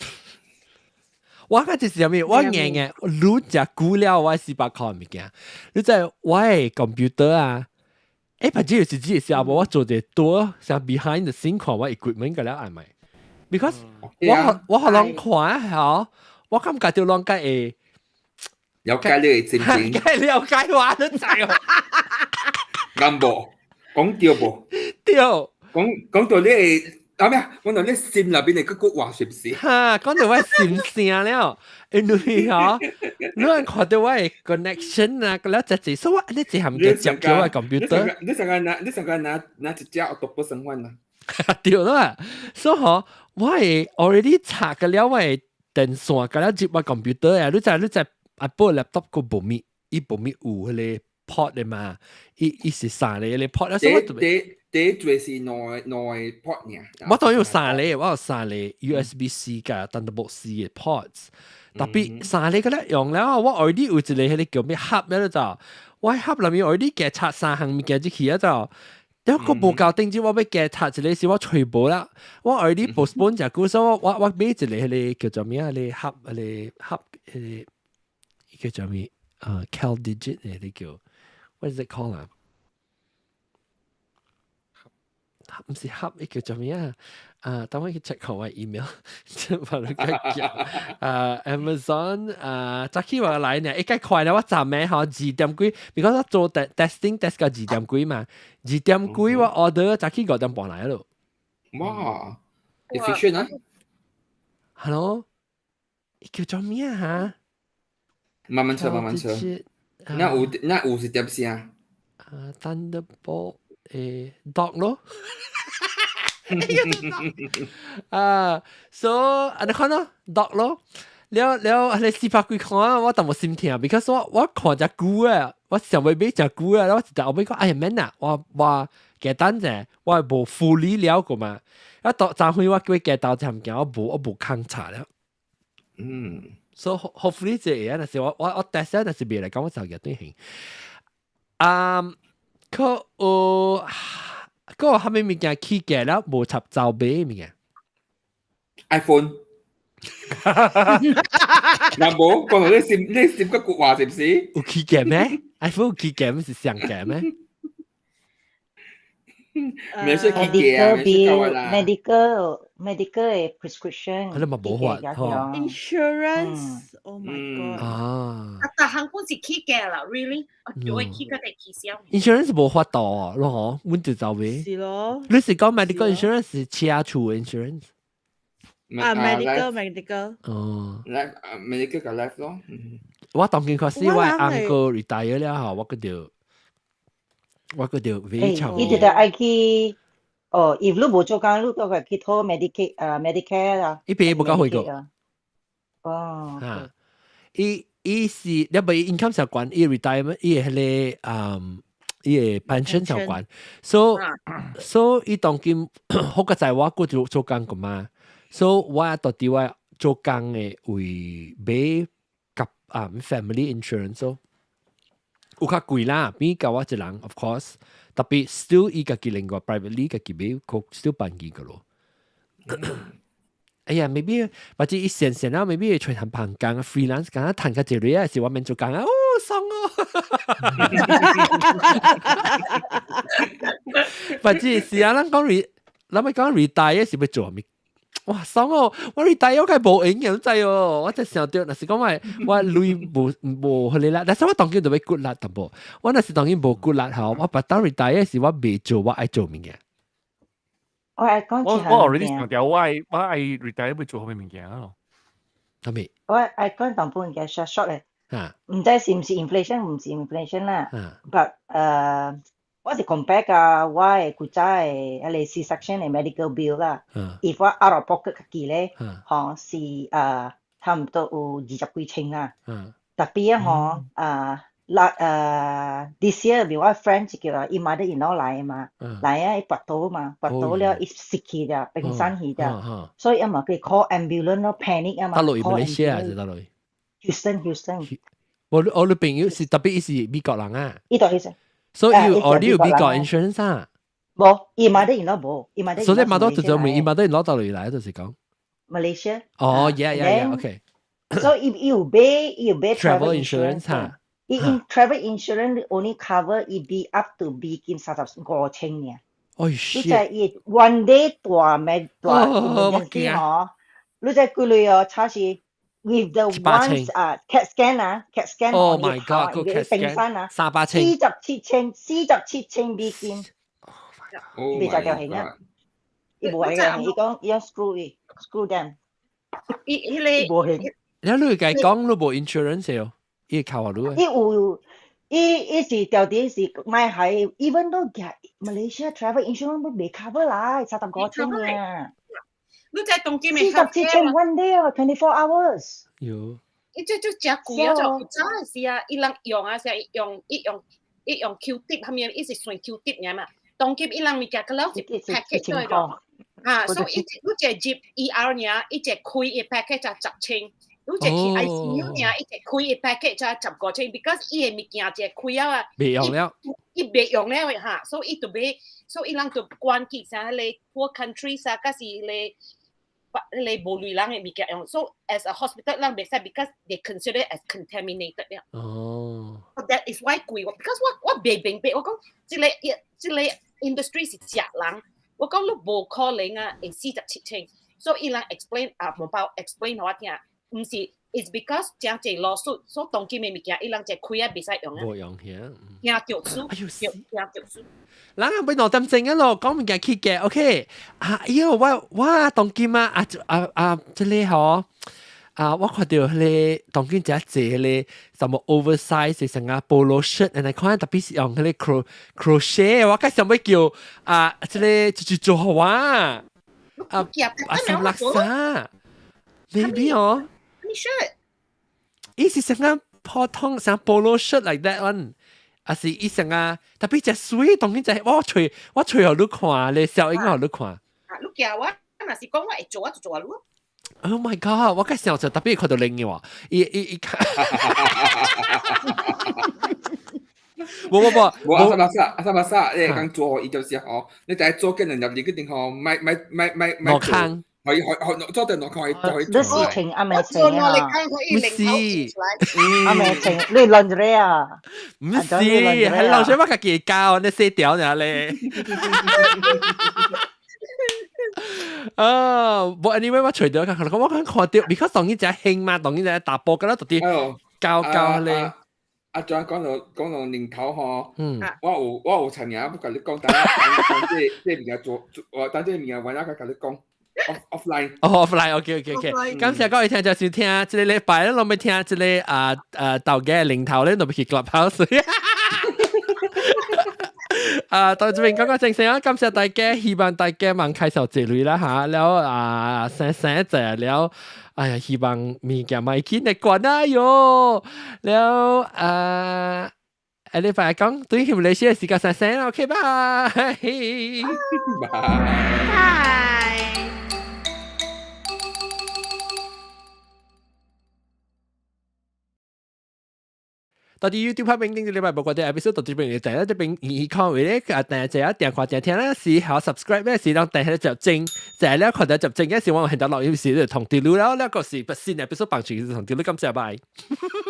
我嗰陣時入面，我硬你只估了我400塊物件，你就係我嘅 computer 啊。不只是只是我做嘅多，像 behind the scene 看我 equipment 嘅啦，係咪 ？Because 我可能看嚇，我感覺到啷個誒，了解你嘅真正，了解話都知哦。啱噃，講對噃，對，講到你係。啱咩？我同你心入邊嘅嗰句話是唔是？嚇，講到我心聲了，因為嚇，你看到我嘅 connection 啊，แล้วจะ所以你只係唔嘅接咗我 computer。你成日拿一隻我讀不成翻啦。對啦，所以嗬，我係 already 查嘅了，我係電線嘅了接我 computer 啊，你就啊部 laptop 個部面，伊部面有迄個 port 的嘛，伊是三個咧 port， 第最是內 port 呢。我當然有三個，我有三個 USB-C 加 Thunderbolt-C 嘅 ports， 特別三個嗰咧用了，我 already 有一個迄個叫咩盒咧就，我盒裡面 already 加插三項物件入去啊就。一個無夠定之，我要加插一個是我吹無啦，我 already postpone 隻股，所以我買一個迄個叫做咩啊？迄個盒，迄個盒，迄個叫做咩？Cal Digit 迄個叫 ，what is it called 啊？唔是盒，伊叫做咩啊？等我去 check 下我 email， 即係你講Amazon， 早起我來呢，一間快咧，我暫咩嚇2點幾，因為我做 testing test 到2點幾嘛，2點幾我 order 早起5點半來咯。哇 ，efficient 啊 ！Hello， 叫做咩啊？慢慢測。那有是點先？Thunderbolt dog 咯。so 你看咯 dog 咯，了你400幾看我都冇心痛 because 我看隻股啊，我想要買隻股啊，我就後尾講哎呀免啦，我簡單啫，我係冇fully了個嘛，我到昨天我叫佢加到陣件，我冇抗查了。so hopefully 這樣，但是我 test 但是未嚟講，我就日對行。個係咪物件起價了無插罩杯物件 ？iPhone 嗱冇，講到你閃個國話是唔是？有起價咩 ？iPhone 有起價咩？是上價咩？免稅起價啊，免稅夠啦。medical 嘅 prescription， 佢哋咪冇法Insurance，Oh my god！但香港是起價啦 ，really？ 我會起價定起銷 ？Insurance 冇法度咯，嗬，揾條罩杯。是咯。你是講 medical insurance 是車處 insurance？ medical。哦 ，medical 個 life 咯。我當見確實我 uncle retire 了後，我個條尾長。伊就係愛去。哦，if 你冇做工，你都係去拖 Medicare 啦。伊邊冇交會個。哦。嚇，伊是你咪 income 相關，伊 retirement， 伊係咧伊係 pension 相關。so 伊當見好個在我個做工個嘛。so 我到底我做工嘅為買夾family insurance 咯。有較貴啦，比較我一人 of course。特別 still 伊家己另外 privately 家己買，佢 still 辦佢個咯。哎呀 ，maybe 或者伊閒啦 ，maybe 出談棚工 freelance 工，談個一類啊，是我免做工啊，哦，爽哦！或者是啊，咱咪講 retire 是要做咩？哇，爽哦！我 retire 我係冇影嘅，真係哦！我真想到，那是講我累冇去啦。但係我當然就會 good 啦，淡薄。我那是當然冇 good 啦，後我把當 retire 時我未做，我愛做物件。我 already 強調我愛 retire 要做好咩物件咯。係咪？我愛講當半嘅 short 咧。唔知是唔是 inflation， 唔是 inflation 啦。but 我是 compare 㗎，我係古仔係嚟 C-section 嘅 medical bill 啦。if 我 out of pocket 嘅咧，嗬是差唔多有20幾千啦。特別嗬this year 我 friend 就叫伊 mother-in-law 來嘛，來啊伊拔刀嘛，拔刀了伊死去咗，病散去咗，所以嘛佢 call ambulance 咯 panic 啊嘛。打落去馬來西亞就打落去。Houston。我女朋友是特別是美國人啊。呢度 Houston。所以我哋有美國 insurance 啊？冇，伊買得完攞冇，伊買得。所以買到就做咩？伊買得攞到嚟嚟就是講。Malaysia。哦 ，yeah，OK。所以伊有買 travel insurance 嚇。伊 travel insurance only cover 伊 be up to be 金35,000呢。哦，shit！你在伊 one day 大emergency 嗬，你在嗰類哦，差是。with the ones CAT scan， my god， 個 CAT scan 47,000美金，你就條hình啊，伊冇係嘅，伊講 screw them， 伊冇係。你講你冇 insurance 喎，伊靠下你。伊有，伊是條啲是買係 ，even though Malaysia travel insurance 未 cover 啦，39,000啊。你在東京咪47,000 one day 24 hours。有。即就食貴啊！就真係是啊，伊人用啊，係用 Q-tip，係咪？伊是算 Q-tip 嘅嘛？當佢伊人物件佢攞一 package 出嚟咯。所以你只 Jeep ER 呢，一隻開一 package 就10千。你只去 ICU 呢，一隻開一 package 就10個千 ，because 伊嘅物件只開啊，未用了，伊未用了嚇，所以伊就俾，所以伊人就關鍵啥咧 poor countries 啊，嗰時咧。你冇類人嘅物件用 ，so as a hospital 人袂使 because they consider it as contaminated 了。哦。That is why 貴，because 我白，我講即個 industry 是食人，我講你無可能啊，係47千，所以伊人 explain 冇包 explain 我聽，唔是 ，is because 將這攞數，所當今嘅物件，伊人就開啊袂使用啊。冇用嘅。驚著數，驚著數。嗱，我俾我點正一咯，講物件去嘅 ，OK。我當今即係嗬，我看到咧當今只咧什麼 oversize 嘅成個 polo shirt，and 看特別是用嗰啲 crochet， 我介想要叫即係做好啊什麼啥 ，maybe 哦。你 shirt？伊是成個普通成 polo shirt like that one。是伊成啊，特別隻水當然就係我隨後都看咧，小英後都看。你叫我，若是講我會做，我就做咯。Oh my god！ 我介紹就特別看到另嘅話，冇阿三你講做伊就是吼，你第一做嘅人入嚟嗰定吼，咪做。可以做定落去，可以。你事情阿妹情啊？唔是，阿妹情，你亂咗咧啊？唔是，係流水乜嘅結構，你寫掉咗咧。冇 anyway， 我除咗佢，我看到 ，because 當然就係興嘛，當然就係打波㗎啦，到啲教咧。阿張講到年頭吼，我有陳嘢，不過你講，但即係做，但係面揾一個同你講。offline，OK，感謝各位聽眾收聽，即個禮拜咧，我咪聽即個豆嘅零頭咧，就去 Clubhouse。到這邊講個正聲啊，感謝大家，希望大家望開受節類啦嚇，แล้ว醒就แล้ว哎呀，希望物件咪見你關啊喲，แล้ว禮拜講對馬來西亞時間醒啦 ，OK， 拜。到啲 YouTube 拍片，啲禮拜報過啲 episode 到呢邊嘅第一邊耳康位咧，但係就一定看正聽啦，試下 subscribe 咩事，當第一集正，就係咧看到集正嘅時，我係得落有時同掉啦，呢個是不先 episode 幫助同掉啦，感謝拜。